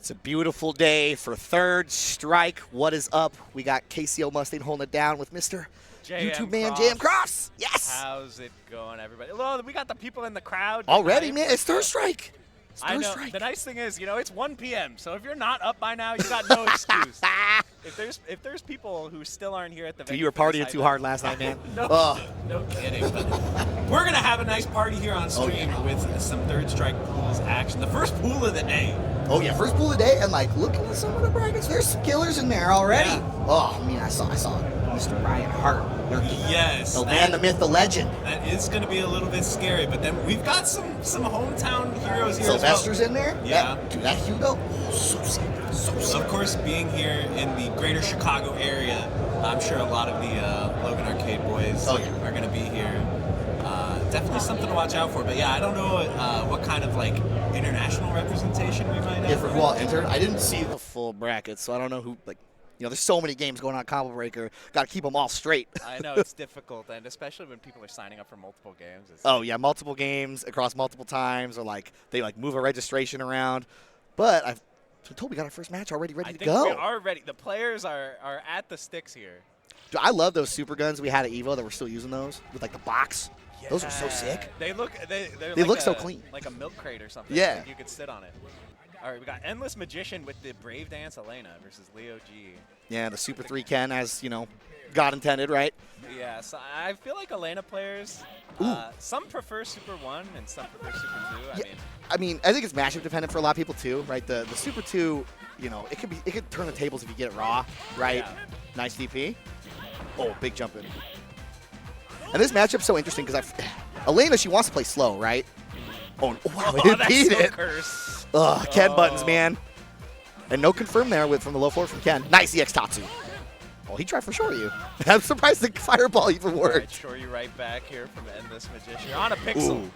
It's a beautiful day for third strike. What is up? We got KCO Mustain holding it down with Mr. YouTube man JMCrofts. Yes. How's it going, everybody? Look, we got the people in the crowd. Already, man. It's third strike. I know. The nice thing is, you know, it's 1 p.m. So if you're not up by now, you got no excuse. If there's people who still aren't here at the venue, you were partying too hard last night, man. No kidding. But we're gonna have a nice party here on stream with some third strike pools action. The first pool of the day. Oh yeah, first pool of the day, and like looking at some of the brackets, there's some killers in there already. Yeah. Oh, I mean, I saw Mr. Ryan Hart. Yes. The man, the myth, the legend. That is going to be a little bit scary, but then we've got some hometown heroes here Sylvester's as well. in there? Yeah. That Hugo, so sick. So sick. Of course, being here in the greater Chicago area, I'm sure a lot of the Logan Arcade boys are going to be here. Definitely something to watch out for. But yeah, I don't know what kind of like international representation we might have. Yeah, for who all entered. I didn't see the full bracket, so I don't know who, like, you know, there's so many games going on Combo Breaker. Got to keep them all straight. I know, it's difficult, and especially when people are signing up for multiple games. Oh, yeah, multiple games across multiple times, or, like, they, like, move a registration around. But I've been told we got our first match already ready to go. I think we are ready. The players are at the sticks here. Dude, I love those super guns we had at EVO that we're still using those, with, like, the box. Yeah. Those are so sick. They look look so clean. Like a milk crate or something. Yeah. Like you could sit on it. All right, we got Endless Magician with the Brave Dance Elena versus Leo G. Yeah, the Super 3 Ken, as, you know, God intended, right? Yeah, so I feel like Elena players, some prefer Super 1 and some prefer Super 2. I mean, I think it's matchup dependent for a lot of people, too, right? The Super 2, you know, it could turn the tables if you get it raw, right? Yeah. Nice DP. Oh, big jump in. And this matchup's so interesting because Elena, she wants to play slow, right? Oh, wow, it beat it. Curse. Ugh, Ken buttons, man. And no confirm there from the low floor from Ken. Nice EX Tatsu. Oh, he tried for sure you. I'm surprised the fireball even worked. Right, sure you right back here from Endless Magician. You're on a Pixel. Ooh.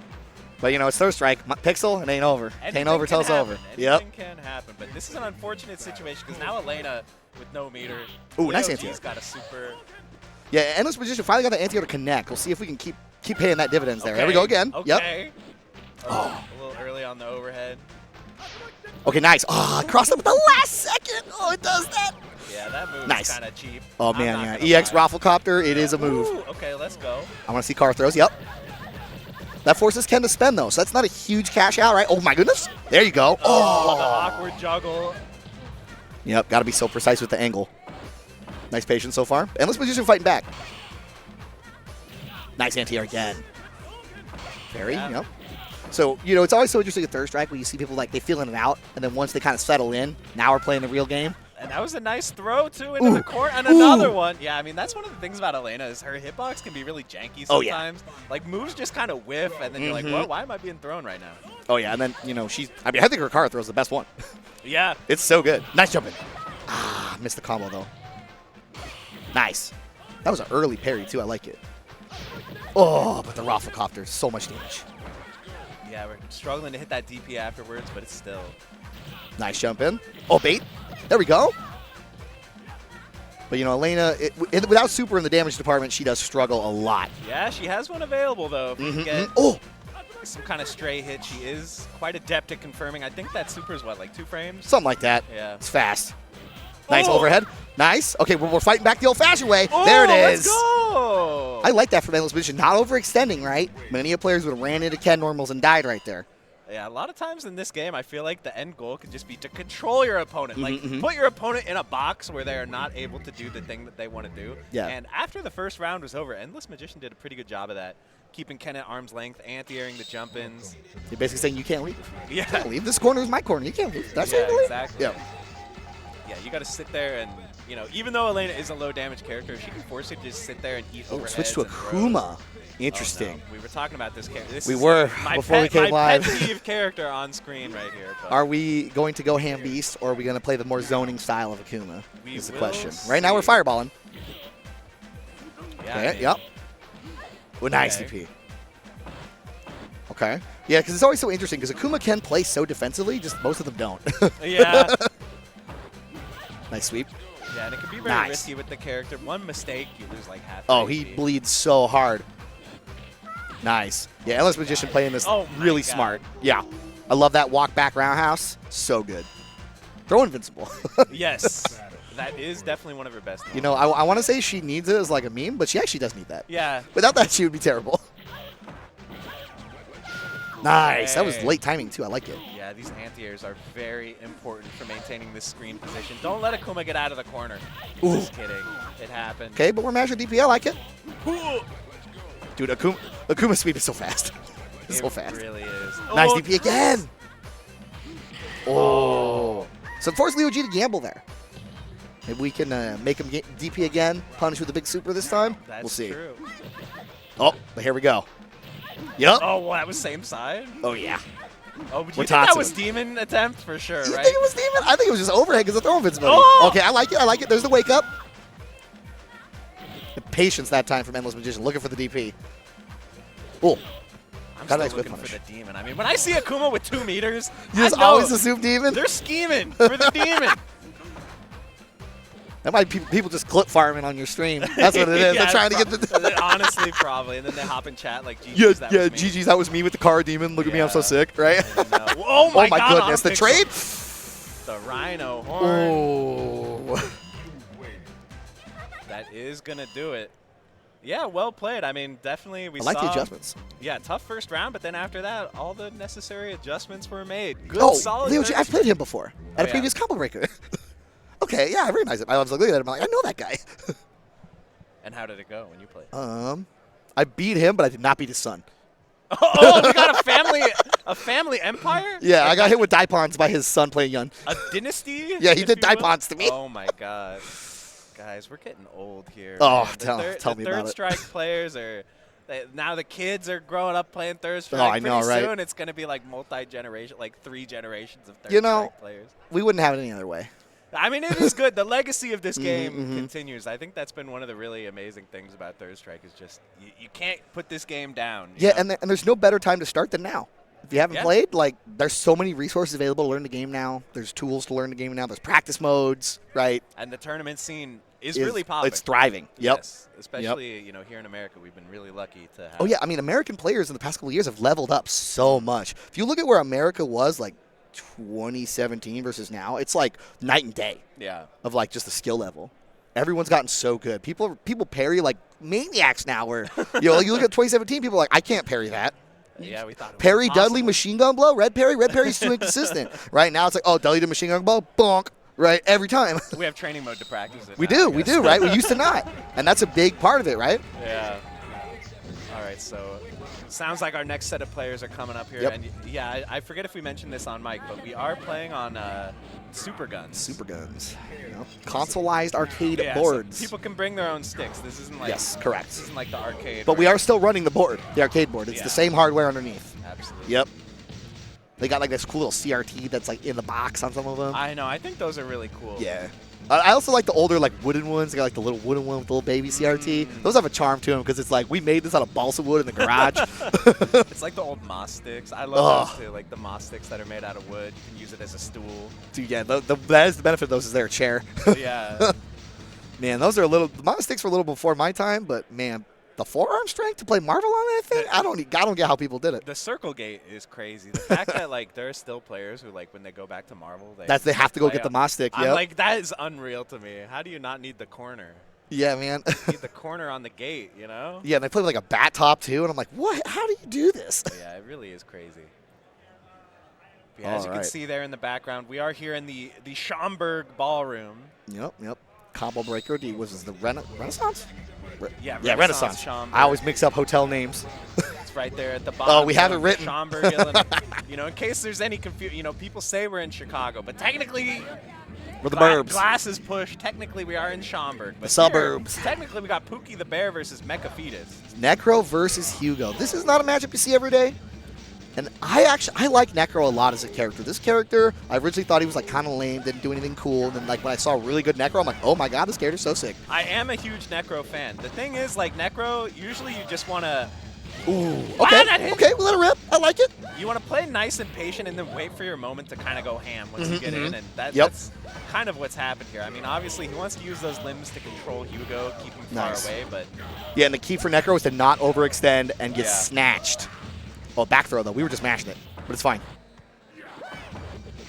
But, you know, it's third strike. Pixel, it ain't over. Ain't over till it's over. Anything can happen. But this is an unfortunate situation because now Elena with no meter. Ooh, nice anti-air. He's got a super. Yeah, Endless Magician finally got the anti-air to connect. We'll see if we can keep paying that dividends there. Okay. There we go again. Okay. Yep. Oh. A little early on the overhead. Okay, nice. Oh, crossed up at the last second. Oh, it does that. Yeah, that move nice. is kind of cheap. Oh, man, yeah. EX Rafflecopter, it is a move. Ooh, okay, let's go. I want to see car throws. Yep. That forces Ken to spend, though, so that's not a huge cash out, right? Oh, my goodness. There you go. Oh, the awkward juggle. Yep, got to be so precise with the angle. Nice patience so far. Endless Magician fighting back. Nice anti-air again. Very, yep. So, you know, it's always so interesting at third strike when you see people, like, they feeling it out, and then once they kind of settle in, now we're playing the real game. And that was a nice throw, too, into the court, and another one. Yeah, I mean, that's one of the things about Elena is her hitbox can be really janky sometimes. Oh, yeah. Like, moves just kind of whiff, and then you're like, well, why am I being thrown right now? Oh, yeah, and then, you know, I think her car throw is the best one. Yeah. It's so good. Nice jumping. Ah, missed the combo, though. Nice. That was an early parry, too. I like it. Oh, but the Rafflecopter, so much damage. Yeah, we're struggling to hit that DP afterwards, but it's still. Nice jump in. Oh, bait. There we go. But, you know, Elena, without super in the damage department, she does struggle a lot. Yeah, she has one available, though. If we can get some kind of stray hit, she is quite adept at confirming. I think that super is, what, like 2 frames? Something like that. Yeah. It's fast. Nice overhead. Nice. Okay, we're fighting back the old-fashioned way. There it is. Let's go. I like that from Endless Magician. Not overextending, right? Many of players would have ran into Ken normals and died right there. Yeah, a lot of times in this game, I feel like the end goal could just be to control your opponent. Like, put your opponent in a box where they are not able to do the thing that they want to do. Yeah. And after the first round was over, Endless Magician did a pretty good job of that, keeping Ken at arm's length, anti-airing the jump-ins. You're basically saying you can't leave. Yeah. You can't leave. This corner is my corner. You can't leave. That's it. Exactly. Yeah. Yeah, you got to sit there and, you know, even though Elena is a low-damage character, she can force you to just sit there and eat overheads. Switch to Akuma. Interesting. Oh, no. We were talking about this character. We were before we came live. My pet peeve character on screen right here. But are we going to go ham beast, or are we going to play the more zoning style of Akuma? Is the question. See. Right now we're fireballing. Yeah, Okay. I mean, Yep. Well, nice DP. Okay. Yeah, because it's always so interesting because Akuma can play so defensively, just most of them don't. Yeah. Nice sweep. Yeah, and it can be very risky with the character. One mistake, you lose like half. Oh, he bleeds so hard. Nice. Yeah, Endless Magician playing this really smart. Yeah. I love that walk back roundhouse. So good. throw invincible. Yes. That is definitely one of her best moves. You know, I want to say she needs it as like a meme, but she actually does need that. Yeah. Without that, she would be terrible. Nice. That was Hey. late timing, too. I like it. Yeah, these anti-airs are very important for maintaining this screen position. Don't let Akuma get out of the corner. Ooh. Just kidding. It happened. Okay, but we're masher DP. I like it. Ooh. Dude, Akuma's sweep is so fast. It's so fast. It really is. Nice Oh, DP again. Oh. So force Leo G to gamble there. Maybe we can make him DP again, punish with a big super this time. That's we'll see. true. Oh, but here we go. Yep. Oh, well, that was same side? Oh, yeah. Oh, but We're you think that tossing was him. demon attempt for sure, You right? think it was Demon? I think it was just overhead because of throw invincibility. Oh! Okay, I like it. I like it. There's the wake up. The patience that time from Endless Magician, looking for the DP. Oh, I'm Got still a nice whip looking for punish. the demon. I mean, when I see Akuma with 2 meters, you just I know always assume Demon? they're scheming for the demon. That might be people just clip farming on your stream. That's what it is. Yeah, They're trying to get the. Honestly, probably. And then they hop in chat like, Yeah, GG's, that yeah, was me. GG's, that was me with the car demon. Look at me, I'm so Yeah. sick, right? And then, oh my, Oh my God, goodness, the Onyx- trade? The Rhino horn. Oh. That is going to do it. Yeah, well played. I mean, definitely we I like saw, the adjustments. Yeah, tough first round, but then after that, all the necessary adjustments were made. Good, Oh, solid. Leo G, I've played him before at a yeah. previous combo breaker. Okay, yeah, I recognize it. I was like, looking at him, I'm like, I know that guy. And how did it go when you played? I beat him, but I did not beat his son. Oh, we got a family empire? Yeah, I got hit with Daipons by his son playing Yun. A dynasty? Yeah, he if did you will? Daipons to me. Oh my God. Guys, we're getting old here. Oh, man. tell me about Third it. strike players are now the kids are growing up playing third strike. I know, Pretty right? soon it's going to be like multi-generation, like 3 generations of third You know, strike players. We wouldn't have it any other way. I mean, it is good. The legacy of this game mhm. continues. I think that's been one of the really amazing things about Third Strike is just you can't put this game down. you Yeah, know? and there's no better time to start than now. If you haven't Yeah. played, like, there's so many resources available to learn the game now. There's tools to learn the game now. There's practice modes, right? And the tournament scene is really popping. It's thriving. Yep. Yes, especially here in America, we've been really lucky to have. Oh, yeah. I mean, American players in the past couple of years have leveled up so much. If you look at where America was, like, 2017 versus now, it's like night and day Yeah. of, like, just the skill level. Everyone's gotten so good. People parry like maniacs now where, like, you look at 2017, people are like, I can't parry that. Yeah, we thought it was Parry, impossible. Dudley, machine gun blow, red parry's too inconsistent. Right now it's like, oh, Dudley did machine gun blow, bonk, right, every time. We have training mode to practice it. we now, do, I guess. right? We used to not. And that's a big part of it, right? Yeah. All right, so sounds like our next set of players are coming up here. Yep. And yeah, I forget if we mentioned this on mic, but we are playing on Super Guns. Super guns. Consoleized arcade Yeah, so boards. people can bring their own sticks. This isn't like Yes, correct. This isn't like the arcade. But we where- are still running the board, the arcade board. It's Yeah. the same hardware underneath. Absolutely. Yep. They got like this cool little CRT that's like in the box on some of them. I know. I think those are really cool. Yeah. I also like the older, like, wooden ones. They got, like, the little wooden one with the little baby CRT. Those have a charm to them because it's like, we made this out of balsa wood in the garage. It's like the old Moss sticks. I love those too. Like the Moss sticks that are made out of wood. You can use it as a stool. Dude, yeah, that is the benefit of those is they're a chair. Yeah. Man, those are the Mono sticks were a little before my time, but, man, the forearm strength to play Marvel on that thing, I don't get how people did it. The circle gate is crazy. The fact that like there are still players who like when they go back to Marvel, They have to go play get the on- Moss stick, I'm yep. like, that is unreal to me. How do you not need the corner? Yeah, man. You need the corner on the gate, you know? Yeah, and they play with like a bat top too, and I'm like, what? How do you do this? Yeah, it really is crazy. But yeah, as you All can right. see there in the background, we are here in the Schaumburg ballroom. Yep. Combo breaker. Was this the Renaissance? Yeah, Renaissance. Schaumburg. I always mix up hotel names. It's right there at the bottom. Oh, we have it of written. Schaumburg, Illinois. In case there's any confusion, people say we're in Chicago, but technically, We're the burbs. Glasses push. Technically, we are in Schaumburg. But The suburbs. here, technically, we got Pookie the Bear versus Mecha Fetus. Necro versus Hugo. This is not a matchup you see every day. And I like Necro a lot as a character. This character, I originally thought he was like kind of lame, didn't do anything cool. And then like when I saw a really good Necro, I'm like, oh my god, this character's so sick. I am a huge Necro fan. The thing is, like Necro, usually you just want to Ooh. Okay, we'll let it rip. I like it. You want to play nice and patient and then wait for your moment to kind of go ham once you get in. And Yep. that's kind of what's happened here. I mean, obviously, he wants to use those limbs to control Hugo, keep him far Nice. away, but Yeah, and the key for Necro is to not overextend and get Yeah. snatched. Oh, back throw though. We were just mashing it, but it's fine.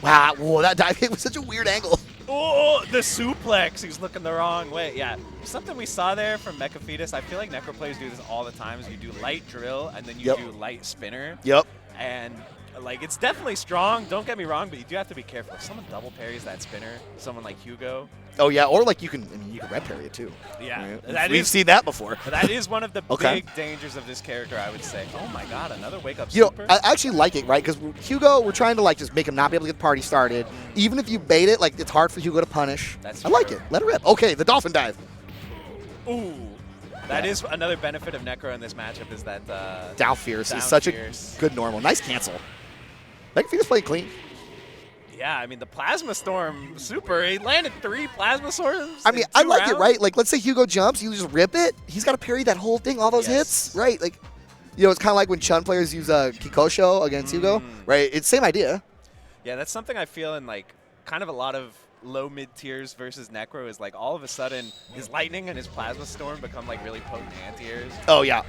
Wow, whoa, that dive kick was such a weird angle. Oh, the suplex. He's looking the wrong way. Yeah, something we saw there from Mecha I feel like Necro players do this all the time. Is you do light drill and then you do light spinner. Yep. And like it's definitely strong. Don't get me wrong, but you do have to be careful. If someone double parries that spinner, someone like Hugo. Oh yeah, or like you can red parry it too. Yeah, right? We've seen that before. That is one of the big dangers of this character, I would say. Oh my God, another wake up You know, super. I actually like it, right? Because Hugo, we're trying to like just make him not be able to get the party started. Even if you bait it, like it's hard for Hugo to punish. That's I like it. Let it rip. Okay, the dolphin dive. Ooh. That is another benefit of Necro in this matchup is that Down fierce is such a good normal. Nice cancel. Mecha playing clean. Yeah, I mean, the Plasma Storm super, he landed 3 Plasma Storms. I mean, I like it, right? Like, let's say Hugo jumps, you just rip it. He's got to parry that whole thing, all those hits, right? Like, you know, it's kind of like when Chun players use Kikosho against Hugo, right? It's the same idea. Yeah, that's something I feel in, like, kind of a lot of low mid tiers versus Necro is, like, all of a sudden his Lightning and his Plasma Storm become, like, really potent anti-airs. Oh, yeah.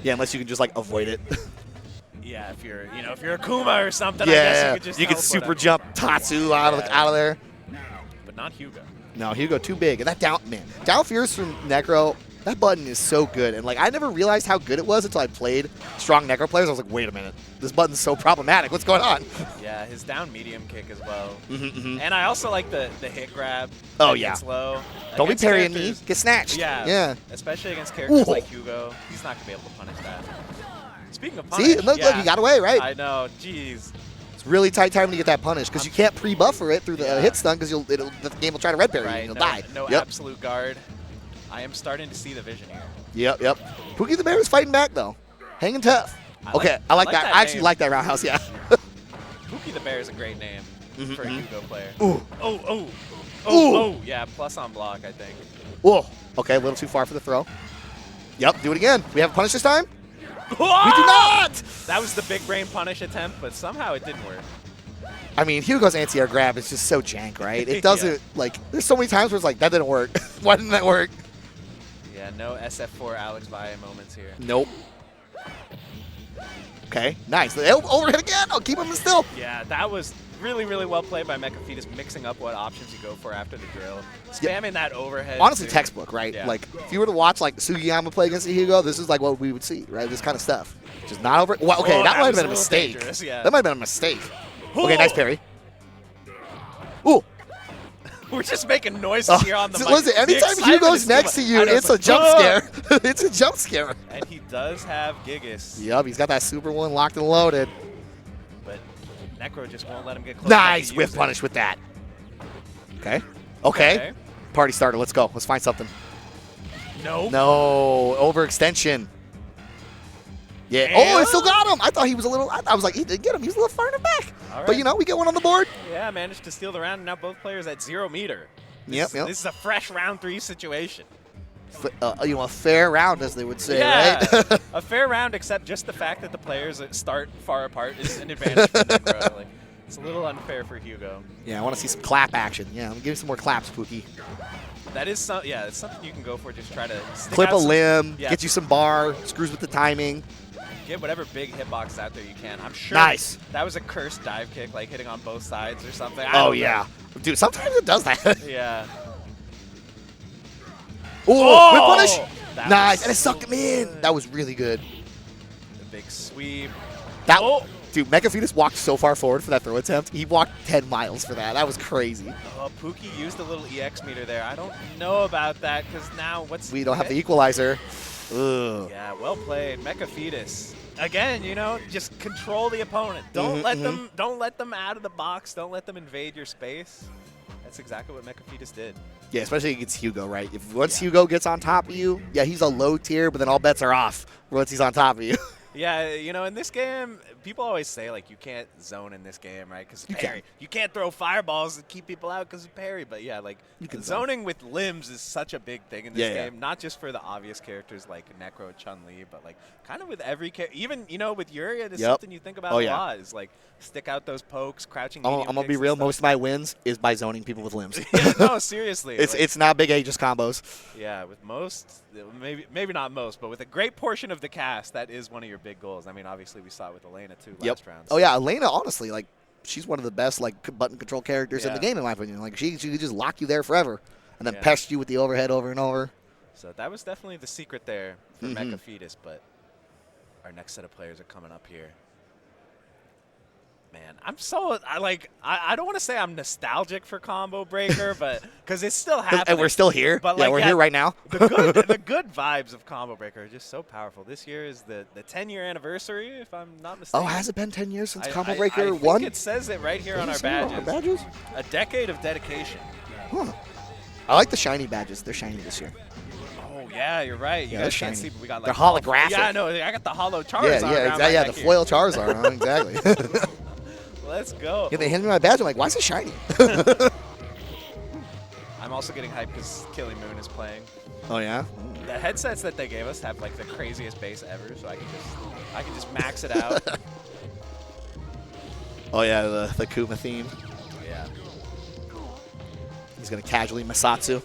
Yeah, unless you can just, like, avoid it. Yeah, if you're, if you're Akuma or something, I guess you could just you can super jump Tatsu out of there. But not Hugo. No, Hugo too big. And that down fierce from Necro, that button is so good. And like I never realized how good it was until I played strong Necro players. I was like, wait a minute, this button's so problematic. What's going on? Yeah, his down medium kick as well. And I also like the hit grab. Oh yeah. Low. Don't be parrying me. Get snatched. Yeah. Especially against characters like Hugo, he's not gonna be able to punish that. Speaking of punish, see, look, you got away, right? I know, jeez. It's really tight time to get that punish because you can't pre-buffer it through the hit stun because the game will try to red parry you and you'll die. No absolute guard. I am starting to see the vision here. Yep. Pookie the Bear is fighting back though, hanging tough. I like that. I actually like that roundhouse. Yeah. Pookie the Bear is a great name for a Hugo player. Ooh. Oh, yeah, plus on block, I think. Whoa. Okay, a little too far for the throw. Yep, do it again. We have a punish this time? We do not! That was the big brain punish attempt, but somehow it didn't work. I mean, Hugo's anti-air grab is just so jank, right? It doesn't, like, there's so many times where it's like, that didn't work. Why didn't that work? Yeah, no SF4 Alex Valle moments here. Nope. Okay, nice. The overhead again. I'll keep him still. Yeah, that was really, really well played by Mecha mixing up what options you go for after the drill. Spamming that overhead. Honestly, too. textbook, right? Yeah. Like, if you were to watch, like, Sugiyama play against the Hugo, this is, like, what we would see, right? This kind of stuff. Just not over. Well, okay, that might have been a mistake. Yeah. That might have been a mistake. Okay, nice parry. Ooh. We're just making noises here on the mic. Listen, anytime Hugo's next to you, it's a jump scare. It's a jump scare. And he does have Gigas. Yep, he's got that super one locked and loaded. But Necro just won't let him get close. Nice whip punish with that. Okay. Party starter. Let's go. Let's find something. No. No. Overextension. Yeah. Oh, it still got him. I thought he was a little. I was like, he didn't get him. He's a little far in the back. Right. But, you know, we get one on the board. Yeah, managed to steal the round, and now both players at 0 meter. This is a fresh round 3 situation. You know, a fair round, as they would say, right? A fair round, except just the fact that the players start far apart is an advantage for Necro. Like, it's a little unfair for Hugo. Yeah, I want to see some clap action. Yeah, give me some more claps, Pookie. That is it's something you can go for. Just try to stick clip out a limb, yeah. get you some bar, screws with the timing. Get whatever big hitbox out there you can. I'm sure that was a cursed dive kick, like hitting on both sides or something. Oh, yeah. Dude, sometimes it does that. Yeah. Ooh, whip punish. Nice. And it sucked him in. That was really good. The big sweep. Dude, Mecha walked so far forward for that throw attempt. He walked 10 miles for that. That was crazy. Oh, Pookie used a little EX meter there. I don't know about that because now we don't have the equalizer. Ugh. Yeah, well played. Mecha Again, you know, just control the opponent. Don't let them out of the box. Don't let them invade your space. That's exactly what Mecha did. Yeah, especially against Hugo, right? If once Hugo gets on top of you, yeah, he's a low tier, but then all bets are off once he's on top of you. Yeah, you know, in this game, people always say, like, you can't zone in this game, right? Because parry. You can't throw fireballs and keep people out because of parry. But, yeah, like, zoning with limbs is such a big thing in this game. Not just for the obvious characters like Necro, Chun-Li, but, like, kind of with every character. Even, you know, with Urien, it's something you think about a lot. Is, like, stick out those pokes, crouching medium I'm going to be real. Most of my wins is by zoning people with limbs. No, seriously. It's not big Aegis combos. Yeah, with most, maybe not most, but with a great portion of the cast, that is one of your big goals. I mean, obviously we saw it with Elena too last round. So. Oh yeah, Elena. Honestly, like she's one of the best like button control characters in the Yeah. game, in my opinion. Like she could just lock you there forever, and then Yeah. pest you with the overhead over and over. So that was definitely the secret there for Mecha Fetus, but our next set of players are coming up here. Man, I don't want to say I'm nostalgic for Combo Breaker, but because it's still happening. And we're still here. But Yeah, like, we're here right now. the good vibes of Combo Breaker are just so powerful. This year is the 10-year anniversary, if I'm not mistaken. Oh, has it been 10 years since Combo I Breaker think 1? it says it right here on our Does it say it badges. on our badges? A decade of dedication. Huh. I like the shiny badges. They're shiny this year. Oh, yeah, you're right. You Yeah, guys they're can't shiny. see, but we got They're like holographic. Yeah, I know. I got the hollow Charizard. Yeah, around exactly. my Yeah, neck the here. foil Charizard. Huh? Exactly. Let's go. Yeah, they handed me my badge. I'm like, why is it shiny? I'm also getting hyped because Killing Moon is playing. Oh yeah. The headsets that they gave us have like the craziest bass ever, so I can just max it out. Oh yeah, the Kuma theme. Yeah. He's gonna casually Masatsu.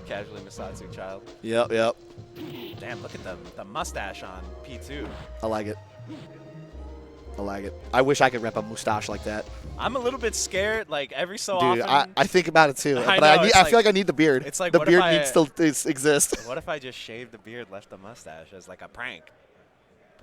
Casually Masatsu child. Yep. Damn, look at the mustache on P2. I like it. I wish I could rep a mustache like that. I'm a little bit scared, like every so Dude, often. I think about it too. I But know, I it's feel like I need the beard. it's like, the what if beard I- needs to exist. What if I just shaved the beard, left the mustache as like a prank?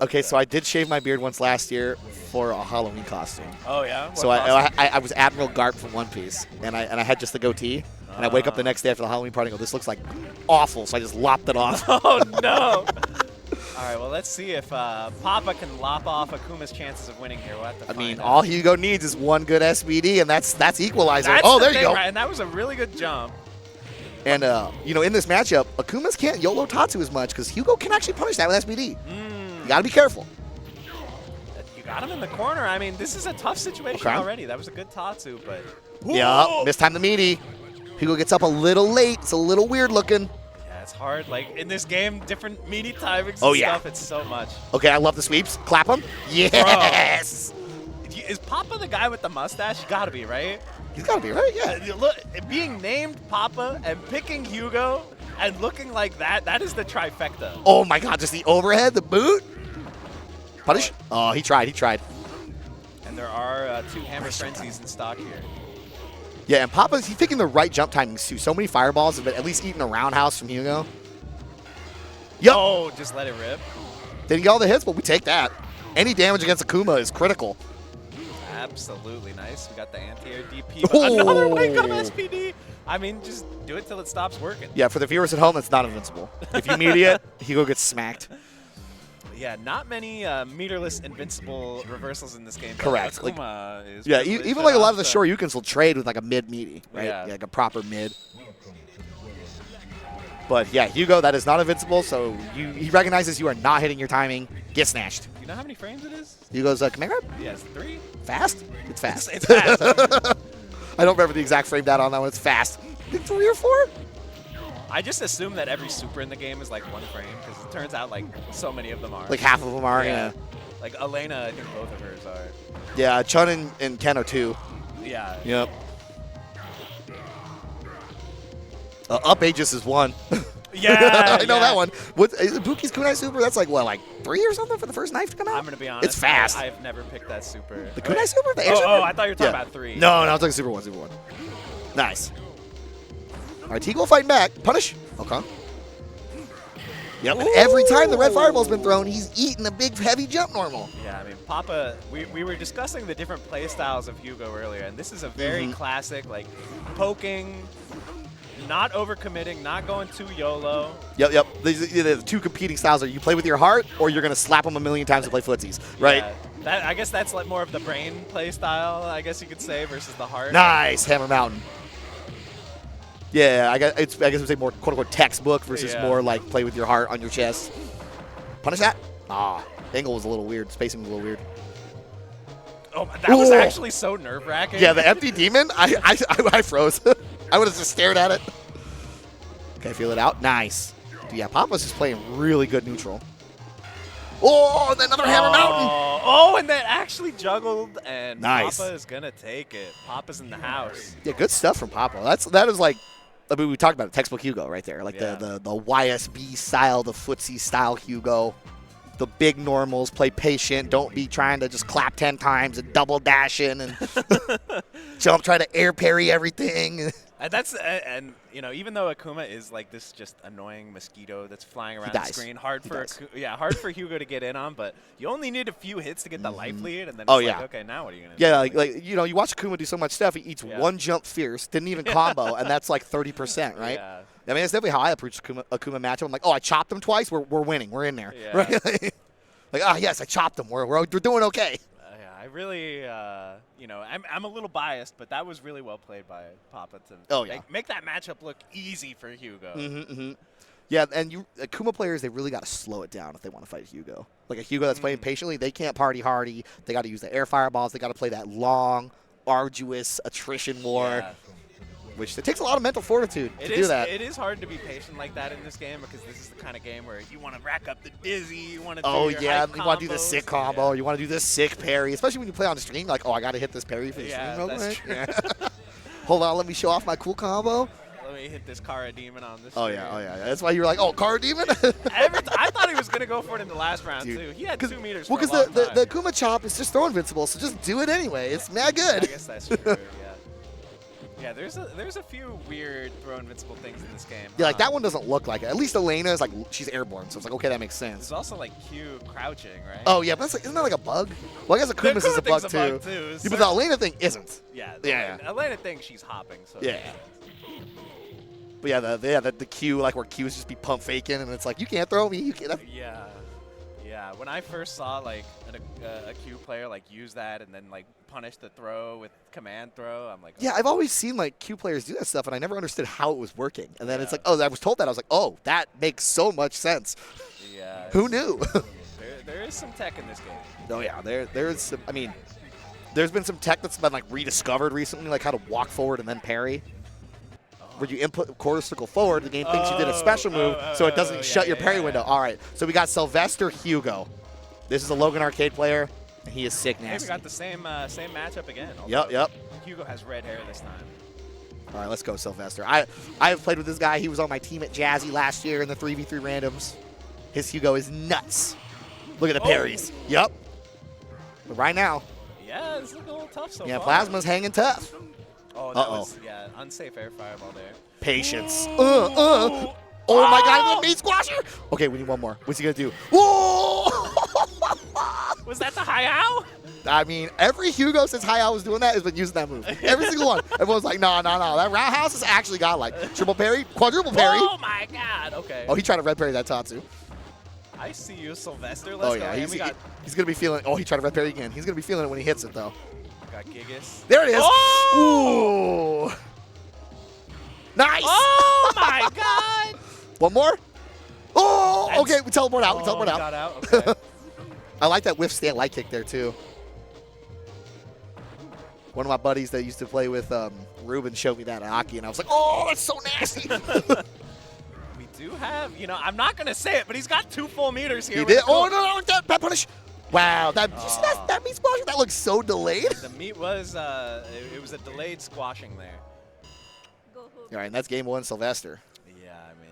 Okay, so I did shave my beard once last year for a Halloween costume. Oh yeah. So I was Admiral Garp from One Piece, and I had just the goatee. And I wake up the next day after the Halloween party and go, this looks like awful. So I just lopped it off. Oh no. All right, well, let's see if Papa can lop off Akuma's chances of winning here. We'll have to I find mean, out. all Hugo needs is one good SBD, and that's equalizer. That's Oh, the there you thing, go. right? And that was a really good jump. And, in this matchup, Akumas can't YOLO Tatsu as much because Hugo can actually punish that with SBD. You got to be careful. You got him in the corner. I mean, this is a tough situation Okay. already. That was a good Tatsu, but... Yeah, mistime the meaty. Hugo gets up a little late. It's a little weird looking. Yeah, it's hard. Like, in this game, different meaty timings Oh, and yeah. stuff. It's so much. Okay, I love the sweeps. Clap him. Yes. Is Papa the guy with the mustache? You gotta be, right? He's got to be, right? Yeah. Look, being named Papa and picking Hugo and looking like that is the trifecta. Oh, my God. Just the overhead, the boot. Punish. Oh, he tried. And there are 2 Hammer Frenzies in stock here. Yeah, and Papa's he's picking the right jump timings too. So many fireballs have been at least eating a roundhouse from Hugo. Yup. Oh, just let it rip. Didn't get all the hits, but we take that. Any damage against Akuma is critical. Absolutely nice. We got the anti-air DP. But another wake up Oh. SPD. I mean, just do it till it stops working. Yeah, for the viewers at home, it's not invincible. If you meet it, Hugo gets smacked. Yeah, not many meterless invincible reversals in this game. but Correct. Like- Akuma is Yeah, privileged even like a lot of the enough to- Shoryukens will trade with like a mid meaty, right? Yeah. Like a proper mid. But yeah, Hugo, that is not invincible, so he recognizes you are not hitting your timing. Get snatched. You know how many frames it is? Hugo's command grab? Yes, 3. Fast? It's fast. It's fast. I don't remember the exact frame data on that one. It's fast. I think 3 or 4? I just assume that every super in the game is like 1 frame because it turns out like so many of them are. Like half of them are, yeah. Like Elena, I think both of hers are. Yeah, Chun and Ken are 2. Yeah. Yep. Up Aegis is 1. Yeah. I know yeah. that one. What is Ibuki's Kunai Super? That's like what, like 3 or something for the first knife to come out? I'm gonna be honest. It's fast. I've never picked that super. The Kunai Super? The air Oh, super? I thought you were talking Yeah. about 3. No, I'm talking Super 1, Super 1. Nice. All right, Teagle fighting back. Punish. Okay. Yep, and every time the red fireball's been thrown, he's eating a big, heavy jump normal. Yeah, I mean, Papa, we were discussing the different play styles of Hugo earlier, and this is a very classic, like, poking, not overcommitting, not going too YOLO. Yep. The 2 competing styles are you play with your heart, or you're going to slap them a million times to play footsies, right? Yeah, I guess that's like more of the brain play style, I guess you could say, versus the heart. Nice, Hammer Mountain. Yeah, I guess we'd say more quote-unquote textbook versus more like play with your heart on your chest. Punish that. Ah, angle was a little weird. Spacing was a little weird. Oh, that was actually so nerve-wracking. Yeah, the empty demon, I froze. I would have just stared at it. Okay, feel it out. Nice. Dude, yeah, Papa's just playing really good neutral. Oh, and then another Hammer Mountain. Oh, and that actually juggled, and Nice. Papa is going to take it. Papa's in the house. Yeah, good stuff from Papa. That is like, I mean, we talked about it, textbook Hugo right there. Like the YSB style, the footsie style Hugo. the big normals, play patient, don't be trying to just clap 10 times and double dash in and jump, try to air parry everything. And you know, even though Akuma is like this just annoying mosquito that's flying around the screen, hard for Hugo to get in on, but you only need a few hits to get the life lead, and then it's like, okay, now what are you gonna do? Yeah, like you know, you watch Akuma do so much stuff. He eats one jump fierce, didn't even combo, and that's like 30%, right? Yeah. I mean, that's definitely how I approach Akuma matchup. I'm like, oh, I chopped him twice. We're winning. We're in there. Yeah. Right? Like, oh yes, I chopped him. We're doing okay. Yeah, I really, you know, I'm a little biased, but that was really well played by Papa to make that matchup look easy for Hugo. Yeah, and Akuma players, they really got to slow it down if they want to fight Hugo. Like a Hugo that's playing patiently, they can't party hardy. They got to use the air fireballs. They got to play that long, arduous attrition war. Yeah. Which it takes a lot of mental fortitude to do that. It is hard to be patient like that in this game because this is the kind of game where you want to rack up the dizzy, you want to do your hype you want to do the sick combo, or you want to do the sick parry, especially when you play on the stream. Like, oh, I got to hit this parry for the stream real quick. Yeah. Hold on, let me show off my cool combo. Let me hit this Kara Demon on this. Oh yeah. That's why you were like, oh, Kara Demon. I thought he was gonna go for it in the last round too. He had 2 meters. Well, because the Akuma chop is just throw invincible, so just do it anyway. It's mad good. I guess that's true. Yeah. Yeah, there's a few weird throw invincible things in this game. Yeah, like that one doesn't look like it. At least Elena is like, she's airborne, so it's like, okay, that makes sense. There's also like Q crouching, right? Oh yeah, but that's like, isn't that like a bug? Well, I guess Akuma's is a bug too. Yeah, but the Elena thing isn't. Yeah, Elena thinks she's hopping. So yeah. But yeah, the Q, like where Q's just be pump faking, and it's like, you can't throw me. You can't. Yeah. Yeah, when I first saw like a Q player like use that and then like punish the throw with command throw, I'm like, yeah, I've always seen like Q players do that stuff, and I never understood how it was working. And then it's like, oh, I was told that. I was like, oh, that makes so much sense. Yeah. Who knew? there is some tech in this game. Oh yeah, there's some. I mean, there's been some tech that's been like rediscovered recently, like how to walk forward and then parry. Where you input quarter circle forward, the game thinks you did a special move, so it doesn't shut your parry window. All right, so we got Sylvester Hugo. This is a Logan Arcade player, and he is sick nasty. Hey, we got the same matchup again. Yep. Hugo has red hair this time. All right, let's go, Sylvester. I've played with this guy. He was on my team at Jazzy last year in the 3v3 randoms. His Hugo is nuts. Look at the parries. Yep. But right now. Yeah, it's looking a little tough so far. Yeah, Plasma's hanging tough. Oh, that was, unsafe air fireball there. Patience. Oh my God, the meat squasher. Okay, we need one more. What's he going to do? Whoa! Was that the high owl? I mean, every Hugo since High Owl was doing that has been using that move. Every single one. Everyone's like, no. That roundhouse has actually got like triple parry, quadruple parry. Oh my God, okay. Oh, he tried to red parry that Tatsu. I see you, Sylvester. Let's go. He's going to be feeling he tried to red parry again. He's going to be feeling it when he hits it, though. Got Gigas. There it is. Oh! Ooh. Nice. Oh, my God. One more. Oh, okay. We teleport out. Got out. Okay. I like that whiff stand light kick there, too. One of my buddies that used to play with Ruben showed me that at Aki, and I was like, oh, that's so nasty. We do have, I'm not going to say it, but he's got 2 full meters here. He did. Oh, no, that punish. Wow, that meat squashing, that looks so delayed. The meat was, it was a delayed squashing there. All right, and that's game 1, Sylvester. Yeah, I mean,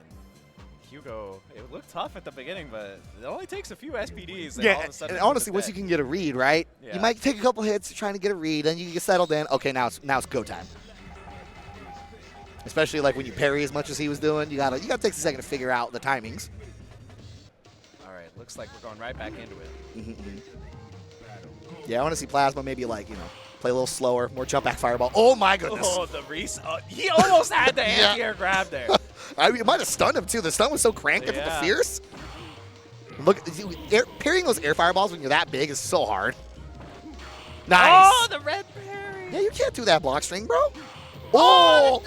Hugo, it looked tough at the beginning, but it only takes a few SPDs. And all of a sudden, and honestly, once you can get a read, right? Yeah. You might take a couple hits trying to get a read, then you get settled in. Okay, now it's go time. Especially like when you parry as much as he was doing, you gotta take a second to figure out the timings. All right, looks like we're going right back into it. Yeah, I want to see Plasma maybe like, play a little slower, more jump back fireball. Oh my goodness. Oh, the Reese. He almost had the anti-air grab there. I mean, it might have stunned him too. The stun was so cranked with the fierce. Look, parrying those air fireballs when you're that big is so hard. Nice. Oh, the red parry. Yeah, you can't do that block string, bro. Oh.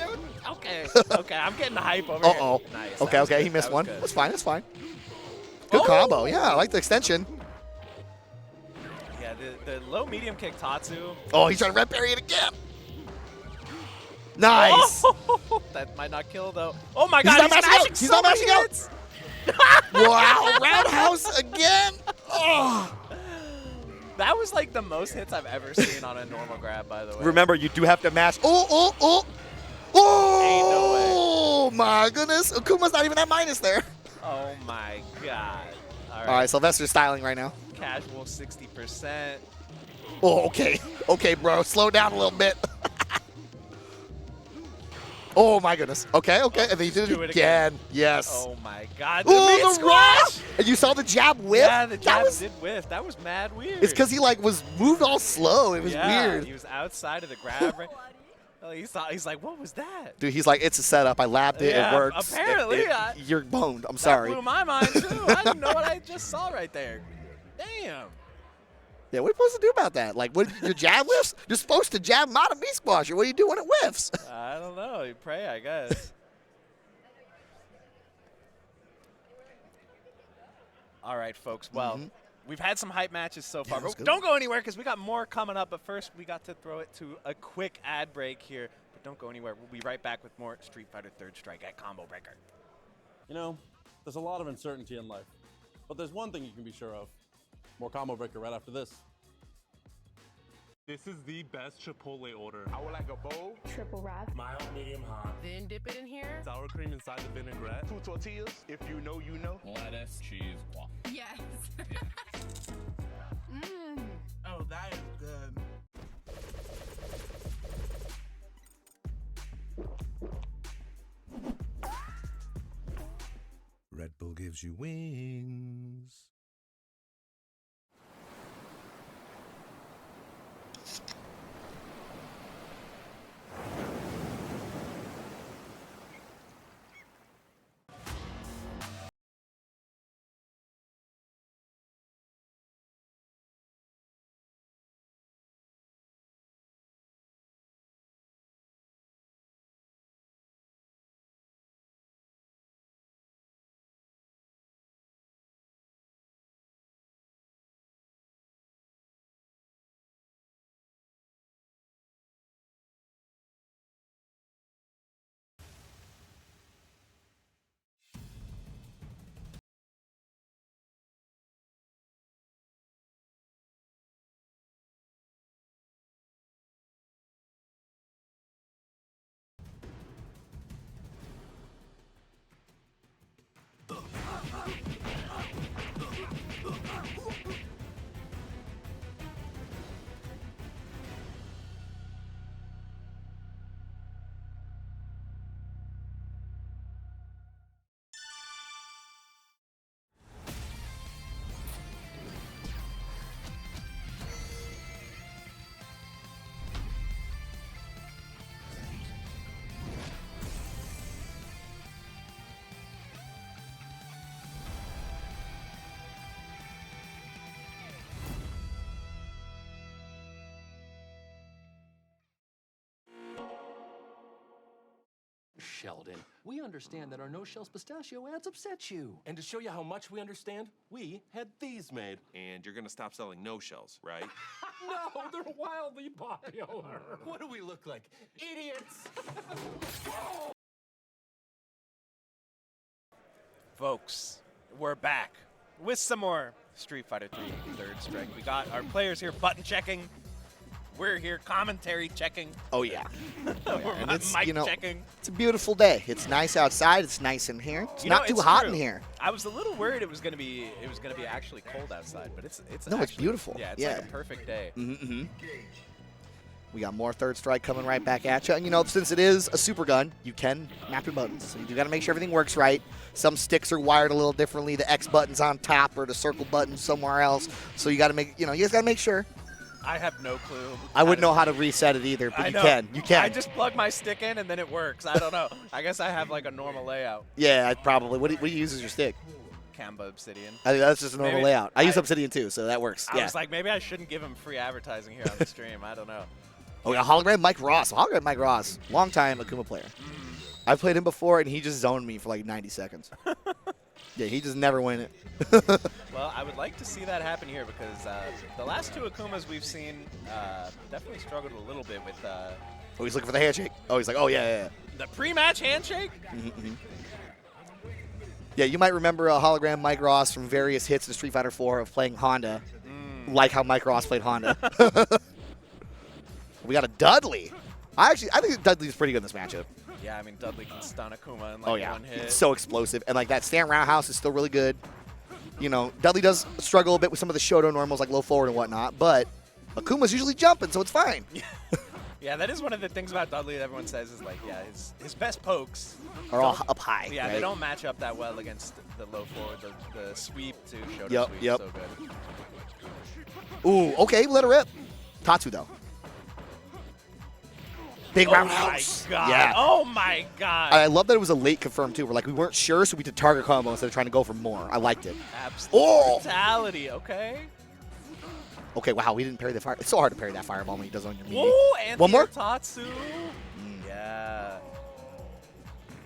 Okay, I'm getting the hype over here. Nice. Okay, he missed one. That's fine, Good combo. Yeah, I like the extension. Yeah, the low medium kick Tatsu. Oh, he's trying to red parry it again. Nice. Oh, that might not kill though. Oh my God, he's not mashing out. Wow, roundhouse again. Oh. That was like the most hits I've ever seen on a normal grab, by the way. Remember, you do have to mash. Oh. Ain't no way. Oh my goodness, Akuma's not even at minus there. Oh my God. All right, Sylvester's styling right now. Casual 60%. Oh, okay. Okay, bro. Slow down a little bit. Oh, my goodness. Okay, okay. And then he did it again. Yes. Oh, my God. Oh, the rush! And you saw the jab whiff? Yeah, the jab did whiff. That was mad weird. It's because he, like, was moved all slow. It was weird. He was outside of the grab. Right? Oh, he's like, what was that? Dude, he's like, it's a setup. I labbed it. Yeah, it works. Apparently. You're boned. I'm sorry. That blew my mind, too. I didn't know what I just saw right there. Damn. Yeah, what are you supposed to do about that? Like, what, your jab whiffs? You're supposed to jab him out of meat squasher. What do you do when it whiffs? I don't know. You pray, I guess. All right, folks. Well, we've had some hype matches so far. But don't go anywhere because we got more coming up. But first, we got to throw it to a quick ad break here. But don't go anywhere. We'll be right back with more Street Fighter Third Strike at Combo Breaker. You know, there's a lot of uncertainty in life. But there's one thing you can be sure of. More Combo Breaker right after this. This is the best Chipotle order. I would like a bowl. Triple wrap. Mild, medium, hot. Then dip it in here. Sour cream inside the vinaigrette. 2 tortillas. If you know, you know. Lettuce, cheese, waffle. Yes. Oh, that is good. Red Bull gives you wings. Sheldon, we understand that our no-shells pistachio ads upset you. And to show you how much we understand, we had these made. And you're gonna stop selling no-shells, right? No, they're wildly popular. What do we look like? Idiots! Folks, we're back with some more Street Fighter 3 Third Strike. We got our players here button checking. We're here commentary checking. Oh, yeah. And it's, mic checking. It's a beautiful day. It's nice outside. It's nice in here. It's not too hot in here. I was a little worried it was gonna be actually cold outside, but it's beautiful. Yeah, it's like a perfect day. We got more Third Strike coming right back at you. And, you know, since it is a super gun, you can map your buttons. So you do got to make sure everything works right. Some sticks are wired a little differently. The X button's on top or the circle button's somewhere else. So you got to make, you just got to make sure. I have no clue. I wouldn't know how to reset it either, but you can. You can. I just plug my stick in and then it works. I don't know. I guess I have like a normal layout. Yeah, probably. What do you use as your stick? Kamba Obsidian. I think that's just a normal layout. I use Obsidian too, so that works. I was like, maybe I shouldn't give him free advertising here on the stream. I don't know. Oh, yeah, Hologram Mike Ross. Hologram Mike Ross, long-time Akuma player. I've played him before, and he just zoned me for like 90 seconds. Yeah, he just never win it. Well, I would like to see that happen here because the last two Akumas we've seen definitely struggled a little bit with... oh, he's looking for the handshake. Oh, he's like, oh, yeah. The pre-match handshake? Yeah, you might remember Hologram Mike Ross from various hits in Street Fighter 4 of playing Honda, like how Mike Ross played Honda. We got a Dudley. I think Dudley's pretty good in this matchup. Yeah, I mean, Dudley can stun Akuma in like one hit. It's so explosive. And like that stand roundhouse is still really good. You know, Dudley does struggle a bit with some of the Shoto normals like low forward and whatnot, but Akuma's usually jumping, so it's fine. Yeah, that is one of the things about Dudley that everyone says is like, yeah, his best pokes Are all up high. Yeah, right? they don't match up that well against the low forward, the sweep to Shoto Yep, sweep. yep. So good. Ooh, okay, let it rip. Tatsu, though. Big roundhouse. Oh, my God. Yeah. Oh, my God. I love that it was a late confirm, too. We're like, we weren't sure, so we did target combo instead of trying to go for more. I liked it. Absolute brutality, okay. Okay, wow, we didn't parry the fire. It's so hard to parry that fireball when he does it on your knee. Ooh, and One more? Tatsu. Yeah.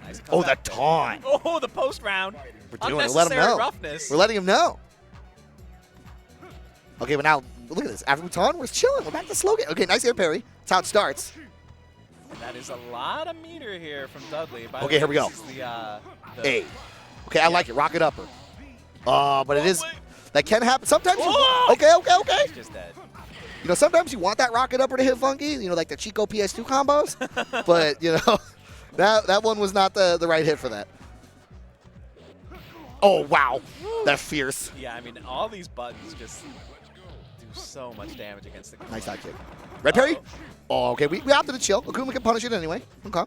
Nice Oh, comeback that there. taunt. Oh, the post round. We're doing it. Unnecessary Let him know. roughness. We're letting him know. Okay, but now, look at this. After we taunt, we're chilling. We're back to slow game. Okay, nice air parry. That's how it starts. And that is a lot of meter here from Dudley. By the Okay, way, here we go. this is the Hey. Okay, I like it. Rocket upper. But it is. That can happen. Sometimes you. Okay. He's just dead. You know, sometimes you want that rocket upper to hit funky. You know, like the Chico PS2 combos. But, you know, that one was not the right hit for that. Oh, wow. That's fierce. Yeah, I mean, all these buttons just do so much damage against the Nice side kick. Red parry? Oh, okay. We opted to chill. Akuma can punish it anyway. Okay.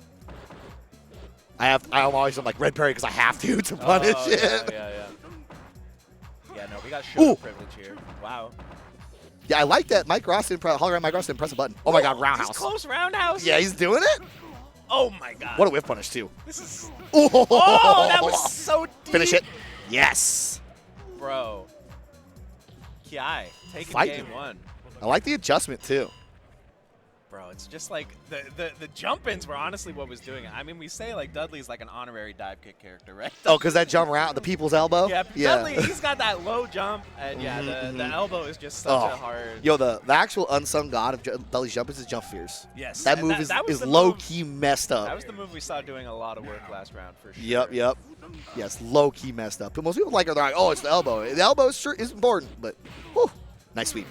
I'm always like red parry because I have to punish it. Yeah, no, we got shoulder privilege here. Wow. Yeah, I like that. Mike Ross didn't press. Hologram Mike Ross didn't press a button. Oh my God, roundhouse. He's close roundhouse. Yeah, he's doing it. Oh my God. What a whiff punish too. This is. Oh, that was so deep. Finish it. Yes. Bro. Kiai, taking Fighting. game one. I like the adjustment too. Bro, it's just like the jump-ins were honestly what was doing it. I mean, we say like Dudley's like an honorary dive kick character, right? Oh, because that jump around the people's elbow. Yeah, Dudley, he's got that low jump, and yeah, the elbow is just such a hard. Yo, the actual unsung god of Dudley's jump is his jump fierce. Yes, that and move is low key messed up. That was the move we saw doing a lot of work last round for sure. Yep. Yes, low key messed up. But most people like it. They're like, oh, it's the elbow. The elbow is important, but whew, nice sweep.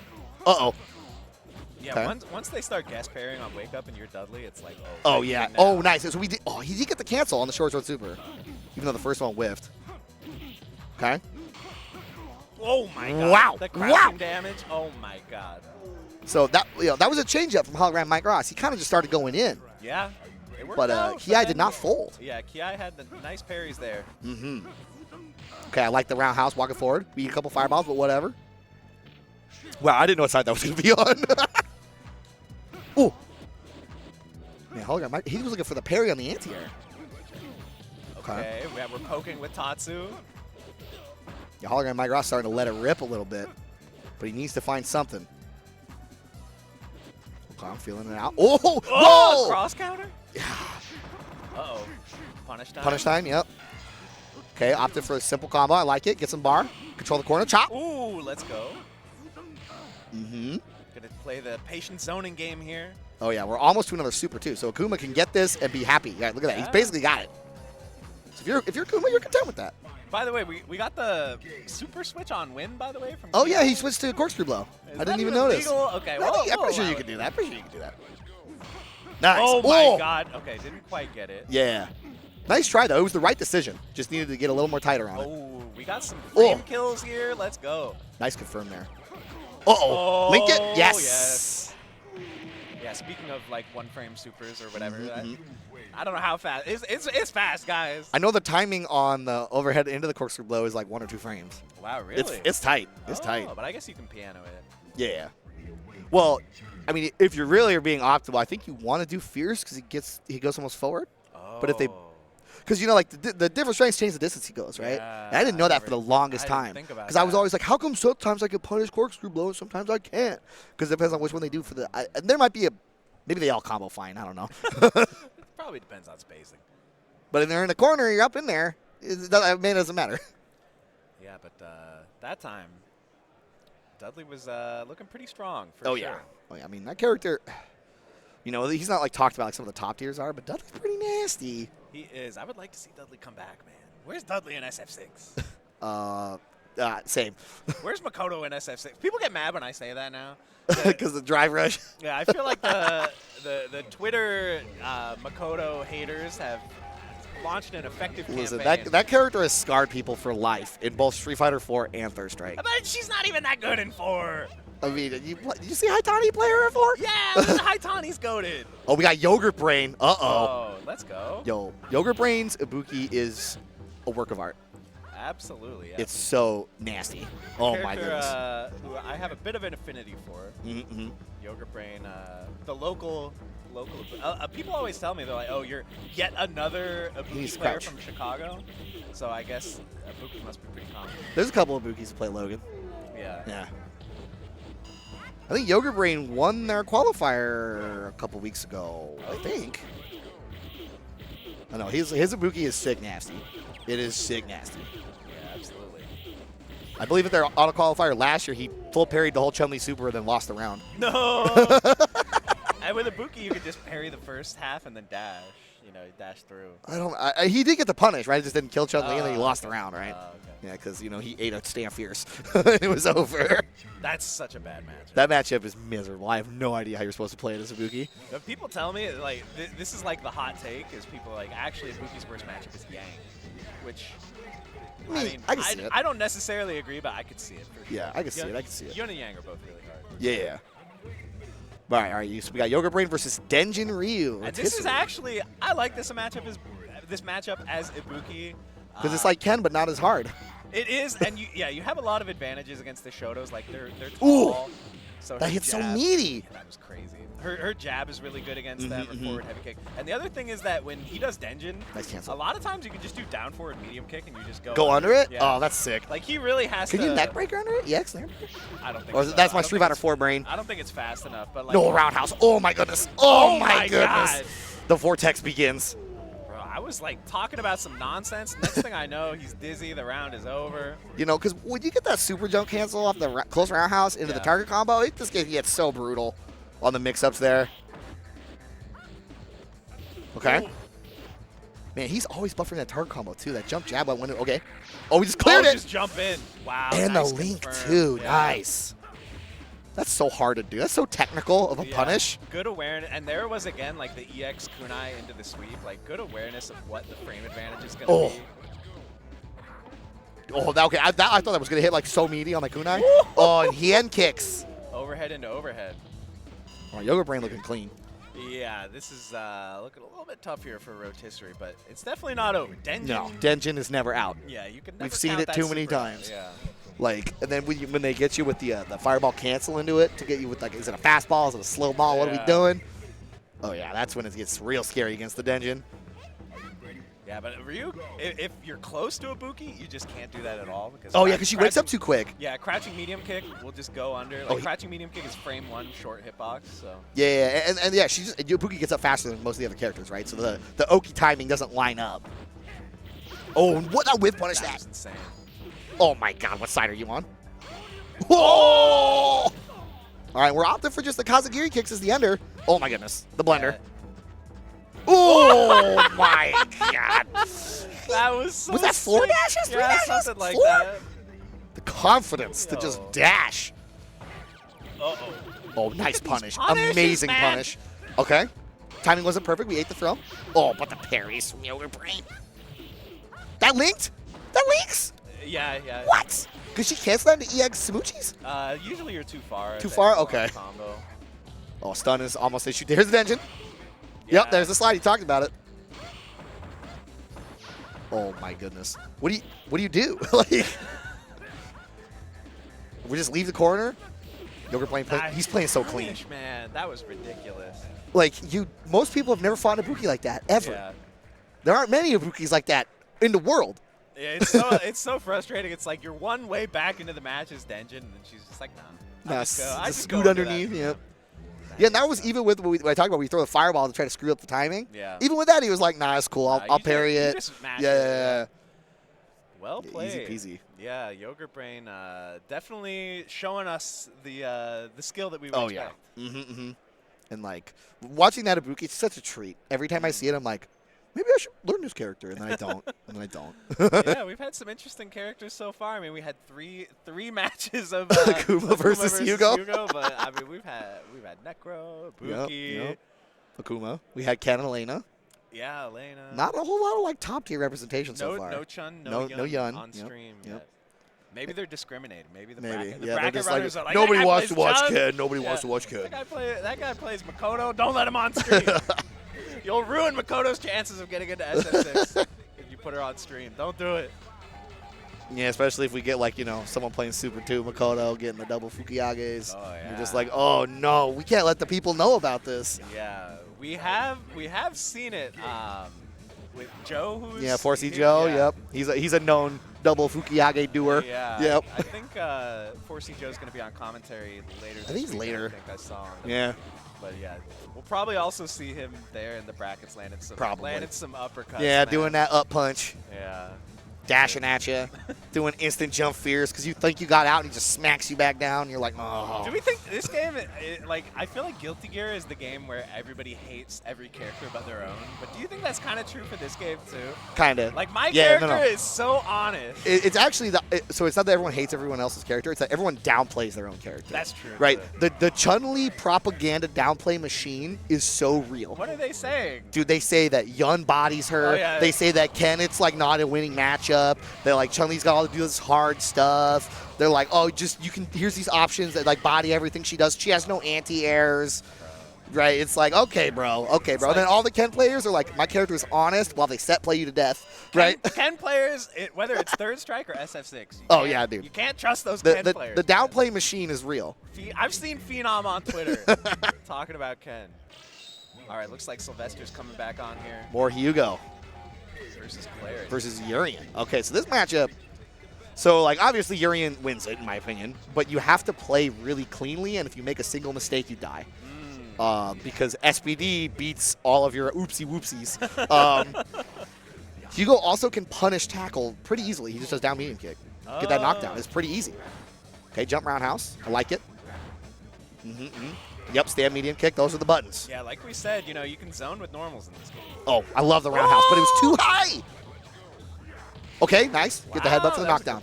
Uh-oh. Yeah, Okay. once they start guest pairing on Wake Up and you're Dudley, it's like, oh yeah. Oh, nice. So we did. Oh, he did get the cancel on the short super, even though the first one whiffed. Okay. Oh my God. Wow. The crouching damage. Oh my God. So that that was a changeup from hologram Mike Ross. He kind of just started going in. Yeah. It worked But out, Kiai then- did not fold. Yeah, Kiai had the nice parries there. Mm-hmm. Okay, I like the roundhouse walking forward. Beat a couple fireballs, but whatever. Wow, I didn't know what side that was going to be on. Ooh. Man, hologram Mike, he was looking for the parry on the anti-air. Okay, we're poking with Tatsu. Yeah, hologram Mike Ross starting to let it rip a little bit, but he needs to find something. Okay, I'm feeling it out. Oh! Whoa! Cross counter? Yeah. Uh-oh. Punish time? Punish time, yep. Okay, opted for a simple combo. I like it. Get some bar. Control the corner. Chop. Ooh, let's go. Mm-hmm. Gonna play the patient zoning game here. Oh, yeah. We're almost to another super, too. So Akuma can get this and be happy. Yeah, look at that. He's basically got it. So if you're Akuma, you're content with that. By the way, we got the super switch on win, by the way. From Oh, yeah. He switched to corkscrew blow. I didn't even notice. Legal? Okay, No, well, I'm pretty sure allow you it. can do that. Pretty sure you can do that. Nice. Oh, my God. Okay, didn't quite get it. Yeah. Nice try, though. It was the right decision. Just needed to get a little more tighter on it. Oh, we got some frame kills here. Let's go. Nice confirm there. Uh-oh. Linked it? Yes. Yeah, speaking of, like, one-frame supers or whatever, I don't know how fast. It's fast, guys. I know the timing on the overhead into the corkscrew blow is like 1 or 2 frames. Wow, really? It's tight. It's tight. But I guess you can piano it. Yeah. Well, I mean, if you really are being optimal, I think you want to do fierce because he goes almost forward. Oh. But if they, because you know, like the different strengths change the distance he goes, right? Yeah, and I didn't know that for the longest time because I was always like, how come sometimes I can punish corkscrew blow and sometimes I can't? Because it depends on which one they do for the. And there might be maybe they all combo fine. I don't know. Probably depends on spacing. But if they're in the corner, you're up in there. It doesn't matter. Yeah, but that time, Dudley was looking pretty strong for sure. Yeah. Oh, yeah. I mean, that character, you know, he's not like talked about like some of the top tiers are, but Dudley's pretty nasty. He is. I would like to see Dudley come back, man. Where's Dudley in SF6? Same. Where's Makoto in SF6? People get mad when I say that now. Because the drive rush. Yeah, I feel like the Twitter Makoto haters have launched an effective Listen, campaign. that character has scarred people for life in both Street Fighter 4 and Third Strike. But she's not even that good in 4. I mean, did you see Haitani play her in 4? Yeah, Haitani's goated. Oh, we got Yogurt Brain. Uh-oh. Oh, let's go. Yo, Yogurt Brain's Ibuki is a work of art. Absolutely. Yeah. It's so nasty. Oh, my goodness. Who I have a bit of an affinity for. Mm-hmm. Yogurt Brain, the local. People always tell me, they're like, oh, you're yet another Ibuki player from Chicago. So I guess Ibuki must be pretty common. There's a couple of Ibukis who play Logan. Yeah. Yeah. I think Yogurt Brain won their qualifier a couple weeks ago, I think. I know, his Ibuki is sick nasty. It is sick nasty. Yeah, absolutely. I believe at their auto qualifier last year, he full parried the whole Chun-Li super and then lost the round. No! And with Ibuki, you could just parry the first half and then dash. You know, dash through. He did get the punish, right? He just didn't kill Chun-Li and then he lost the round, right? Okay. Yeah, because, you know, he ate a Stan Fierce. It was over. That's such a bad matchup. That matchup is miserable. I have no idea how you're supposed to play it as Ibuki. But people tell me, like, this is like the hot take, is people are like, actually, Ibuki's worst matchup is Yang. Which, I mean, I can see it. I don't necessarily agree, but I could see it. For sure. Yeah, I can see it. I can see it. Yun and Yang are both really hard. Yeah. All right. So we got Yogurt Brain versus Denjin Ryu. And this is actually, I like this matchup as Ibuki. Because it's like Ken, but not as hard. It is, and you have a lot of advantages against the Shotos. Like they're tall. Ooh, so that hits so meaty. That was crazy. Her jab is really good against them, her forward heavy kick. And the other thing is that when he does Denjin, a lot of times you can just do down forward medium kick and you just go under it? Yeah. Oh, that's sick. Like he really has to. Can you neck breaker under it? EX neck breaker? I don't think or so. That's my Street Fighter 4 brain. I don't think it's fast enough. But like, no, roundhouse. Oh, my goodness. Oh, my goodness. God. The vortex begins. Bro, I was like talking about some nonsense. Next thing I know, he's dizzy. The round is over. You know, because when you get that super jump cancel off the close roundhouse into the target combo, it just gets so brutal on the mix-ups there. Okay. Ooh. Man, he's always buffering that target combo, too. That jump jab, okay. Oh, we just cleared it. Just jump in. Wow. And nice the link, confirm. too. Yeah. Nice. That's so hard to do. That's so technical of a punish. Good awareness. And there was, again, like the EX kunai into the sweep. Like, good awareness of what the frame advantage is going to be. Oh, okay. I thought that was going to hit like so meaty on the kunai. Oh, and hand kicks. Overhead into overhead. Oh, Yogurt Brain looking clean. Yeah, this is looking a little bit tough here for rotisserie, but it's definitely not over. Denjin. No, Denjin is never out. Yeah, you can never We've seen count it that too many super out. times. Yeah. Like, and then when they get you with the fireball cancel into it to get you with like, is it a fastball? Is it a slow ball? What are we doing? Oh yeah, that's when it gets real scary against the Denjin. Yeah, but Ryu, if you're close to Ibuki, you just can't do that at all. Because because she wakes up too quick. Yeah, crouching medium kick will just go under. Like crouching medium kick is frame 1 short hitbox. So. Yeah, and yeah, Ibuki gets up faster than most of the other characters, right? So the Oki timing doesn't line up. Oh, what a whip punish that! That's insane. Oh my God, what side are you on? Whoa! All right, we're opting for just the Kazagiri kicks as the ender. Oh my goodness, the blender. Yeah. Oh my God! That was so Was that 4 sick. dashes? 3 dashes? Something like 4? that. The confidence to just dash. Uh-oh. Oh, nice punish. Punishes, Amazing man. punish. Okay. Timing wasn't perfect. We ate the throw. Oh, but the parries from Yogurt Brain. That linked? That links? Yeah. What? Could she cancel that into EX Samuchis? Usually you're too far. Too far? Okay. Combo. Oh, stun is almost issued. Here's the Denjin. Yeah. Yep, there's the slide. You talked about it. Oh my goodness. What do you do? Like, we just leave the corner. Yogurt playing. He's playing so clean. Man, that was ridiculous. Like most people have never fought an Ibuki like that ever. Yeah. There aren't many Ibukis like that in the world. Yeah, it's so frustrating. It's like you're one way back into the match as Denjin, and then she's just like, nah. I just scoot underneath. Yep. Yeah, and that was even with what I talked about. We throw the fireball to try to screw up the timing. Yeah. Even with that, he was like, "Nah, it's cool. I'll parry it." Yeah. Well played. Easy peasy. Yeah, Yogurt Brain definitely showing us the skill that we would expect. Yeah. And like watching that Ibuki, it's such a treat. Every time I see it, I'm like, maybe I should learn this character, and then I don't. And then I don't. Yeah, we've had some interesting characters so far. I mean, we had three matches of Akuma versus Hugo. But I mean, we've had Necro, Ibuki. Yep. Akuma. We had Ken and Elena. Yeah, Elena. Not a whole lot of like top tier representation so far. No Chun, no Yun on stream yet. Maybe they're discriminating. Maybe the bracket runners are like, nobody wants to watch Chun. Ken. Nobody wants to watch Ken. That guy plays Makoto. Don't let him on stream. You'll ruin Makoto's chances of getting into SF6 if you put her on stream. Don't do it. Yeah, especially if we get like, someone playing Super 2, Makoto, getting the double Fukiages. Oh, yeah. You're just like, oh no, we can't let the people know about this. Yeah, we have seen it with Joe, who's 4C Joe. Yeah. Yep, he's a known double Fukiage doer. Yeah. Yep. I think 4C Joe's going to be on commentary later. I think he's later. I think I saw him. Yeah. But yeah, we'll probably also see him there in the brackets landing some uppercuts. Yeah, doing that up punch. Yeah. Dashing at you, doing instant jump fierce because you think you got out and he just smacks you back down. And you're like, oh. Do we think this game, I feel like Guilty Gear is the game where everybody hates every character but their own. But do you think that's kind of true for this game too? Kind of. Like my character is so honest. It's actually, so it's not that everyone hates everyone else's character. It's that everyone downplays their own character. That's true. Right. The Chun-Li propaganda downplay machine is so real. What are they saying? Dude, they say that Yun bodies her. Oh, yeah. They say that Ken, it's like not a winning matchup. They're like, Chun-Li's got all to do this hard stuff. They're like, oh, here's these options that like body everything she does. She has no anti-airs. Right? It's like, okay, bro. Okay, bro. And then all the Ken players are like, my character is honest while they set play you to death. Right? Ken players, whether it's Third Strike or SF6. Oh, yeah, dude. You can't trust those Ken players. The downplay machine is real. I've seen Phenom on Twitter talking about Ken. All right, looks like Sylvester's coming back on here. More Hugo. Versus Urien. Okay, so this matchup, so like obviously Urien wins it in my opinion, but you have to play really cleanly, and if you make a single mistake, you die. Because SPD beats all of your oopsie-whoopsies. Hugo also can punish tackle pretty easily. He just does down medium kick. Get that knockdown. It's pretty easy. Okay, jump roundhouse. I like it. Yep, stand medium kick. Those are the buttons. Yeah, like we said, you can zone with normals in this game. Oh, I love the roundhouse, but it was too high. Okay, nice. Get the headbutt for the knockdown.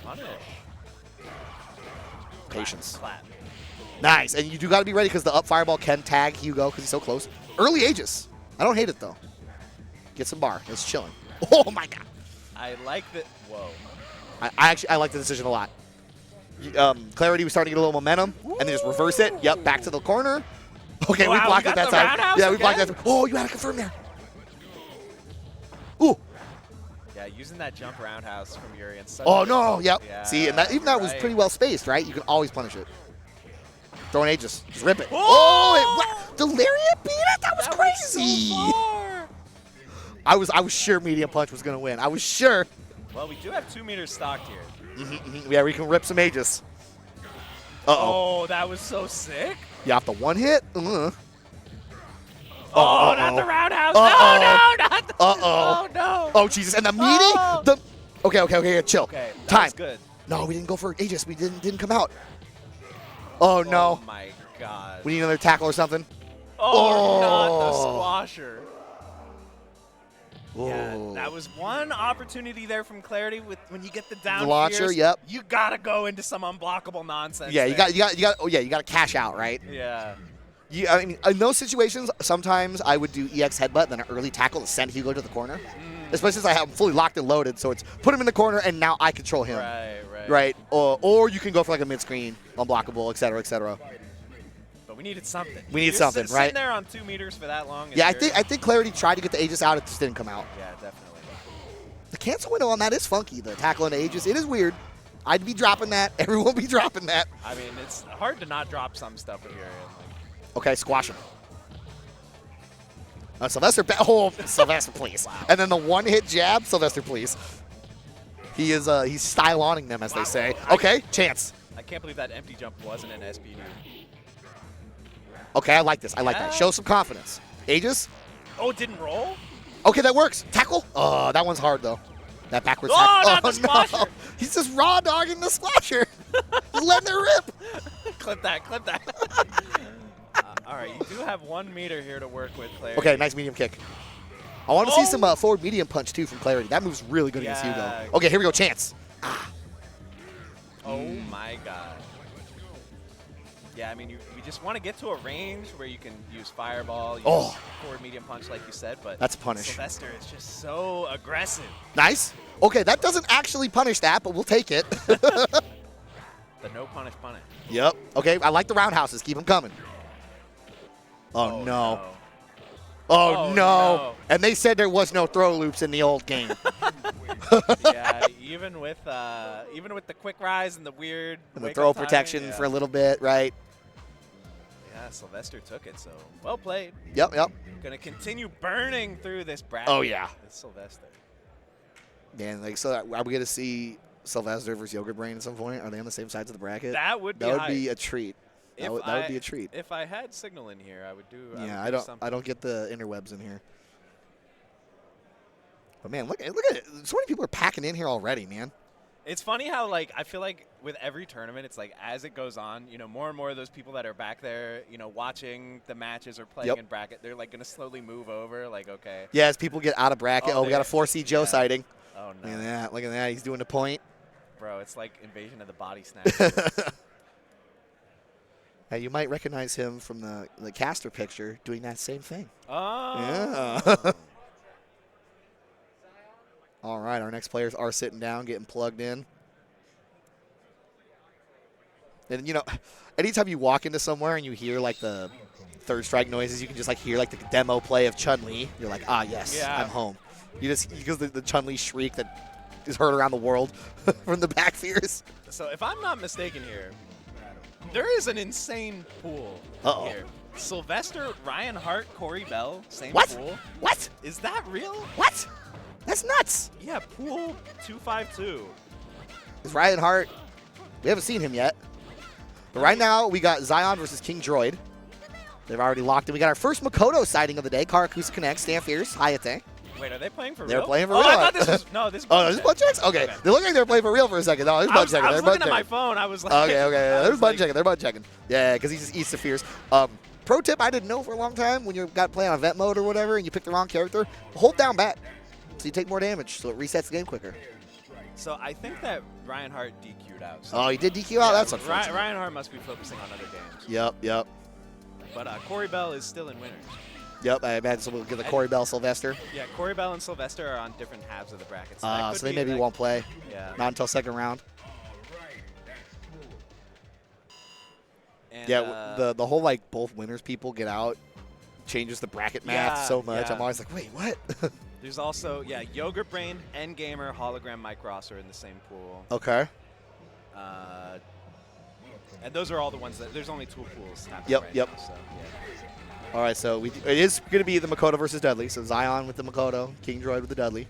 Patience. Clap. Nice, and you do got to be ready because the up fireball can tag Hugo because he's so close. Early Aegis. I don't hate it, though. Get some bar. It's chilling. Oh, my God. I like that. Whoa. I like the decision a lot. Clarity was starting to get a little momentum, and then just reverse it. Yep, back to the corner. Okay, wow, we blocked it that time. Yeah, we blocked that time. Oh, you had to confirm there. Ooh. Yeah, using that jump roundhouse from Urien. Oh, no. Yep. Yeah, see, and even that was pretty well spaced, right? You can always punish it. Throw an Aegis. Just rip it. Delirium beat it? That was crazy. So I was sure medium punch was going to win. I was sure. Well, we do have 2 meters stocked here. Yeah, we can rip some Aegis. Oh, that was so sick. You have to one hit? Oh, not the roundhouse. No, not the Oh, no. Oh, Jesus. And the meaty? Okay, chill. Okay, that time. was good. No, we didn't go for Aegis. We didn't come out. Oh, no. Oh, my God. We need another tackle or something. Oh, not the squasher. Oh. Yeah, that was one opportunity there from Clarity with when you get the down the launcher. fierce, Yep. You gotta go into some unblockable nonsense. Yeah, there. you got. Oh yeah, you got to cash out, right? Yeah. I mean, in those situations, sometimes I would do EX headbutt, then an early tackle to send Hugo to the corner. Especially since I have him fully locked and loaded, so it's put him in the corner and now I control him. Right. Or you can go for like a mid screen, unblockable, et cetera, et cetera. But we needed something. We need something, right? Sitting there on 2 meters for that long. Yeah, I think Clarity tried to get the Aegis out, it just didn't come out. Yeah, definitely. The cancel window on that is funky. The tackle and Aegis, it is weird. I'd be dropping that. Everyone would be dropping that. I mean, it's hard to not drop some stuff with Urien. Okay, squash him. Sylvester, Sylvester, please. Wow. And then the one-hit jab, Sylvester, please. He's style-oning them, as they say. Okay, chance. I can't believe that empty jump wasn't an SPD. Okay, I like this. I like that. Show some confidence. Aegis. Oh, it didn't roll? Okay, that works. Tackle. Oh, that one's hard, though. That backwards tackle. Oh, not the squasher. No. He's just raw dogging the squasher. He's letting it rip. Clip that. All right, you do have 1 meter here to work with, Clarity. Okay, nice medium kick. I want to see some forward medium punch, too, from Clarity. That move's really good against Hugo. Okay, here we go. Chance. Oh, my God. Yeah, I mean, you just want to get to a range where you can use Fireball, use forward medium punch like you said, but that's a punish. Sylvester is just so aggressive. Nice. Okay, that doesn't actually punish that, but we'll take it. The no punish punish. Yep. Okay, I like the roundhouses. Keep them coming. Oh, no. Oh, no. And they said there was no throw loops in the old game. Yeah, even with the quick rise and the weird and the throw protection for a little bit, right? Yeah, Sylvester took it, so well played. Yep. Gonna continue burning through this bracket. Oh, yeah. It's Sylvester. Man, like, so are we gonna see Sylvester versus Yogurt Brain at some point? Are they on the same sides of the bracket? That would be a treat. That would be a treat. If I had Signal in here, I would do. Yeah, I don't get the interwebs in here. But man, look at it. So many people are packing in here already, man. It's funny how, like, I feel like with every tournament, it's like as it goes on, you know, more and more of those people that are back there, you know, watching the matches or playing in bracket, they're like gonna slowly move over. Like, okay. Yeah, as people get out of bracket. Oh, we got a 4C Joe sighting. Oh no. Look at that. He's doing the point. Bro, it's like Invasion of the Body Snatchers. Hey, you might recognize him from the caster picture doing that same thing. Oh. Yeah. All right, our next players are sitting down, getting plugged in. And, you know, anytime you walk into somewhere and you hear, like, the third strike noises, you can just, like, hear, like, the demo play of Chun-Li. You're like, ah, yes, I'm home. Because the Chun-Li shriek that is heard around the world from the back fears. So if I'm not mistaken here, there is an insane pool here. Sylvester, Ryan Hart, Corey Bell, same pool. What? Is that real? What? That's nuts. Yeah, pool 252. Is Ryan Hart? We haven't seen him yet. But right now, we got Zion versus King Droid. They've already locked in. We got our first Makoto sighting of the day. Karakusa Connect, Stan Fierce, Hayate. Wait, are they playing for real? They're playing for real. I thought this was, no, this is oh, this is butt checks? Okay. They look like they're playing for real for a second. No, this is butt checking. I was looking at my phone. I was like. Okay. They're butt checking. They're butt checking. Yeah, because he just eats the Fierce. Pro tip I didn't know for a long time, when you got playing on event mode or whatever and you pick the wrong character, hold down bat. So you take more damage, so it resets the game quicker. So I think that Ryan Hart DQ'd out. So oh, he did DQ out? That's unfortunate. Ryan Hart must be focusing on other games. Yep. But Corey Bell is still in winners. Yep, I imagine we'll get the Corey Bell Sylvester. Yeah, Corey Bell and Sylvester are on different halves of the bracket. So they maybe won't play. Yeah. Not until second round. And, yeah, the whole, like, both winners people get out changes the bracket math so much. I'm always like, wait, what? There's also, Yogurt Brain, Endgamer, Hologram, Mike Ross are in the same pool. Okay. And those are all the ones that, there's only 2 pools happening Yep. now, so, yeah. All right, so it is going to be the Makoto versus Dudley. So Zion with the Makoto, King Droid with the Dudley.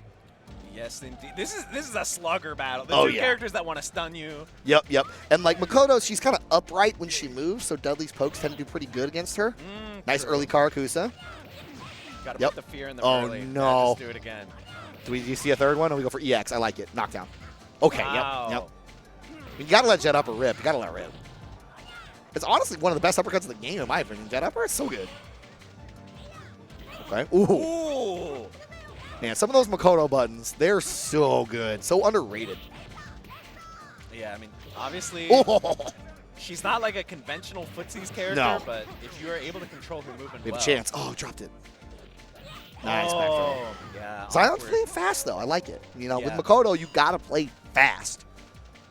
Yes, indeed. This is a slugger battle. There's 2 characters that want to stun you. Yep. And, like, Makoto, she's kind of upright when she moves, so Dudley's pokes tend to do pretty good against her. Nice early Karakusa. Got to put the fear in them early. Oh, no. Let's do it again. Do you see a third one? Or we go for EX? I like it. Knockdown. Okay, wow. Yep. You got to let Jet Upper rip. You got to let it rip. It's honestly one of the best uppercuts of the game, in my opinion. Jet Upper is so good. Okay. Ooh. Man, some of those Makoto buttons, they're so good. So underrated. Yeah, I mean, obviously, she's not like a conventional footsies character, but if you are able to control her movement we have a chance. Oh, dropped it. Nice back throw. Yeah. Zion's playing fast, though. I like it. You know, with Makoto, you got to play fast.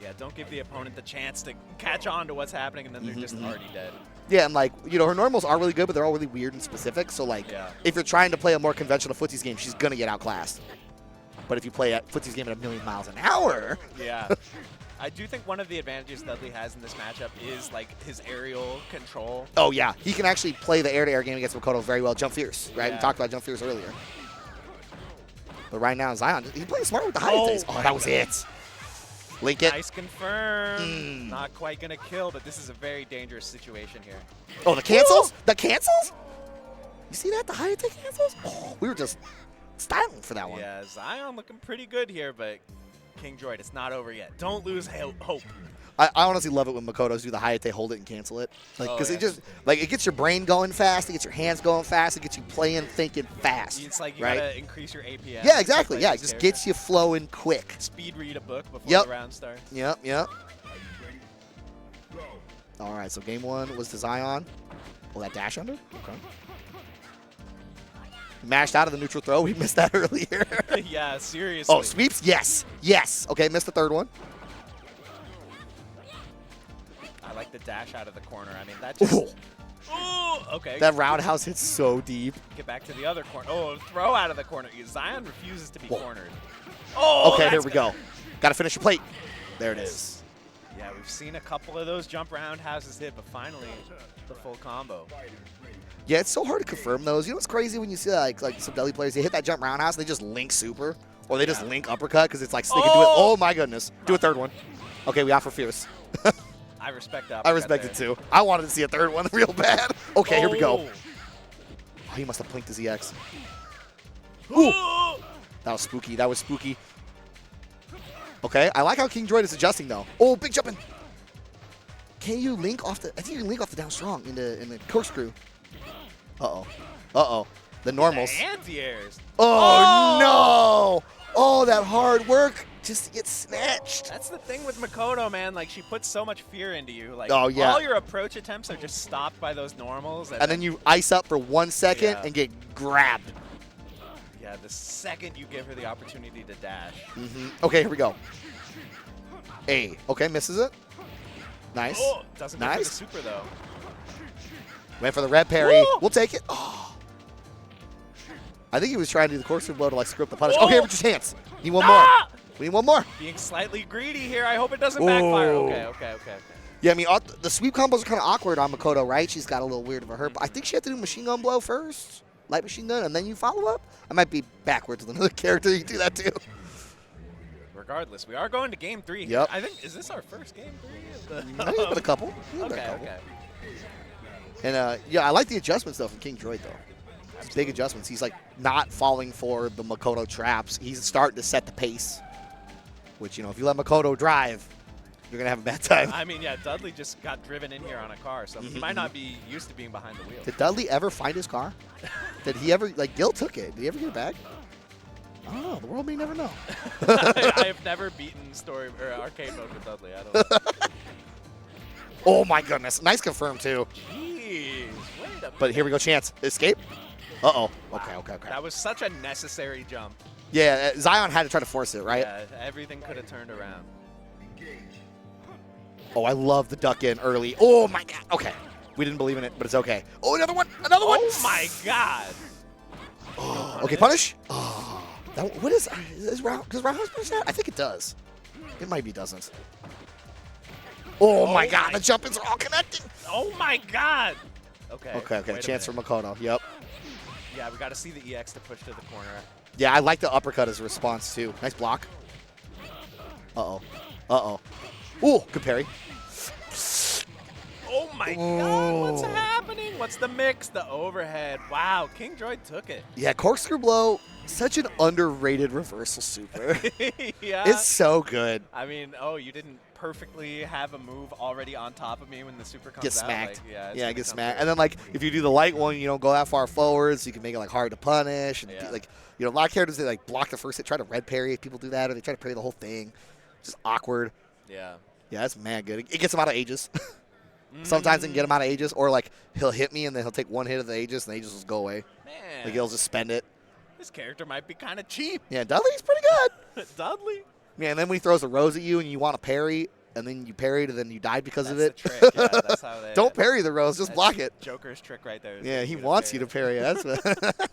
Yeah, don't give the opponent the chance to catch on to what's happening, and then they're just already dead. Yeah, and, like, you know, her normals are really good, but they're all really weird and specific. So, like, if you're trying to play a more conventional footsies game, she's going to get outclassed. But if you play a footsies game at 1,000,000 miles an hour. Yeah. I do think one of the advantages Dudley has in this matchup is, like, his aerial control. Oh, yeah. He can actually play the air-to-air game against Makoto very well. Jump Fierce, right? We talked about Jump Fierce earlier. But right now, Zion, he's playing smart with the Hayates. Oh, that was it. Link it. Nice confirm. Not quite going to kill, but this is a very dangerous situation here. Oh, the cancels? The cancels? You see that? The Hayate cancels? Oh, we were just styling for that one. Yeah, Zion looking pretty good here, but King Droid, it's not over yet. Don't lose hope. I honestly love it when Makotos do the Hayate, hold it and cancel it. Like, because it just, like, it gets your brain going fast, it gets your hands going fast, it gets you playing, thinking fast. It's like you gotta increase your APS. Yeah, exactly. Yeah, it just gets you flowing quick. Speed read a book before the round starts. Yep. All right, so game 1 was to Zion. Oh, that dash under? Okay. Mashed out of the neutral throw. We missed that earlier. Yeah, seriously. Oh, sweeps? Yes. Yes. Okay, missed the third one. I like the dash out of the corner. I mean, that just... Ooh. Ooh, okay. That roundhouse hits so deep. Get back to the other corner. Oh, throw out of the corner. Zion refuses to be cornered. Oh, okay, here we go. Got to finish your plate. There it is. Yeah, we've seen a couple of those jump roundhouses hit, but finally, the full combo. Yeah, it's so hard to confirm those. You know what's crazy when you see like some Dudley players, they hit that jump roundhouse, they just link super, or they just link uppercut because it's like they can do it. Oh my goodness, do a third one. Okay, we offer fierce. I respect that. I respect it too. I wanted to see a third one real bad. Okay, here we go. Oh, he must have blinked his EX. Ooh. That was spooky. That was spooky. Okay, I like how King Droid is adjusting though. Oh, big jumping. Can you link off the? I think you can link off the down strong in the corkscrew. Uh-oh. Uh-oh. The normals. The anti-airs. Oh, no. Oh, that hard work just to get snatched. That's the thing with Makoto, man. Like, she puts so much fear into you. Like, oh, yeah. all your approach attempts are just stopped by those normals. And then you ice up for 1 second and get grabbed. Yeah, the second you give her the opportunity to dash. Okay, here we go. A. Okay, misses it. Nice. Oh, doesn't go for the nice. super, though. Went for the red parry. Woo! We'll take it. Oh. I think he was trying to do the corkscrew blow to like screw up the punish. Okay, with your chance. Need one more. We need one more. Being slightly greedy here. I hope it doesn't backfire. Okay. Yeah, I mean, the sweep combos are kind of awkward on Makoto, right? She's got a little weird of a hurt. But I think she had to do machine gun blow first, light machine gun, and then you follow up. I might be backwards with another character. You can do that too. Regardless, we are going to game 3 here. Yep. I think, is this our first game 3? No, you've been a couple. Okay. And yeah, I like the adjustments though from King Droid though. It's big adjustments. He's like not falling for the Makoto traps. He's starting to set the pace. Which, you know, if you let Makoto drive, you're gonna have a bad time. I mean, yeah, Dudley just got driven in here on a car, so he might not be used to being behind the wheel. Did Dudley ever find his car? Did he ever, like, Gil took it. Did he ever get it back? I don't know. The world may never know. I have never beaten story or arcade mode with Dudley. I don't know. Oh my goodness. Nice confirm too. Jeez, wait a minute. But here we go, chance. Escape. Uh-oh. Wow. Okay. That was such a necessary jump. Yeah, Zion had to try to force it, right? Yeah, everything could have turned around. Oh, I love the duck in early. Oh my god. Okay. We didn't believe in it, but it's okay. Oh, another one. Another one. Oh my god. Oh, okay, punish. Oh. What is round? Does roundhouse punish that? I think it does. It might be doesn't. Oh my god, the jump-ins are all connected. Oh my god. Okay. Okay. Chance for Makoto. Yep. Yeah, we got to see the EX to push to the corner. Yeah, I like the uppercut as a response too. Nice block. Uh-oh. Ooh, good parry. Oh my god, what's happening? What's the mix? The overhead. Wow, King Droid took it. Yeah, corkscrew blow, such an underrated reversal super. Yeah. It's so good. I mean, you didn't perfectly have a move already on top of me when the super comes Get out. smacked. Like, yeah, get smacked. And then, like, if you do the light one, you don't go that far forward, so you can make it, like, hard to punish. And, like, you know, a lot of characters, they, like, block the first hit, try to red parry if people do that, or they try to parry the whole thing. Just awkward. Yeah. Yeah, that's mad good. It gets him out of Aegis. Sometimes it can get him out of Aegis, or, like, he'll hit me, and then he'll take one hit of the Aegis, and the Aegis will go away. Man. Like, he'll just spend it. This character might be kind of cheap. Yeah, Dudley's pretty good. Dudley? Yeah, and then when he throws a rose at you, and you want to parry, and then you parried, and then you died because of it. That's the trick. Yeah, that's how they... Don't parry the rose, just block it. Joker's trick right there. Yeah, he wants you to parry it. That's what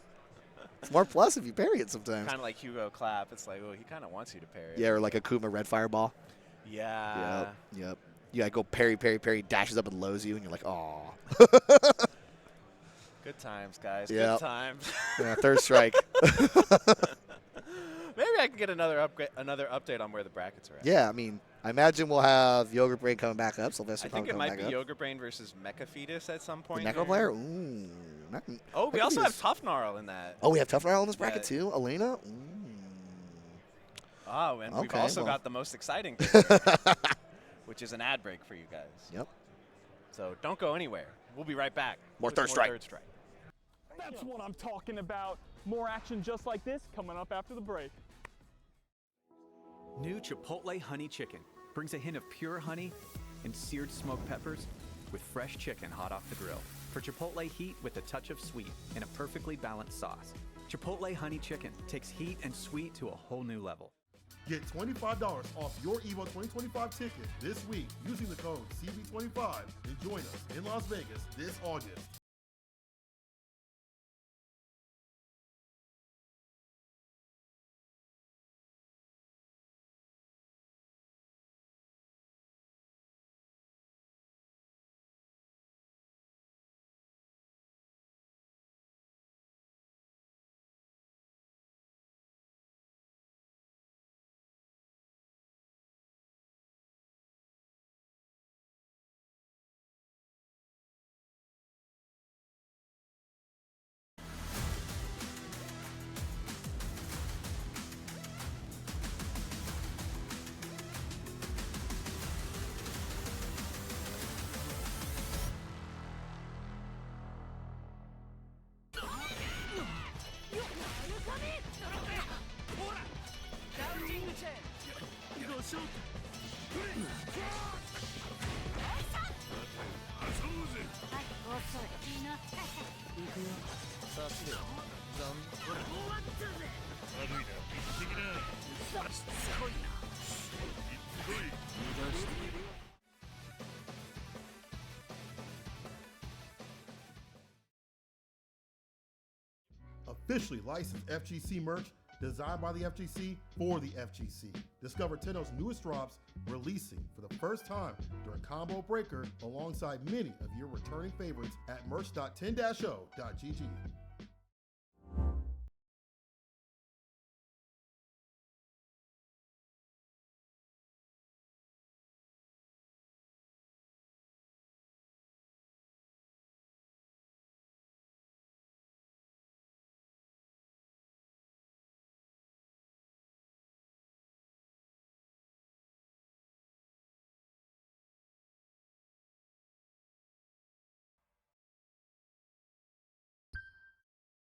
it's more plus if you parry it sometimes. Kind of like Hugo clap. It's like, he kind of wants you to parry it. Yeah, or like Akuma red fireball. Yeah. Yep. You gotta go parry, dashes up and lows you, and you're like, aw. Good times, guys. Yep. Good times. Yeah, third strike. Maybe I can get another update on where the brackets are at. Yeah, I mean, I imagine we'll have Yogurt Brain coming back up. Sylvester I think it coming might back be up. Yogurt Brain versus Mecha Fetus at some point. The Necro player? Ooh. We also have Tough Gnarl in that. Oh, we have Tough Gnarl in this bracket too? Elena? Oh, and we've also got the most exciting thing here, which is an ad break for you guys. Yep. So don't go anywhere. We'll be right back. More Third Strike. That's what I'm talking about. More action just like this coming up after the break. New Chipotle Honey Chicken brings a hint of pure honey and seared smoked peppers with fresh chicken hot off the grill. For Chipotle heat with a touch of sweet in a perfectly balanced sauce. Chipotle Honey Chicken takes heat and sweet to a whole new level. Get $25 off your EVO 2025 ticket this week using the code CB25 and join us in Las Vegas this August. Officially licensed FGC merch designed by the FGC for the FGC. Discover Tenno's newest drops releasing for the first time during Combo Breaker alongside many of your returning favorites at merch.10-o.gg.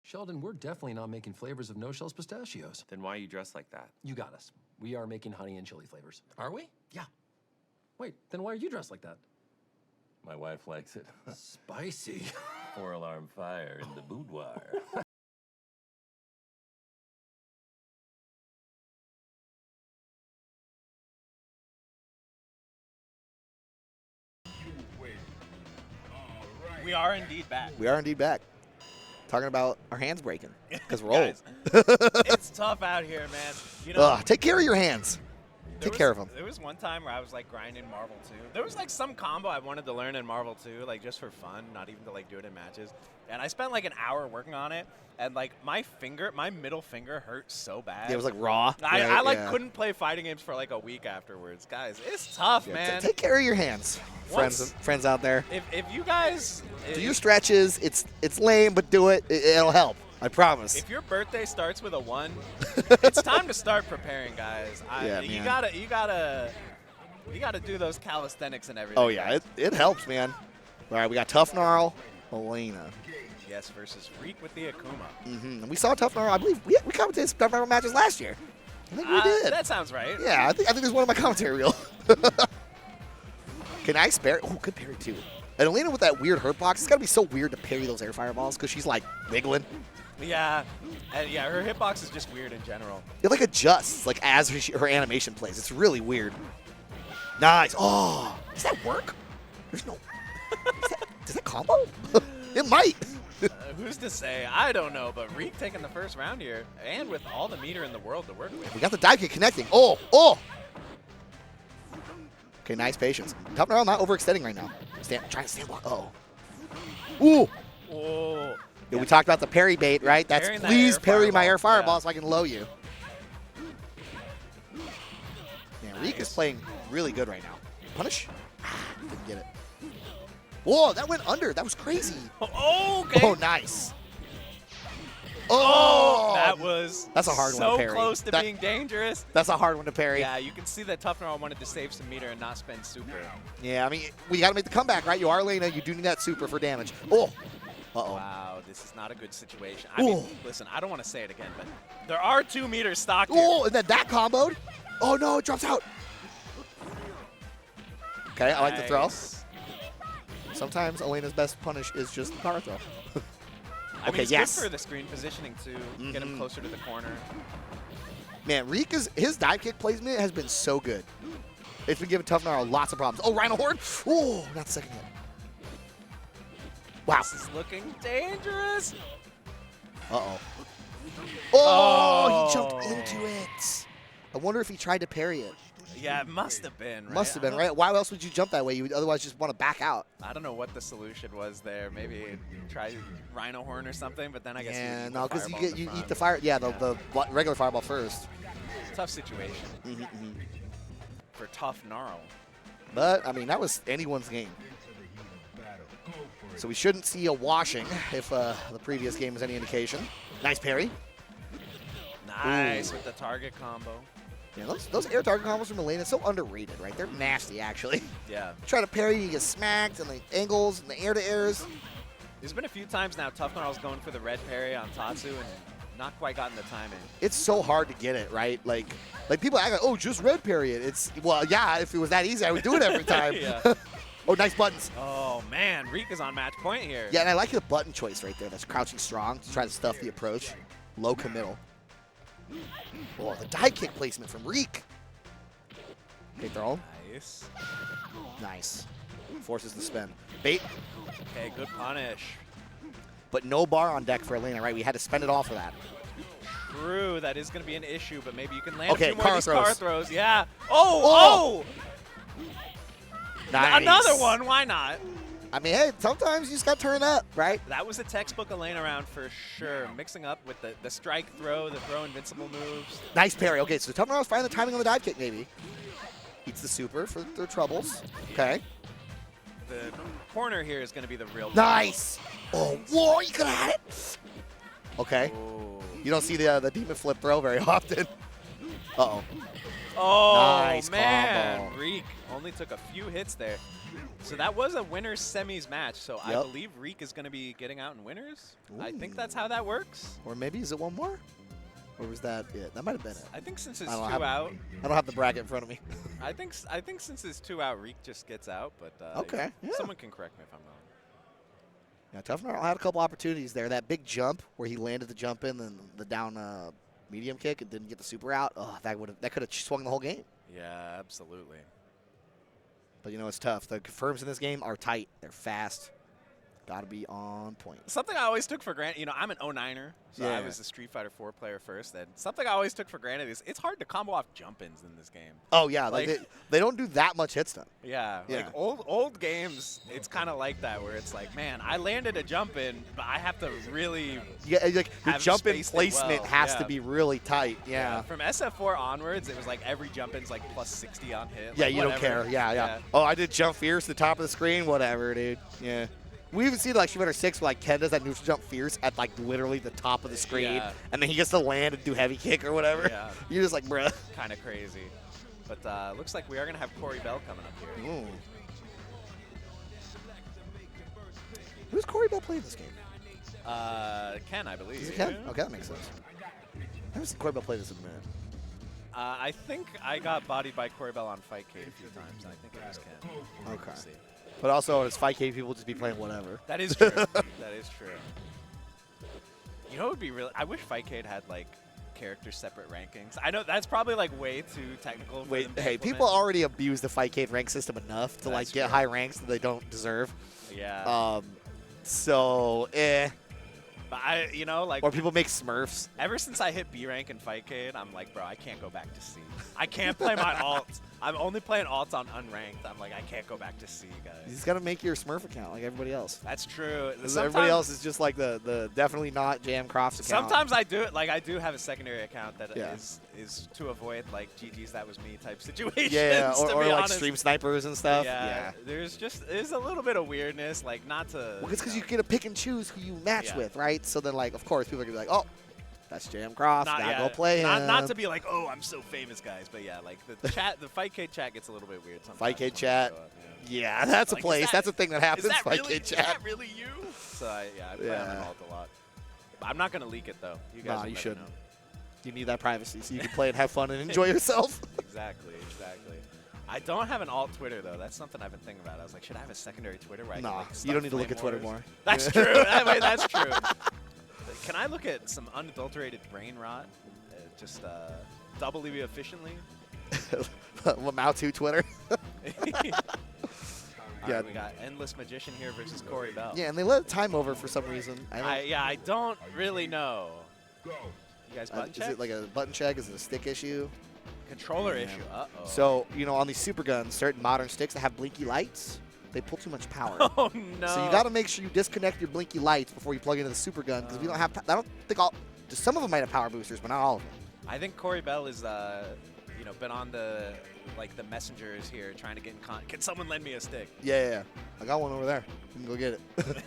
Sheldon, we're definitely not making flavors of no-shells pistachios. Then why are you dressed like that? You got us. We are making honey and chili flavors. Are we? Yeah. Wait, then why are you dressed like that? My wife likes it. Spicy. 4-alarm fire in the boudoir. We are indeed back. We are indeed back. Talking about our hands breaking because we're old. It's tough out here, man. You know, take care of your hands. Take care of them. There was one time where I was like grinding Marvel 2. There was like some combo I wanted to learn in Marvel 2, like just for fun, not even to like do it in matches. And I spent like an hour working on it, and like my middle finger hurt so bad. Yeah, it was like raw. I couldn't play fighting games for like a week afterwards. Guys, it's tough, man. Take care of your hands, friends out there. If you guys do your stretches, it's lame, but do it. It'll help. I promise. If your birthday starts with a 1, it's time to start preparing, guys. You gotta do those calisthenics and everything. Oh yeah, it helps, man. All right, we got Tough Gnarl, Elena. Yes, versus Reek with the Akuma. And we saw Tough Gnarl. I believe we commentated some Tough Gnarl matches last year. I think we did. That sounds right. Yeah, I think there's one on my commentary reel. Can I spare? Oh, good parry too. And Elena with that weird hurt box. It's gotta be so weird to parry those air fireballs because she's like wiggling. Yeah, and yeah, her hitbox is just weird in general. It like adjusts like as her animation plays. It's really weird. Nice. Oh, does that work? There's no. Does that combo? It might. Who's to say? I don't know, but Reek taking the first round here, and with all the meter in the world to work with. We got the dive kick connecting. Oh. Okay, nice patience. Tough Gnarl not overextending right now. Trying to stand block. Ooh. Oh. Yeah, we talked about the parry bait, right? That's please parry my air fireball yeah. so I can low you. Yeah, Reek is playing really good right now. Punish? Didn't get it. Whoa, that went under. That was crazy. Oh, okay. Oh, nice. Oh, that's a hard one to parry. So close to being dangerous. That's a hard one to parry. Yeah, you can see that Tough Gnarl wanted to save some meter and not spend super. Yeah, I mean, we got to make the comeback, right? You are Elena. You do need that super for damage. Oh. Uh-oh. Wow, this is not a good situation. I mean, listen, I don't want to say it again, but there are 2 meters stocked here. Oh, and then that comboed. Oh, no, it drops out. Okay, I like the throw. Sometimes Elena's best punish is just the power throw. I mean, it's yes. good for the screen positioning too. Get him closer to the corner. Man, Reek his dive kick placement has been so good. It's been giving Tough Gnarl lots of problems. Oh, Rhino Horde. Oh, not the second hit. Wow. This is looking dangerous. Uh-oh. Oh, he jumped into it. I wonder if he tried to parry it. Yeah, it must have been, right? Must have been, right? Why else would you jump that way? You would otherwise just want to back out. I don't know what the solution was there. Maybe try Rhino Horn or something, but then I guess no, because you eat the fire. Yeah, the regular fireball first. Tough situation for Tough Gnarl. But, I mean, that was anyone's game. So we shouldn't see a washing if the previous game is any indication. Nice parry. Nice with the target combo. Yeah, those air target combos from Elena, so underrated, right? They're nasty, actually. Yeah. Try to parry, you get smacked, and the angles, and the air-to-airs. There's been a few times now Tough Gnarl's going for the red parry on Tatsu and not quite gotten the timing. It's so hard to get it, right? Like people act like, oh, just red parry it. It's, well, yeah, if it was that easy, I would do it every time. Oh, nice buttons. Oh, man, Reek is on match point here. Yeah, and I like the button choice right there. That's crouching strong to try to stuff the approach. Low committal. Oh, the dive kick placement from Reek. Okay, throw. Nice. Nice. Forces the spin. Bait. Okay, good punish. But no bar on deck for Elena, right? We had to spend it all for that. True, that is going to be an issue, but maybe you can land a few more of these car throws. Yeah. Oh! Nice. Another one, why not? I mean, hey, sometimes you just got to turn up, right? That was a textbook Elena round for sure. Mixing up with the strike throw, the throw invincible moves. Nice parry. Okay, so Tough Gnarl's finding the timing on the dive kick, maybe. Eats the super for their troubles. Okay. The corner here is going to be the real. Nice. Oh, whoa, you could have had it. Okay. Ooh. You don't see the demon flip throw very often. Uh-oh. Oh, nice man. combo. Reek only took a few hits there. So that was a winners semis match. So I believe Reek is going to be getting out in winners. Ooh. I think that's how that works. Or maybe is it one more? Or was that it? That might have been it. I think since it's 2 out. I don't have the bracket in front of me. I think since it's 2 out, Reek just gets out. But okay. Yeah. Someone can correct me if I'm wrong. Yeah, Tough Gnarl had a couple opportunities there. That big jump where he landed the jump in, then the down medium kick and didn't get the super out. Oh, that could have swung the whole game. Yeah, absolutely. But you know, it's tough. The confirms in this game are tight. They're fast. Got to be on point. Something I always took for granted, you know, I'm an 09er, so I was a Street Fighter 4 player first, and something I always took for granted is it's hard to combo off jump-ins in this game. Oh, yeah. Like they don't do that much hit stun. Yeah. Like old games, it's kind of like that, where it's like, man, I landed a jump-in, but I have to really like your jump-in placement has to be really tight. Yeah. From SF4 onwards, it was like every jump-in's like plus 60 on hit. Yeah, like you don't care. Yeah. Oh, I did jump fierce to the top of the screen. Whatever, dude. Yeah. We even see like Street Fighter 6 where like Ken does that neutral jump fierce at like literally the top of the screen, and then he gets to land and do heavy kick or whatever. Yeah. You're just like, bruh. Kind of crazy. But looks like we are going to have Corey Bell coming up here. Ooh. Who's Corey Bell playing this game? Ken, I believe. Is it Ken? Okay, that makes sense. I haven't seen Corey Bell play this in a minute. I think I got bodied by Corey Bell on Fightcade a few times. I think it was Ken. Okay. But also, as 5K, people just be playing whatever. That is true. That is true. You know what would be really... I wish Fightcade had, like, character separate rankings. I know that's probably, like, way too technical for them to hey, implement. people already abuse the Fightcade rank system enough to, like, get high ranks that they don't deserve. Yeah. But you know, like... Or people make Smurfs. Ever since I hit B rank in Fightcade, I'm like, bro, I can't go back to C. I can't play my alts. I'm only playing alts on unranked. I'm like, I can't go back to C, guys. You just got to make your Smurf account like everybody else. That's true. Everybody else is just like the definitely not JMCrofts account. Sometimes I do it. Like, I do have a secondary account that is to avoid, like, GG's that was me type situations. Yeah, or like honest. stream snipers and stuff. Yeah. There's a little bit of weirdness, like, not to... Well, it's because you get to pick and choose who you match with, right? So then, like, of course, people are going to be like, oh, that's JMCrofts. Gotta go play him. Not to be like, oh, I'm so famous, guys. But yeah, like the chat, the Fightcade chat gets a little bit weird sometimes. Fightcade chat. Yeah, that's like, a place. That's a thing that happens. Fightcade chat. Is that really you? So I play on the alt a lot. But I'm not gonna leak it though. You guys. You shouldn't. You need that privacy so you can play and have fun and enjoy yourself. Exactly. I don't have an alt Twitter though. That's something I've been thinking about. I was like, should I have a secondary Twitter where I can, like, you don't start need to look flame at Twitter wars? more. That's true. That's true. Can I look at some unadulterated brain rot? Just doubly efficiently? Mao 2 Twitter. Yeah, right, we got Endless Magician here versus Corey Bell. Yeah, and they let time over for some reason. I don't really know. You guys button check? Is it like a button check? Is it a stick issue? Controller issue. Uh-oh. So, you know, on these super guns, certain modern sticks that have blinky lights, they pull too much power. Oh, no. So you got to make sure you disconnect your blinky lights before you plug into the super gun, because we don't have, I don't think some of them might have power boosters, but not all of them. I think Corey Bell is, you know, been on the messengers here trying to get in Can someone lend me a stick? Yeah. I got one over there. You can go get it.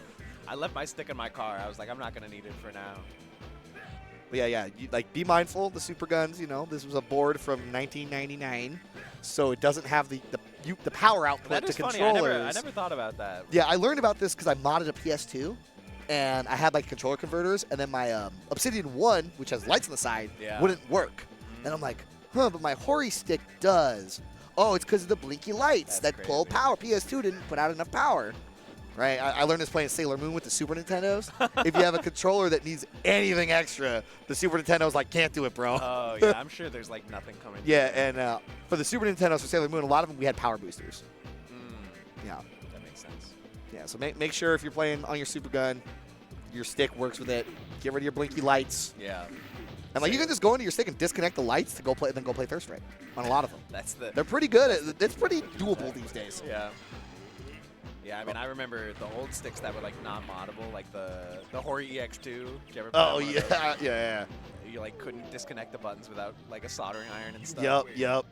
I left my stick in my car. I was like, I'm not going to need it for now. But yeah, be mindful of the super guns. You know, this was a board from 1999, so it doesn't have the power output That is to funny. controllers. I never thought about that. Yeah, I learned about this because I modded a PS2, and I had like controller converters, and then my Obsidian 1, which has lights on the side, wouldn't work. And I'm like, but my Hori stick does. Oh, it's because of the blinky lights that pull power. PS2 didn't put out enough power. Right, I learned this playing Sailor Moon with the Super Nintendos. If you have a controller that needs anything extra, the Super Nintendo's like, can't do it, bro. Oh, yeah, I'm sure there's like nothing coming. Yeah, and for the Super Nintendos for Sailor Moon, a lot of them we had power boosters. Yeah. That makes sense. Yeah, so make sure if you're playing on your super gun, your stick works with it. Get rid of your blinky lights. Yeah. And like you can just go into your stick and disconnect the lights to go play, then go play Third Strike on a lot of them. They're pretty good. It's pretty doable these days. Yeah. Yeah, I mean, I remember the old sticks that were like non-moddable, like the Hori EX2. Did you ever play one of those? Yeah. You like couldn't disconnect the buttons without like a soldering iron and stuff. Yep.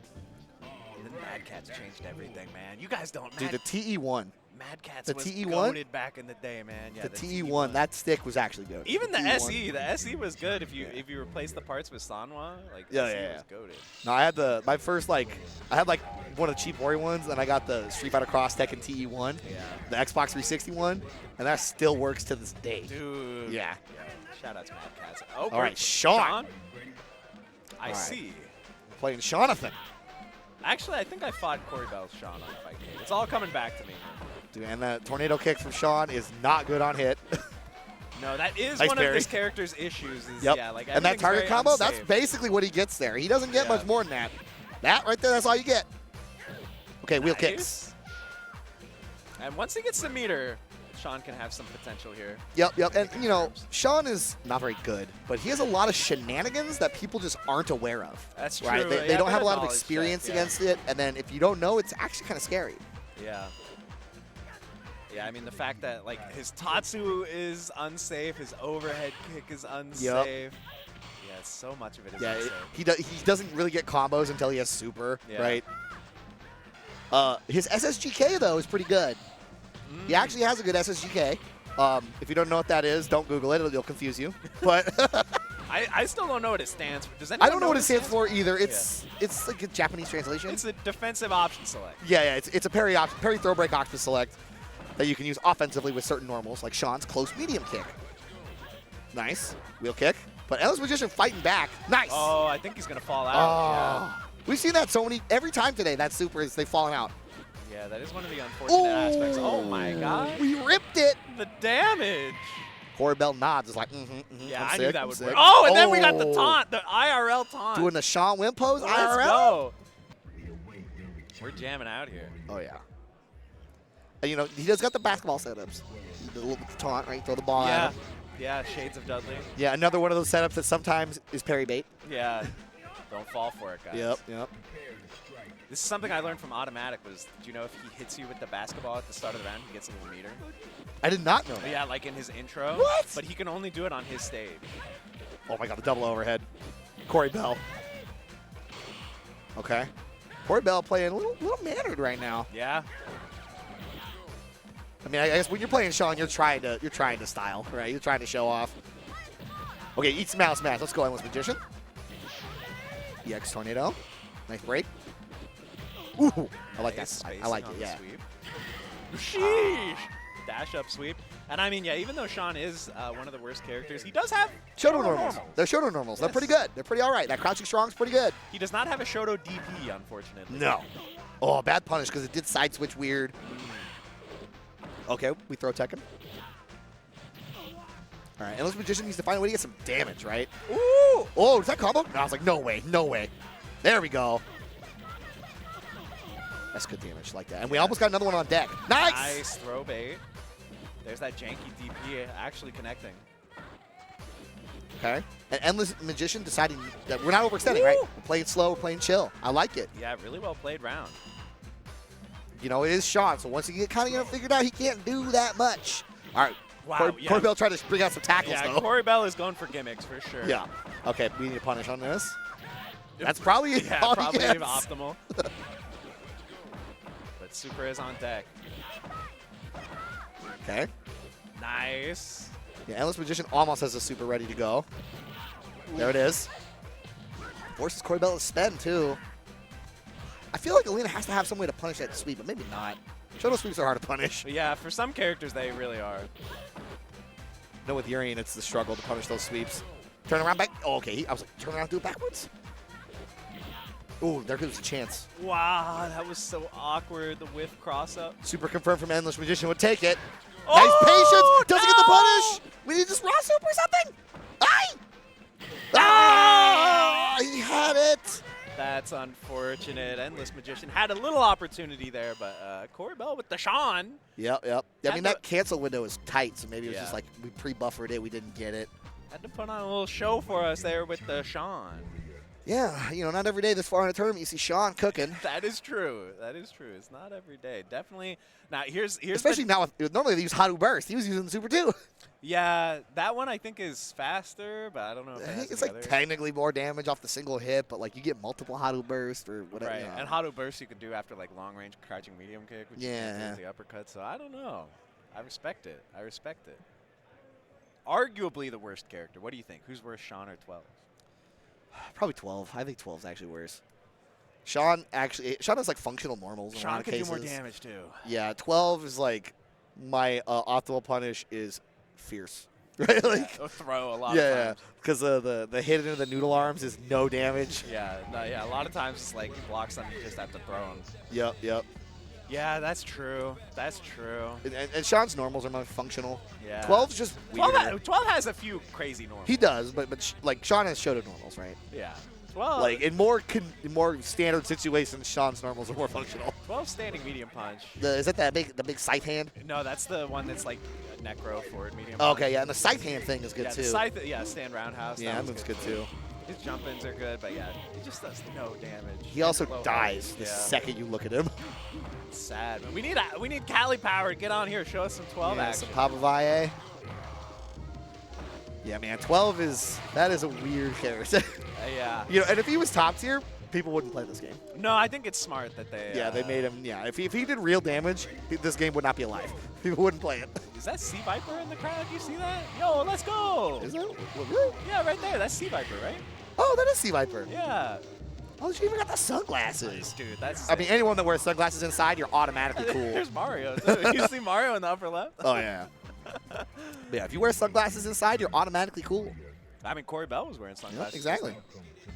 The Mad Catz changed everything, man. You guys don't. Dude, the TE1. Mad Catz the was TE1? goated back in the day, man. Yeah, the TE1, that stick was actually good. Even the TE1. SE, the SE was good if you replaced the parts with Sanwa. Like Yeah. SE was goated. No, I had my first I had like one of the cheap Ori ones, and I got the Street Fighter Cross Tekken TE1, the Xbox 360 one, and that still works to this day. Dude. Yeah. Shout out to Mad Catz. Oh, all right, Shawn. I see. Playing Shawnathan. Actually, I think I fought Corey Bell's Shawn on Fight Game. It's all coming back to me. Dude, and that tornado kick from Shawn is not good on hit. No, that is nice one parry. of this character's issues. Is, Yep. Yeah, like and that target combo, unsafe. that's basically what he gets there. He doesn't get much more than that. That right there, that's all you get. Okay, wheel kicks. And once he gets the meter, Shawn can have some potential here. Yep. And, you know, Shawn is not very good, but he has a lot of shenanigans that people just aren't aware of. That's right? true. They don't have a lot of experience against it, and then if you don't know, it's actually kind of scary. Yeah. Yeah, I mean, the fact that, like, his Tatsu is unsafe, his overhead kick is unsafe. Yeah, so much of it is unsafe. He doesn't really get combos until he has super, right? His SSGK, though, is pretty good. He actually has a good SSGK. If you don't know what that is, don't Google it. It'll confuse you. But I still don't know what it stands for. Does anyone I don't know what it stands for either. It's like a Japanese translation. It's a defensive option select. Yeah. It's a parry throw break option select that you can use offensively with certain normals, like Shawn's close medium kick. Nice. Wheel kick. But Endless Magician fighting back. Nice. Oh, I think he's going to fall out. Oh. We've seen that every time today, that super they've fallen out. Yeah, that is one of the unfortunate aspects. Oh my god. We ripped it. The damage. Corey Bell nods. Is like, Yeah, I knew that would work. Oh, and then we got the taunt, the IRL taunt. Doing the Shawn Wimp pose, Let's IRL? go. We're jamming out here. Oh, yeah. And, you know, he does got the basketball setups. The little taunt, right? Throw the ball at him. Yeah, Shades of Dudley. Yeah, another one of those setups that sometimes is parry bait. Yeah. Don't fall for it, guys. Yep. This is something I learned from Automatic was, do you know if he hits you with the basketball at the start of the round, he gets a little meter? I did not know that. Yeah, like in his intro. What? But he can only do it on his stage. Oh, my God, the double overhead. Corey Bell. Okay. Corey Bell playing a little mannered right now. Yeah. I mean, I guess when you're playing Shawn, you're trying to style, right? You're trying to show off. Okay, eat some mouse smash. Let's go, Endless Magician. EX Tornado. Nice break. Ooh, I like that. I like it, yeah. Sheesh. Dash up sweep. And I mean, yeah, even though Shawn is one of the worst characters, he does have Shoto normals. They're Shoto normals. They're pretty good. They're pretty all right. That crouching strong's pretty good. He does not have a Shoto DP, unfortunately. No. Oh, bad punish because it did side switch weird. Okay, we throw Tekken. All right, Endless Magician needs to find a way to get some damage, right? Ooh! Oh, is that combo? No, I was like, no way, no way. There we go. That's good damage, like that. And we almost got another one on deck. Nice! Nice throw bait. There's that janky DP actually connecting. Okay. And Endless Magician deciding that we're not overextending, right? We're playing slow, we're playing chill. I like it. Yeah, really well played round. You know, it is Shawn, so once you get kind of figured out, he can't do that much. All right. Wow, Corey Bell tried to bring out some tackles, yeah, though. Corey Bell is going for gimmicks for sure. Yeah. Okay, we need to punish on this. That's probably probably optimal. But Super is on deck. Okay. Nice. Yeah, Endless Magician almost has a Super ready to go. There it is. Forces Corey Bell to spend, too. I feel like Elena has to have some way to punish that sweep, but maybe not. Shoto sweeps are hard to punish. But yeah, for some characters, they really are. No, with Urien, it's the struggle to punish those sweeps. Turn around back. Oh, okay. I was like, turn around and do it backwards? Ooh, there goes a chance. Wow, that was so awkward, the whiff cross-up. Super confirmed from Endless Magician would take it. Oh, nice patience. Doesn't get the punish. We need just raw super or something. Aye! Ah! He had it. That's unfortunate. Endless Magician had a little opportunity there, but Corey Bell with the Shawn. Yep. I mean, that cancel window is tight, so maybe it was just like we pre-buffered it, we didn't get it. Had to put on a little show for us there with the Shawn. Yeah, you know, not every day this far in a tournament you see Shawn cooking. That is true. That is true. It's not every day. Definitely. Now, here's especially now with normally they use Haru Burst. He was using the Super 2. Yeah, that one I think is faster, but I don't know if I think it's like technically more damage off the single hit, but like you get multiple Haru Burst or whatever. Right, You know. and Haru Burst you can do after like long range crouching medium kick, which yeah, is the uppercut. So I don't know. I respect it. I respect it. Arguably the worst character. What do you think? Who's worse, Shawn or 12? Probably 12. I think 12 is actually worse. Shawn has like functional normals. Shawn can cases. do more damage too. Yeah, 12 is like my optimal punish is fierce. Right? Like, throw a lot. Yeah, of times. because the hit into the noodle arms is no damage. Yeah, a lot of times it's like you block something, you just have to throw them. Yep. Yeah, that's true. That's true. And Shawn's normals are more functional. Yeah. 12's just weird. 12 has a few crazy normals. He does, but like Shawn has Shoto normals, right? Yeah. 12. Like in more standard situations, Shawn's normals are more functional. 12 standing medium punch. Is that the big scythe hand? No, that's the one that's like a Necro forward medium. Okay, yeah, and the scythe hand thing is good too. The scythe, stand roundhouse. Yeah, that move's good too. His jump-ins are good, but yeah, he just does no damage. He also dies the second you look at him. It's sad. But we need Cali Power to get on here, show us some 12 action. Some Papa Valle. Yeah, man, 12 is a weird character. Yeah. You know, and if he was top tier, people wouldn't play this game. No, I think it's smart that they. Yeah, they made him. Yeah, if he did real damage, this game would not be alive. People wouldn't play it. Is that Sea Viper in the crowd? You see that? Yo, let's go. Is that really? Yeah, right there. That's Sea Viper, right? Oh, that is Sea Viper. Yeah. Oh, she even got the sunglasses. Dude, that's. I mean, anyone that wears sunglasses inside, you're automatically cool. There's Mario. Too. You see Mario in the upper left? Oh yeah. Yeah, if you wear sunglasses inside, you're automatically cool. I mean, Corey Bell was wearing sunglasses. Yep, exactly.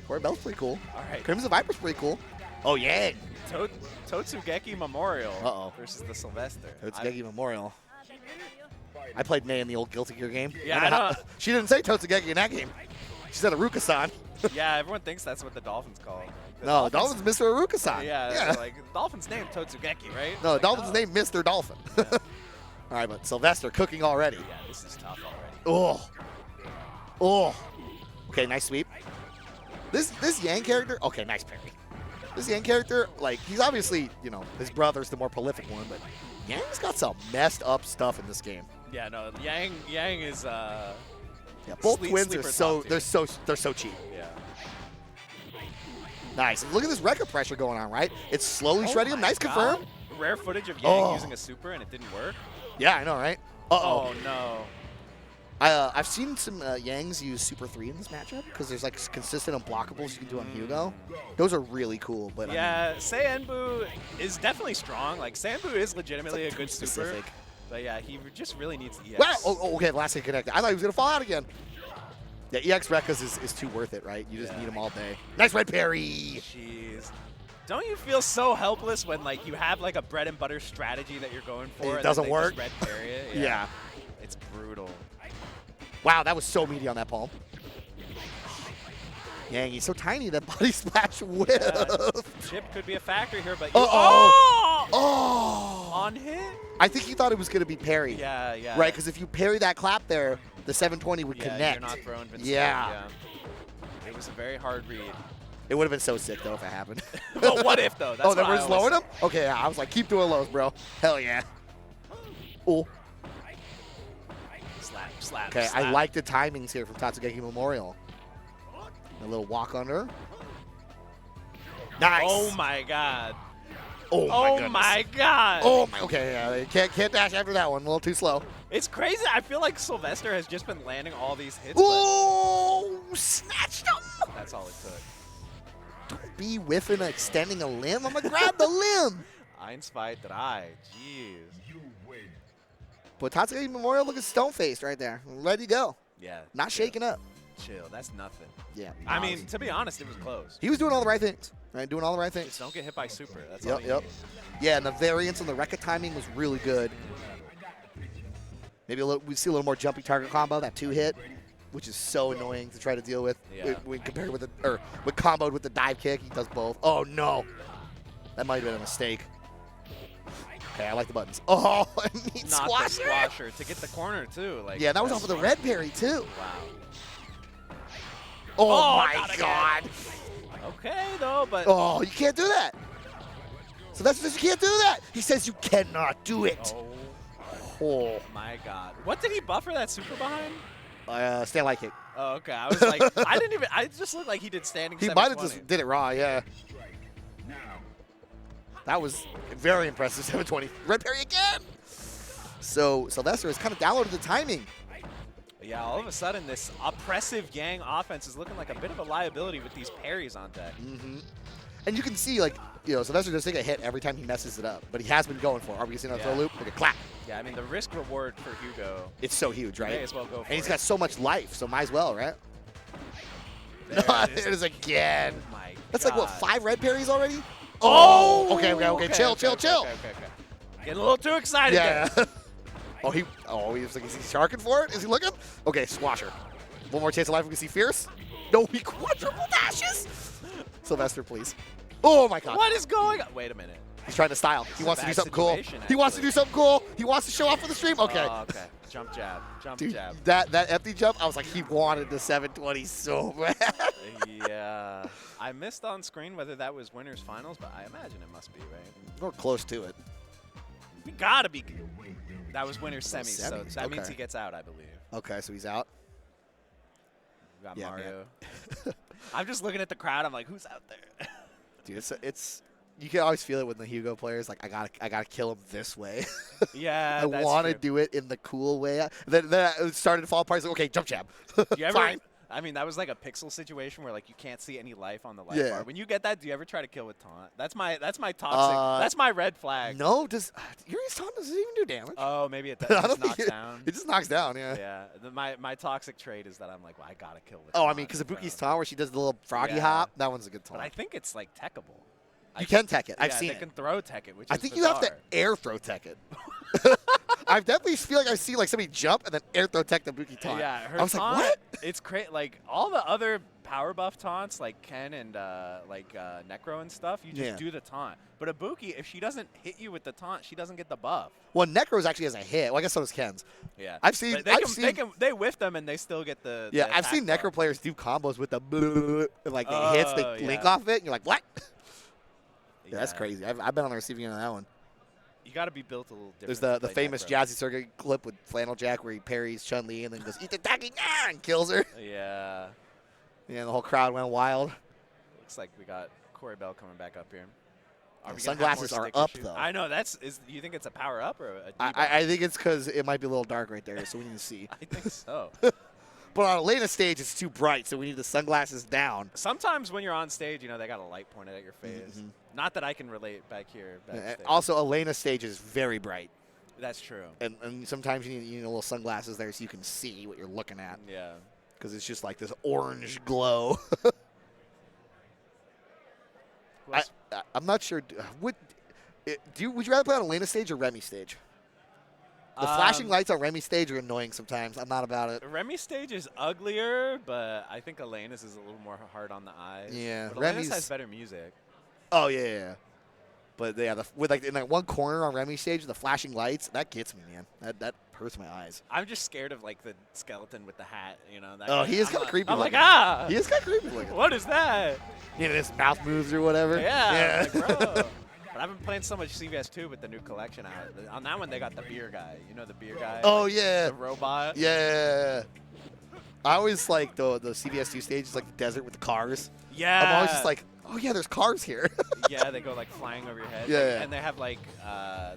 Corey Bell's pretty cool. All right. Crimson Viper's pretty cool. Oh, yeah. Totsugeki Memorial Uh-oh. versus the Sylvester. Totsugeki Memorial. I played May in the old Guilty Gear game. Yeah, I know. She didn't say Totsugeki in that game. She said Aruka-san. Yeah, everyone thinks that's what the Dolphins call him. No, the Dolphin's Mr. Aruka-san. Yeah, like the Dolphin's name Totsugeki, right? No, the like, Dolphin's name Mr. Dolphin. Yeah. All right, but Sylvester cooking already. Yeah, this is tough already. Oh. Okay, nice sweep. This Yang character, okay, nice parry. This Yang character, like, he's obviously, you know, his brother's the more prolific one, but Yang's got some messed up stuff in this game. Yeah, no, Yang is yeah, both twins are they're so cheap. Yeah. Nice. Look at this record pressure going on, right? It's slowly shredding him. Nice confirm. Rare footage of Yang using a super and it didn't work. Yeah, I know, right? Uh-oh. Oh, no. I've seen some Yangs use Super 3 in this matchup because there's like consistent unblockables you can do on Hugo. Those are really cool. But yeah, Seienbu is definitely strong. Like Seienbu is legitimately like a good specific. super. But yeah, he just really needs EX. Wow! Oh, okay, last hit connected. I thought he was gonna fall out again. Yeah, EX Rekkas is too worth it, right? You just need him all day. Nice red parry. Jeez. Don't you feel so helpless when like you have like a bread and butter strategy that you're going for? It and doesn't then they work. Just red parry it? Yeah. It's brutal. Wow, that was so meaty on that palm. Yang, he's so tiny, that body splash whiff. Yeah, chip could be a factor here, but Oh! On hit? I think he thought it was going to be parry. Yeah, yeah. Right, because if you parry that clap there, the 720 would connect. You're not throwing Vince yeah. It was a very hard read. It would have been so sick, though, if it happened. But what if, though? That's then we're just lowering him? Okay, yeah, I was like, keep doing lows, bro. Hell yeah. Oh. Slap, slap, Okay, slap. I like the timings here from Tatsugeki Memorial. A little walk under. Nice. Oh, my God. Oh, my goodness. My God. Oh, my. Okay, yeah, can't dash after that one. A little too slow. It's crazy. I feel like Sylvester has just been landing all these hits. Oh, snatched him. That's all it took. Don't be whiffing extending a limb. I'm going to grab the limb. 1, 2, 3. Jeez. But Tatsugeki Memorial looking stone-faced right there. Ready to go. Yeah. Not shaking up. Chill. That's nothing. Yeah. I mean, to be honest, it was close. He was doing all the right things. Right, doing all the right things. Just don't get hit by super. That's all you Yep. need. Yeah, and the variance on the Rekka timing was really good. Maybe we see a little more jumpy target combo, that 2-hit, which is so annoying to try to deal with. Yeah. When compared with when comboed with the dive kick, he does both. Oh no, that might have been a mistake. Okay, I like the buttons. Oh, I mean Not squasher. the squasher to get the corner too. Like Yeah, that was that's off of the smart. red parry too. Wow. Oh my not God. again. Okay though, but Oh, you can't do that. So that's just you can't do that. He says you cannot do it. Oh. My God. What did he buffer that super behind? Stand light kick. Oh, okay. I was like, I just looked like he did standing. He might have 720. just did it raw, yeah. That was very impressive, 720. Red parry again. So Sylvester has kind of downloaded the timing. Yeah, all of a sudden, this oppressive Yang offense is looking like a bit of a liability with these parries on deck. Mm-hmm. And you can see, like, Sylvester does take a hit every time he messes it up, but he has been going for it. Are we seeing a throw loop? Okay, clap. Yeah, I mean, the risk reward for Hugo. It's so huge, right? May as well go for and he's it. got so much life, so might as well, right? There it is again. Oh my That's God. like, what, 5 red parries already? Oh! Okay. Chill. Okay. Getting a little too excited Yeah. there. He's like, is he sharking for it? Is he looking? Okay, squasher. One more chance of life. We can see Fierce. No, he quadruple dashes. Sylvester, please. Oh my God. What is going on? Wait a minute. He's trying to style. He wants to do something cool. situation, He wants to do something cool. He wants to show off for the stream. Okay. Oh, okay. Jump jab. Jump Dude, jab. that empty jump, I was like, he wanted the 720 so bad. Yeah. I missed on screen whether that was winners finals, but I imagine it must be, right? We're close to it. We gotta be. That was winners semis, so Semis, that means okay. he gets out, I believe. Okay, so he's out. We got Yeah, Mario. I'm just looking at the crowd. I'm like, who's out there? Dude, it's you can always feel it when the Hugo players like I gotta kill him this way. Yeah, I that's want to true. do it in the cool way. Then it started to fall apart. Like, okay, jump jab. You ever, Fine. I mean, that was like a pixel situation where like you can't see any life on the life Yeah. bar. When you get that, do you ever try to kill with taunt? That's my toxic. That's my red flag. No, Urien's taunt does it even do damage? Oh, maybe it does. I don't Just think knocks down. It just knocks down. Yeah. Yeah. My toxic trait is that I'm like, well, I gotta kill with. Oh, I taunt, mean, because Ibuki's so. taunt where she does the little froggy Yeah. hop, that one's a good taunt. But I think it's like techable. You can tech it. I've Yeah, seen they it. can throw tech it, which I is think you have to bizarre. air throw tech it. I definitely feel like I see like somebody jump and then air throw tech the Ibuki taunt. Yeah, her I was taunt, like, what? It's crazy. Like all the other power buff taunts, like Ken and Necro and stuff, you just Yeah. do the taunt. But Ibuki, if she doesn't hit you with the taunt, she doesn't get the buff. Well, Necro's actually has a hit. Well, I guess so does Ken's. Yeah, I've seen. But they whiff them and they still get the. Yeah, the I've seen attack Necro buff. players do combos with the and like the hits, they Oh, link yeah. off it, and you're like, what? Yeah, that's Yeah. crazy. I've been on the receiving end of that one. You got to be built a little different. There's to the play famous Necro. Jazzy Circuit clip with Flannel Jack where he parries Chun-Li and then goes, eat the doggy, and kills her. Yeah. Yeah, the whole crowd went wild. Looks like we got Corey Bell coming back up here. The We gonna have sunglasses more are sticker up, shoes? though. I know. You think it's a power up or a debuff? I think it's because it might be a little dark right there, so we need to see. I think so. But on Elena's stage, it's too bright, so we need the sunglasses down. Sometimes when you're on stage, they got a light pointed at your face. Mhm. Not that I can relate back here. Backstage. Also, Elena's stage is very bright. That's true. And sometimes you need a little sunglasses there so you can see what you're looking at. Yeah. Because it's just like this orange glow. I'm not sure. Would you rather play on Elena stage or Remy stage? The flashing lights on Remy stage are annoying sometimes. I'm not about it. Remy stage is uglier, but I think Elena's is a little more hard on the eyes. Yeah, but Elena's has better music. Oh yeah. But yeah, with like in that one corner on Remy stage, the flashing lights, that gets me, man. That hurts my eyes. I'm just scared of like the skeleton with the hat, you know. That Oh, he is kind of creepy. I'm looking. like, He is kind of creepy looking. What is that? You know, his mouth moves or whatever. Yeah. Like, bro. But I've been playing so much CVS 2 with the new collection out. On that one, they got the beer guy. You know the beer guy? Oh, like, yeah. The robot? Yeah. I always like the CVS 2 stage is like the desert with the cars. Yeah. I'm always just like, oh, yeah, there's cars here. Yeah, they go like flying over your head. Yeah, Like, yeah. And they have like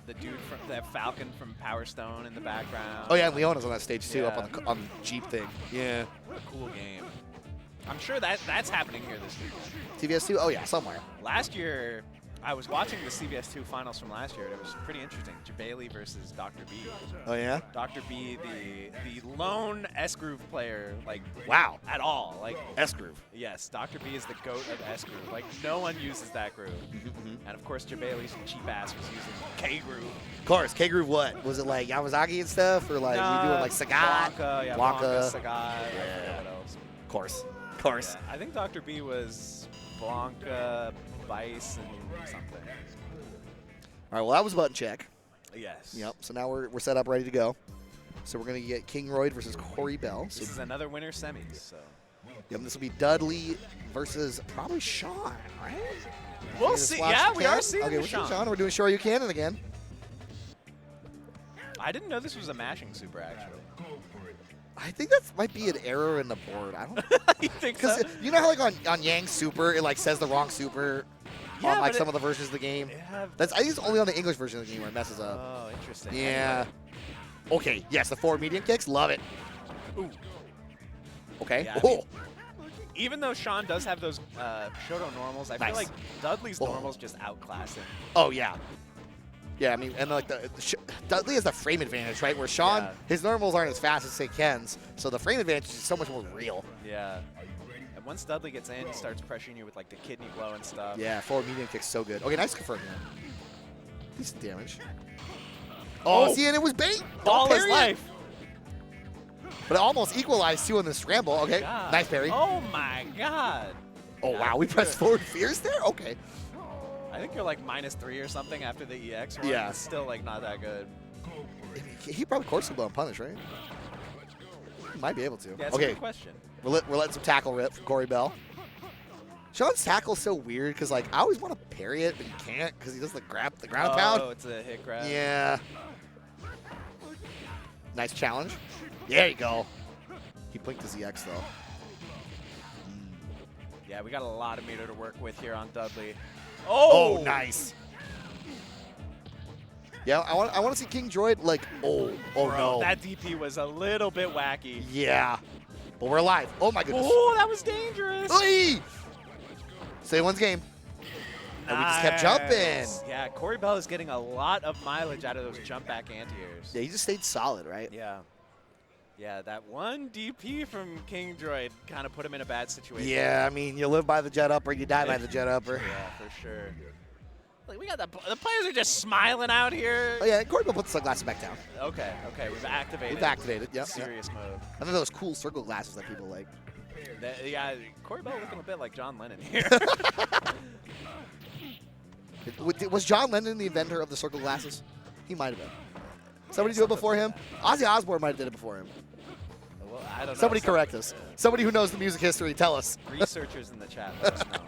the dude from the Falcon from Power Stone in the background. Oh, yeah, and Leona's on that stage too, Yeah. up on the Jeep thing. Yeah. What a cool game. I'm sure that's happening here this week. CVS 2? Oh, yeah, somewhere. Last year, I was watching the CVS 2 finals from last year. It was pretty interesting. Jabali versus Dr. B. Oh, yeah? Dr. B, the lone S-Groove player, like, wow, at all. Like S-Groove. Yes, Dr. B is the GOAT of S-Groove. Like, no one uses that groove. And, of course, Jabali's cheap ass was using K-Groove. Of course, K-Groove what? Was it like Yamazaki and stuff? Or like we doing like Sagat? Blanca, yeah, Blanca, Sagat, I forget what else. Of course. Of course. Yeah, I think Dr. B was Blanca, Vice, and something. All right, well, that was button check. Yes. Yep, so now we're set up, ready to go. So we're going to get King Royd versus Corey Bell. So This is another winner semis, so. Yep, this will be Dudley versus probably Shawn, right? We'll see. Yeah, we are seeing Okay, we're seeing Shawn. We're doing Sure You Can again. I didn't know this was a mashing super, actually. I think that might be an error in the board. I don't You think so? Because you know how like on Yang's super, it like says the wrong super Yeah, on like but some of the versions of the game. That's I think it's only on the English version of the game where it messes up. Oh, interesting. Yeah. Okay, yes, the 4 medium kicks, love it. Ooh. Okay. Yeah, I mean, even though Shawn does have those Shoto normals, I feel Nice. like Dudley's normals just outclass him. Oh, yeah. Yeah, I mean, and like Dudley has the frame advantage, right? Where Shawn, his normals aren't as fast as, say, Ken's, so the frame advantage is so much more real. Yeah. And once Dudley gets in, he starts pressuring you with like the kidney blow and stuff. Yeah, 4 medium kicks so good. Okay, nice confirm here. Decent damage. Oh, see, and it was bait. All his parry it. life. But it almost equalized too in the scramble. Okay, God. nice parry. Oh my God. Oh, wow, we pressed forward fierce there? Okay. I think you're like -3 or something after the EX one. Yeah. It's still like not that good. He probably course will punish, right? He might be able to. Yeah, that's a okay. good question. We're letting some tackle rip from Corey Bell. Shawn's tackle's so weird because like I always want to parry it, but you can't because he does the ground pound. Oh, it's a hit grab. Yeah. Nice challenge. There you go. He blinked his EX though. Yeah, we got a lot of meter to work with here on Dudley. Oh, nice. Yeah, I want to see King Droid like, oh Bro, no. That DP was a little bit wacky. Yeah. But we're alive. Oh my goodness. Oh, that was dangerous. Oy! Stay one's game. And we just kept jumping. Yeah, Corey Bell is getting a lot of mileage out of those jump back anti-airs. Yeah, he just stayed solid, right? Yeah. Yeah, that one DP from King Droid kind of put him in a bad situation. Yeah, I mean, you live by the jet up or you die by the jet upper. Yeah, for sure. Like, we got the players are just smiling out here. Oh yeah, Corey Bell put the sunglasses back down. Okay, we've activated. We've activated, yep. Serious mode. And then those cool circle glasses that people like. Yeah, Corey Bell looking a bit like John Lennon here. Was John Lennon the inventor of the circle glasses? He might have been. Somebody do it before him? Ozzy Osbourne might have did it before him. Well, I don't know. Somebody correct us. Somebody who knows the music history, tell us. Researchers in the chat let us know.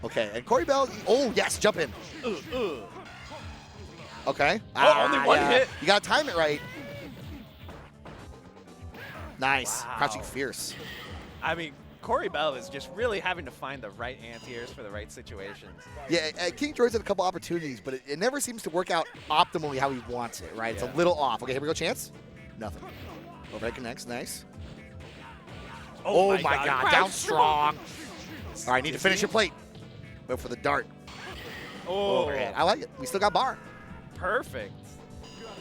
Okay, and Corey Bell, oh yes, jump in. Okay. Only one hit. You gotta time it right. Nice. Wow. Crouching fierce. I mean, Corey Bell is just really having to find the right anti-airs for the right situations. Yeah, King Droid's had a couple opportunities, but it never seems to work out optimally how he wants it, right? It's a little off. Okay, here we go, chance. Nothing. Overhead connects, nice. Oh my God, down strong. All right, need to finish your plate. Go for the dart. Oh, Overhead. I like it. We still got bar. Perfect.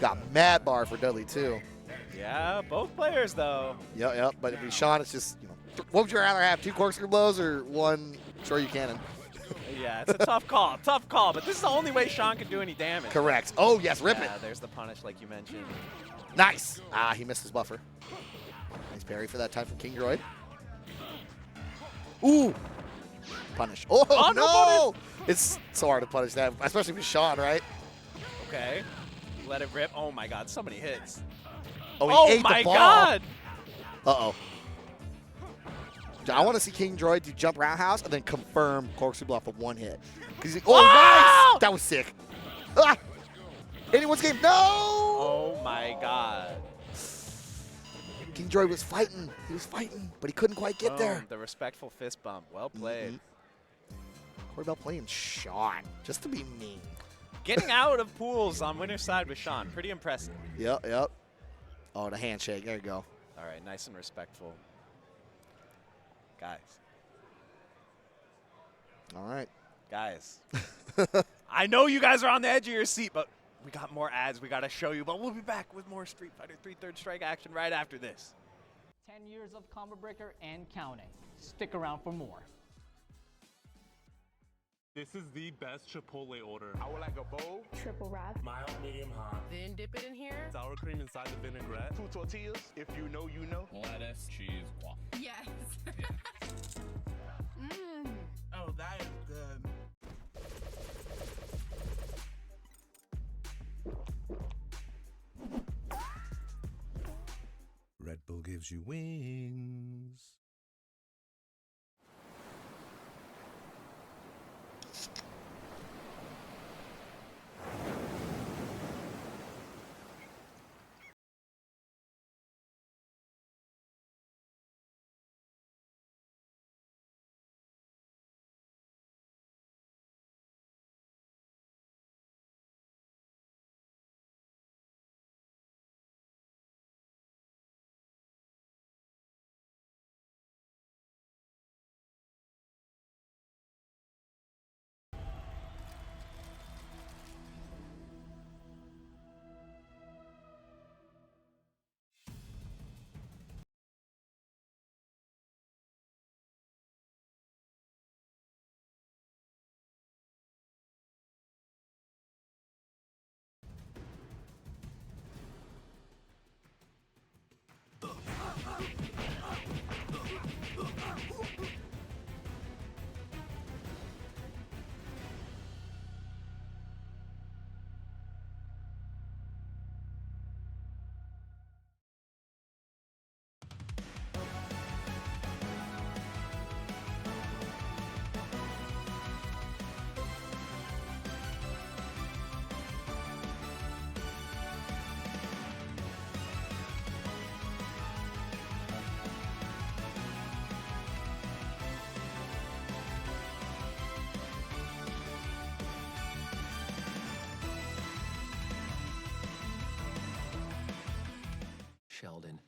Got mad bar for Dudley, too. Yeah, both players, though. Yep. But if it's Shawn, it's just, what would you rather have, 2 corkscrew blows or 1 Sure You Cannon? Yeah, it's a tough call. Tough call, but this is the only way Shawn can do any damage. Correct. Oh, yes, rip it. Yeah, there's the punish like you mentioned. Nice. Ah, he missed his buffer. Nice parry for that time from King Droid. Ooh. Punish. Oh, no! It's so hard to punish that, especially with Shawn, right? Okay. Let it rip. Oh, my God. So many hits. Oh, he ate my the ball. God. Uh-oh. I want to see King Droid do jump roundhouse and then confirm corkscrew bluff of one hit. Nice! That was sick. Ah! Anyone's game. No! Oh, my God. King Droid was fighting. He was fighting, but he couldn't quite get there. The respectful fist bump. Well played. Corey Bell playing Shawn, just to be mean. Getting out of pools on winner's side with Shawn. Pretty impressive. Yep. Oh, the handshake. There you go. All right, nice and respectful. Guys. All right. Guys. I know you guys are on the edge of your seat, but we got more ads we got to show you. But we'll be back with more Street Fighter 3 Third Strike action right after this. 10 years of Combo Breaker and counting. Stick around for more. This is the best Chipotle order. I would like a bowl. Triple wrap. Mild, medium, hot. Then dip it in here. Sour cream inside the vinaigrette. 2 tortillas. If you know, you know. Lettuce, cheese, waffle. Yes. Oh, that is good. Red Bull gives you wings. Sheldon,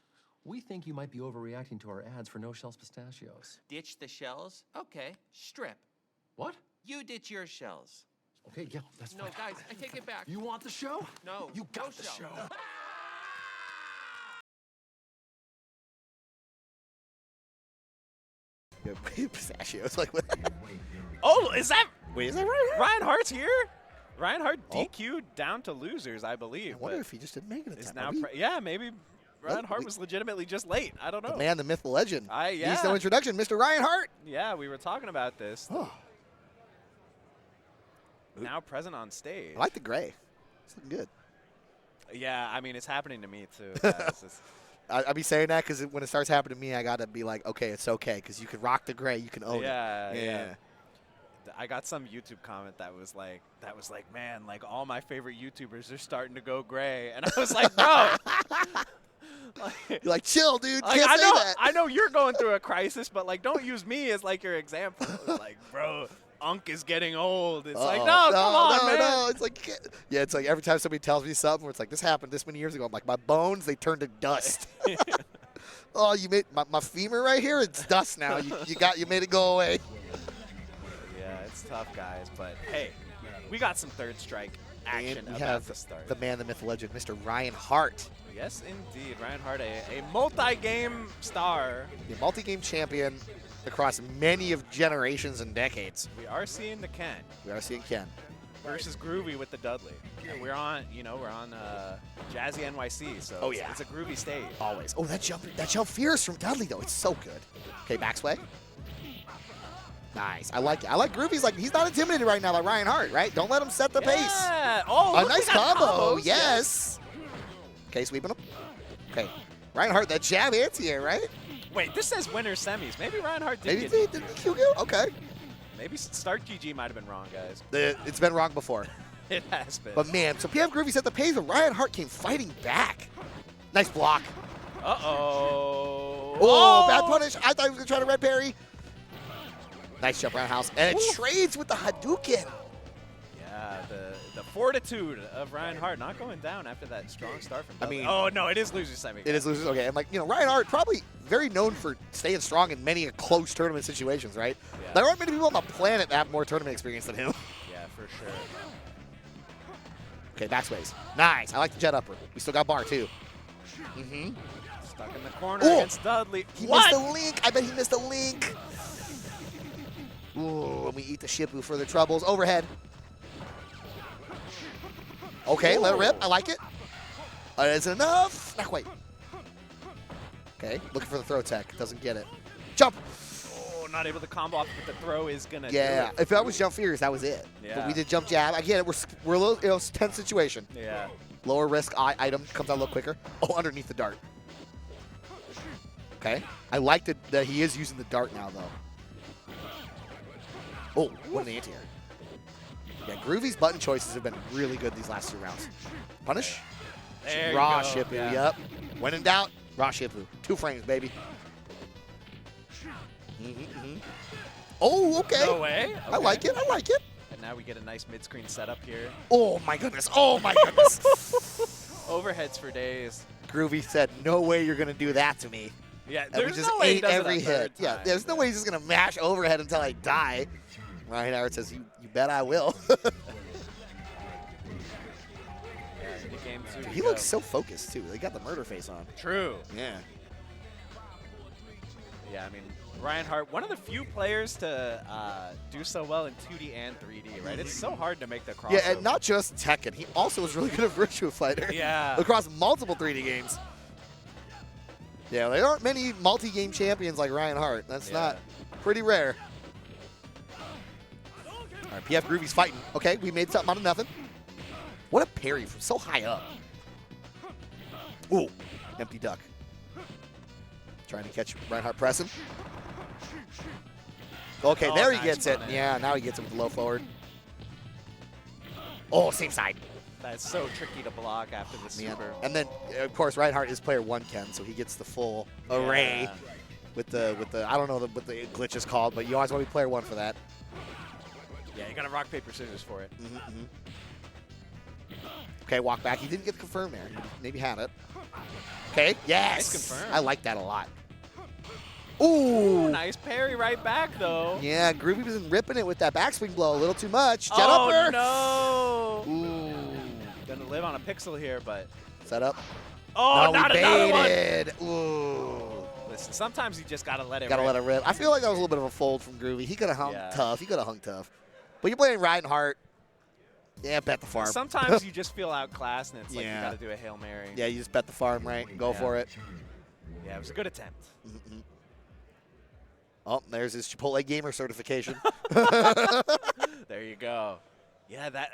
we think you might be overreacting to our ads for no-shells pistachios. Ditch the shells? Okay, strip. What? You ditch your shells. Okay, yeah, that's No, fine. guys, I take it back. You want the show? No, You got no the shell. show. Pistachios, like what? Oh, is that? Wait, is that right? Ryan Hart's here? Ryan Hart DQ'd down to losers, I believe. I wonder but if he just didn't make it in is time. now yeah, maybe Ryan Hart was legitimately just late. I don't know. The man, the myth, the legend. Yeah. Needs no introduction, Mr. Ryan Hart. Yeah, we were talking about this. Oh. Now present on stage. I like the gray. It's looking good. Yeah, I mean, it's happening to me, too. Guys. I be saying that because when it starts happening to me, I got to be like, okay, it's okay because you can rock the gray. You can own it. Yeah. I got some YouTube comment that was like, man, like all my favorite YouTubers are starting to go gray. And I was like, bro. You're like, chill, dude. Like, Can't say that. I know you're going through a crisis, but like, don't use me as like your example. Like, bro, Unk is getting old. It's like, no, come on, man. No. It's like, yeah, it's like every time somebody tells me something where it's like, this happened this many years ago, I'm like, my bones, they turned to dust. Oh, you made my femur right here, it's dust now. You made it go away. Yeah, it's tough, guys. But hey, we got some third strike action And we about have to start. the man, the myth, the legend, Mr. Ryan Hart. Yes, indeed. Reinhardt, a multi-game star. The multi-game champion across many of generations and decades. We are seeing the Ken. We are seeing Ken. Versus Groovy with the Dudley. And we're on Jazzy NYC, so it's a groovy stage. Always. Oh, that jump fierce from Dudley though. It's so good. Okay, backsway. Nice. I like it. I like Groovy's like he's not intimidated right now by Reinhardt, right? Don't let him set the pace. Oh, a nice combo. Combos. Yes. Okay, sweeping him. Okay. Reinhardt, that jab anti-air, right? Wait, this says winner semis. Maybe Reinhardt did Maybe get did Hugo? Okay. Maybe Start GG might have been wrong, guys. It's been wrong before. It has been. But man, so PF Groovy set the pace, but Reinhardt came fighting back. Nice block. Uh-oh. Oh, bad punish. I thought he was going to try to red parry. Nice jump roundhouse. And it trades with the Hadouken. Yeah, the fortitude of Reinhardt not going down after that strong start from Dudley. I mean, oh, no, it is loser semi. It is losers. Okay, and like, Reinhardt probably very known for staying strong in many close tournament situations, right? Yeah. There aren't many people on the planet that have more tournament experience than him. Yeah, for sure. Okay, backspace. Nice. I like the jet upper. We still got bar, too. Stuck in the corner Ooh. against Dudley. He missed the link. I bet he missed the link. Ooh, and we eat the Shipu for the troubles. Overhead. Okay, let it rip. I like it. Is it enough? Not quite. Okay, looking for the throw tech. Doesn't get it. Jump. Oh, not able to combo off, but the throw is going to do Yeah, it. if that was jump fierce, that was it. Yeah. But we did jump jab. Again, we're a little, tense situation. Yeah. Lower risk item comes out a little quicker. Oh, underneath the dart. Okay. I like that he is using the dart now, though. Oh, what an anti-air. Yeah, Groovy's button choices have been really good these last 2 rounds. Punish. There you Raw go. Shipu, Yeah. yep. When in doubt, raw Shipu. 2 frames, baby. Oh, okay. No way. Okay. I like it. I like it. And now we get a nice mid-screen setup here. Oh, my goodness. Oh, my goodness. Overheads for days. Groovy said, no way you're going to do that to me. Yeah, And we there's just no way he ate does it every a third hit. Yeah, time. there's no way he's just going to mash overhead until I die. Reinhardt says, you bet I will. Game 2 He looks so focused, too. They got the murder face on. True. Yeah. Yeah, I mean, Reinhardt, one of the few players to do so well in 2D and 3D, right? It's so hard to make the crossover. Yeah, and not just Tekken. He also was really good at Virtua Fighter. Yeah. Across multiple 3D games. Yeah, there aren't many multi-game champions like Reinhardt. That's not pretty rare. All right, PF Groovy's fighting. Okay, we made something out of nothing. What a parry from so high up. Ooh, empty duck. Trying to catch Reinhardt pressing. Okay, there he gets it. Yeah, now he gets it with the low forward. Oh, same side. That's so tricky to block after the super. And then, of course, Reinhardt is player 1 Ken, so he gets the full array with the I don't know what the glitch is called, but you always want to be player 1 for that. Yeah, you got to rock, paper, scissors for it. Okay, walk back. He didn't get confirmed there. Maybe had it. Okay, yes. Nice confirm. I like that a lot. Ooh. Nice parry right back, though. Yeah, Groovy was ripping it with that backswing blow a little too much. Jet Oh, upper. no. Ooh. Gonna live on a pixel here, but. Set up. Oh, no, not we another baited. one. Ooh. Listen, sometimes you just gotta let it Gotta rip. let it rip. I feel like that was a little bit of a fold from Groovy. He could have hung tough. He could have hung tough. But you're playing Reinhardt. Yeah, bet the farm. Sometimes you just feel outclassed, and it's like you Yeah. gotta do a Hail Mary. Yeah, you just bet the farm, right? Go for it. Yeah, it was a good attempt. Oh, there's his Chipotle Gamer certification. There you go. Yeah, that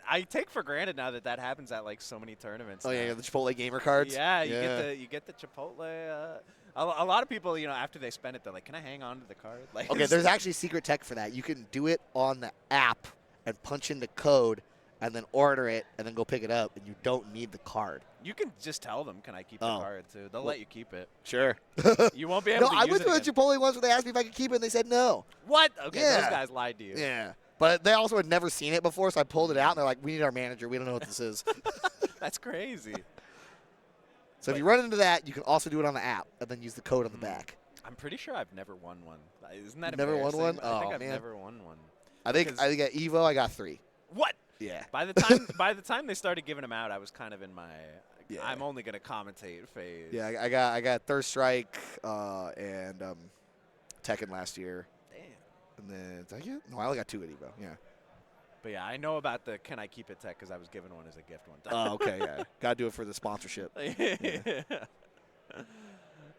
I take for granted now that happens at like so many tournaments. Oh now. yeah, the Chipotle Gamer cards. Yeah, you get the Chipotle. A lot of people, after they spend it, they're like, "Can I hang on to the card?" Like, Okay, there's actually secret tech for that. You can do it on the app and punch in the code and then order it and then go pick it up, and you don't need the card. You can just tell them, "Can I keep the card?" too. They'll let you keep it. Sure. You won't be able to I use went it to a again. Chipotle once where they asked me if I could keep it, and they said no. What? Okay, Yeah. those guys lied to you. Yeah. But they also had never seen it before, so I pulled it out, and they're like, we need our manager. We don't know what this is. That's crazy. So if you run into that, you can also do it on the app and then use the code on the back. I'm pretty sure I've never won one. Isn't that Never won one? embarrassing? I think Oh, I've man. never won one. I think at Evo, I got 3. What? Yeah. By the time they started giving them out, I was kind of in my Yeah. I'm only gonna commentate phase. Yeah, I got Third Strike and Tekken last year. Damn. And then did I get? No, I only got 2 at Evo. Yeah. But yeah, I know about the Can I Keep It tech because I was given one as a gift one time. Oh, okay, yeah. Gotta do it for the sponsorship. Yeah.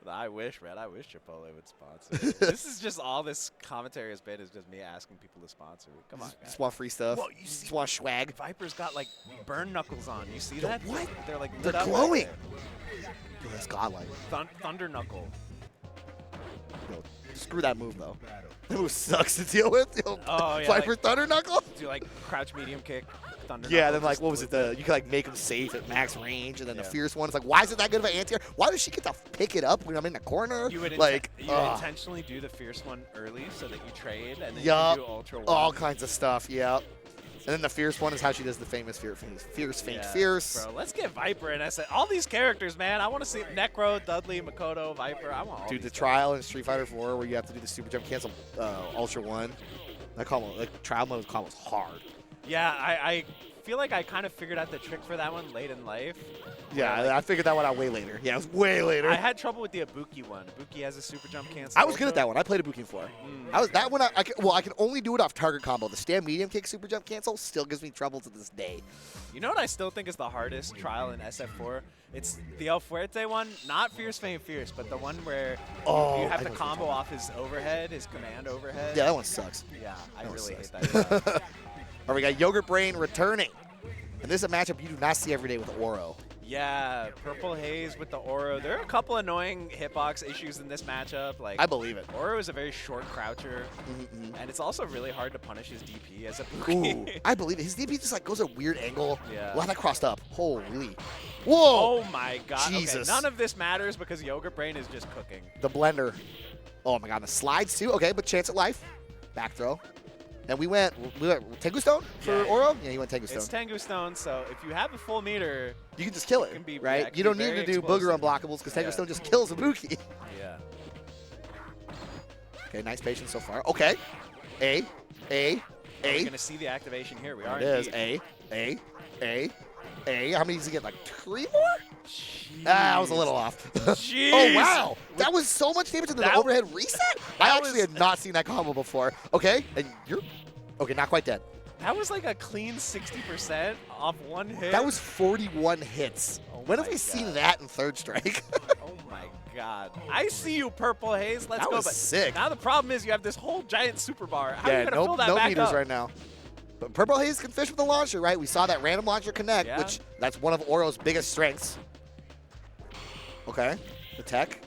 I wish, man. I wish Chipotle would sponsor. This is just all this commentary has been is just me asking people to sponsor. Come on, guys. Just want free stuff. Whoa, you see, just want swag. Viper's got like burn knuckles on. You see that? What? They're like They're lit up glowing. right Yo, that's godlike. Thunder knuckle. Yo, screw that move though. That move sucks to deal with. Yo, Oh yeah. Viper like, Thunder Knuckle. do like crouch medium kick. Thunder Yeah, knuckle, then like just what was it? You could like make him safe at max range, and then the Yeah. fierce one is like, why is it that good of an anti-air? Why does she get to pick it up when I'm in the corner? You would like intentionally do the fierce one early so that you trade, and then yup, you do ultra one. all kinds of stuff. Yep. And then the fierce one is how she does the famous fierce feint, Yeah, fierce. Bro, let's get Viper in. I said all these characters, man. I want to see Necro, Dudley, Makoto, Viper. I want all Dude, the these trial in Street Fighter 4 where you have to do the super jump cancel ultra one. That combo, like trial mode combo was hard. Yeah, I feel like I kind of figured out the trick for that one late in life. Yeah, like, I figured that one out way later. Yeah, it was way later. I had trouble with the Ibuki one. Ibuki has a super jump cancel. I was good at that one. I played Ibuki 4. I was that one. I can only do it off target combo. The stand medium kick super jump cancel still gives me trouble to this day. You know what I still think is the hardest trial in SF4? It's the El Fuerte one, not Fierce Feint Fierce, but the one where you have to combo off his overhead, his command overhead. Yeah, that one sucks. Yeah, I That one really hate sucks. that trial. All right, we got Yogurt Brain returning. And this is a matchup you do not see every day with Oro. Yeah, Purple Haze with the Oro. There are a couple annoying hitbox issues in this matchup. Like I believe it. Oro is a very short croucher, and it's also really hard to punish his DP as a Buki. Ooh, I believe it. His DP just like goes a weird angle. Yeah. Wow, that crossed up. Holy. Whoa. Oh my god. Jesus. Okay, none of this matters because Yogurt Brain is just cooking. The blender. Oh my god, the slides too. Okay, but chance at life. Back throw. And we went Tengu Stone for Oro? Yeah, he went Tengu Stone. It's Tengu Stone, so if you have a full meter, you can just kill it, can be, right? yeah, it can you don't be need very to do explosive. booger unblockables because Tengu Stone just kills Ibuki. Yeah. Okay, nice patience so far. Okay. A. We're going to see the activation here. We are It is. indeed. A. How many does he get? Like 3 more? Ah, I was a little off. Jeez. Oh, wow. That was so much damage into the overhead reset? I actually had not seen that combo before. Okay, and you're... Okay, not quite dead. That was like a clean 60% off one hit. That was 41 hits. When have we seen that in Third Strike? Oh my god. I see you, Purple Haze. Let's That go. was But sick. Now the problem is you have this whole giant super bar. How are you Yeah, going to fill that no back meters up? right now. But Purple Haze can fish with the launcher, right? We saw that random launcher connect, Yeah. which that's one of Oro's biggest strengths. Okay, the tech.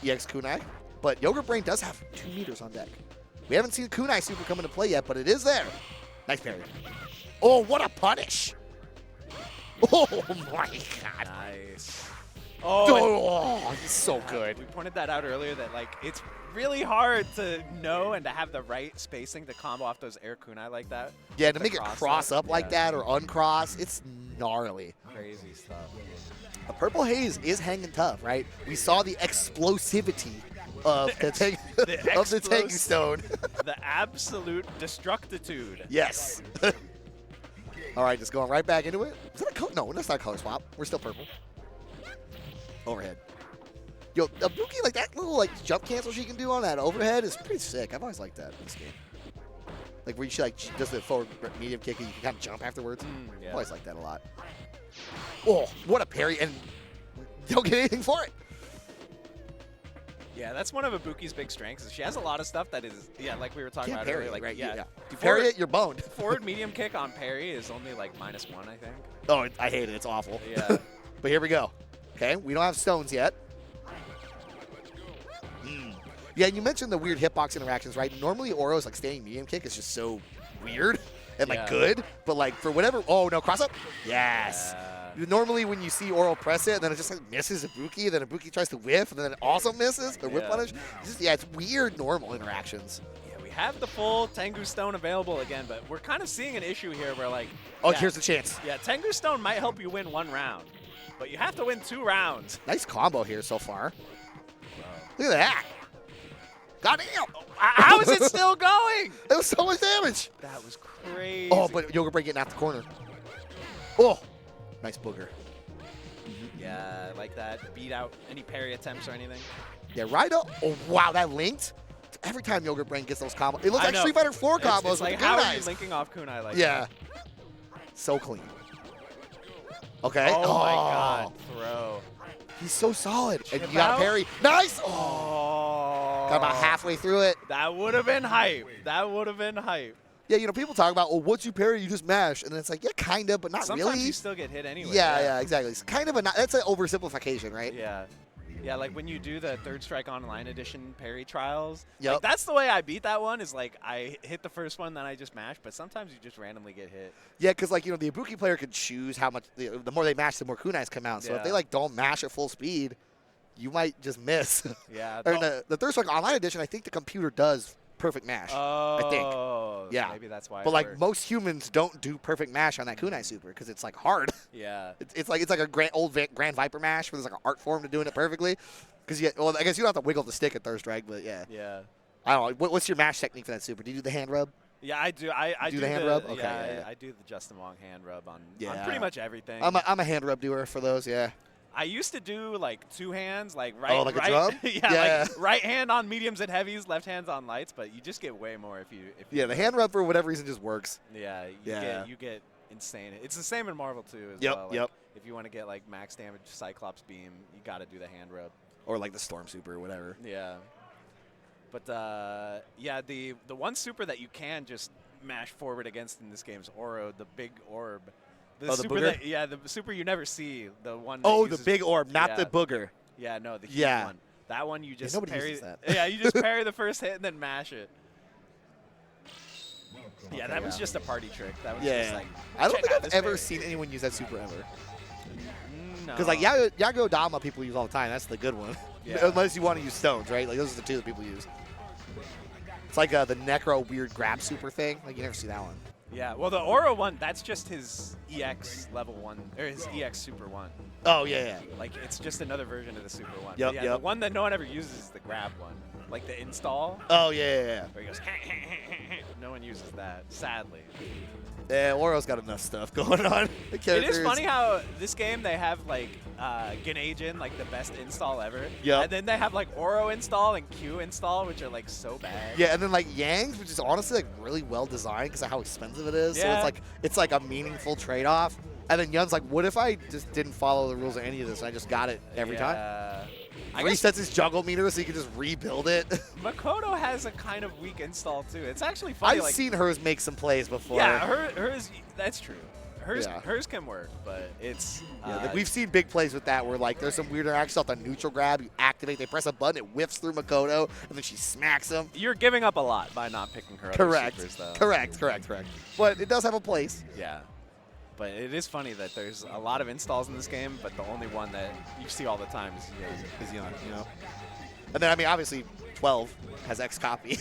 EX Kunai. But Yogurt Brain does have 2 meters on deck. We haven't seen Kunai super come into play yet, but it is there. Nice parry. Oh, what a punish. Oh my god. Nice. Oh, he's so good. We pointed that out earlier that like it's really hard to know and to have the right spacing to combo off those air kunai like that. Yeah, With to the make it cross up like that or uncross, it's gnarly. Crazy stuff. A Purple Haze is hanging tough, right? We saw the explosivity of the Tengu Stone. The absolute destructitude. Yes. All right, just going right back into it. Is that a color? No, that's not a color swap. We're still purple. Overhead. Yo, Ibuki, like that little like jump cancel she can do on that overhead is pretty sick. I've always liked that in this game. Like where she like does the forward medium kick and you can kind of jump afterwards. Yeah. I've always liked that a lot. Oh, what a parry, and don't get anything for it. Yeah, that's one of Ibuki's big strengths. Is she has a lot of stuff that is, yeah, like we were talking Can't about parry earlier. it, Like, right? yeah, If you parry it, you're boned. Forward medium kick on parry is only like -1, I think. Oh, I hate it. It's awful. Yeah. But here we go. Okay, we don't have stones yet. Yeah, you mentioned the weird hitbox interactions, right? Normally, Oro's like standing medium kick is just so weird and like Yeah. good, but like for whatever. Oh no, cross up. Yes. Normally, when you see Oro press it, and then it just like misses Ibuki, then Ibuki tries to whiff, and then it also misses or whip Yeah. punish. It's weird normal interactions. Yeah, we have the full Tengu Stone available again, but we're kind of seeing an issue here where like. Oh, yeah, here's the chance. Yeah, Tengu Stone might help you win 1 round, but you have to win 2 rounds. Nice combo here so far. Look at that. Goddamn. How is it still going? It was so much damage. That was crazy. Oh, but Yogurt Brain getting out the corner. Oh, nice booger. Yeah, I like that. Beat out any parry attempts or anything. Yeah, right up. Oh, wow, that linked. Every time Yogurt Brain gets those combos, it looks like Street Fighter 4 combos It's with like, the how are kunais. you linking off kunai like Yeah. that? So clean. Okay. Oh, my God. Throw. He's so solid. And Chip you got out? parry. Nice. Oh. Got about halfway through it. That would have been hype. That would have been hype. Yeah, you know, people talk about, well, once you parry, you just mash. And it's like, yeah, kind of, but not Sometimes really. you still get hit anyway. Yeah, exactly. It's kind of that's an oversimplification, right? Yeah. Yeah, like when you do the Third Strike Online Edition parry trials, Yep. like that's the way I beat that one, is like I hit the first one, then I just mash, but sometimes you just randomly get hit. Yeah, because, like, you know, the Ibuki player can choose how much, the more they mash, the more kunais come out. So if they, like, don't mash at full speed, you might just miss. Yeah. Or the Third Strike Online Edition, I think the computer does perfect mash. Oh. I think. Yeah. Maybe that's why. But, it like, works. most humans don't do perfect mash on that kunai super because it's, like, hard. Yeah. It's like a Grand Viper mash where there's, like, an art form to doing it perfectly. Because, well, I guess you don't have to wiggle the stick at Third Strike, but yeah. Yeah. I don't know. What's your mash technique for that super? Do you do the hand rub? Yeah, I do. I do the hand rub? Okay, Yeah, yeah. I do the Justin Wong hand rub on Yeah. pretty much everything. I'm a hand rub doer for those, yeah. I used to do like two hands, like right. Oh, like a right, drum? yeah, like right hand on mediums and heavies, left hands on lights, but you just get way more if you. Yeah, the hand rub for whatever reason just works. Yeah, you get insane. It's the same in Marvel too as well. Like, Yep. If you want to get like max damage Cyclops beam, you got to do the hand rub. Or like the Storm Super or whatever. Yeah. But yeah, the one super that you can just mash forward against in this game is Oro, the big orb. The super booger? the super you never see. The one. Oh, that the uses, big orb, not yeah. the booger. Yeah, no, the huge Yeah. one. That one you just nobody parry. uses that. Yeah, you just parry the first hit and then mash it. Yeah, that was just a party trick. That was just like. I don't check think out I've this ever parry. seen anyone use that super ever. No. Because like Yago Dama people use all the time. That's the good one. Yeah. Unless you want to use stones, right? Like those are the two that people use. It's like the Necro weird grab super thing. Like you never see that one. Yeah, well, the Oro one, that's just his EX level 1, or his EX Super 1. Oh, yeah. Like, it's just another version of the Super 1. Yep, But yeah, yep. the one that no one ever uses is the grab one. Like the install. Oh, yeah. Where he goes, no one uses that, sadly. Yeah, Oro's got enough stuff going on. It is funny how this game, they have, like, Genajin, like the best install ever. Yep. And then they have, like, Oro install and Q install, which are, like, so bad. Yeah, and then like Yang's, which is honestly like really well designed because of how expensive it is. Yeah. So it's like a meaningful trade-off. And then Yun's like, what if I just didn't follow the rules of any of this and I just got it every time? Resets his juggle meter so you can just rebuild it. Makoto has a kind of weak install, too. It's actually funny. I've seen hers make some plays before. Yeah, hers, that's true. Hers, Yeah. hers can work, but it's. Like we've seen big plays with that where like there's some weird interaction off the neutral grab. You activate, they press a button, it whiffs through Makoto, and then she smacks him. You're giving up a lot by not picking her Correct. other supers, though. Correct. But it does have a place. Yeah. But it is funny that there's a lot of installs in this game, but the only one that you see all the time is Yun, you know. And then I mean obviously 12 has X copy.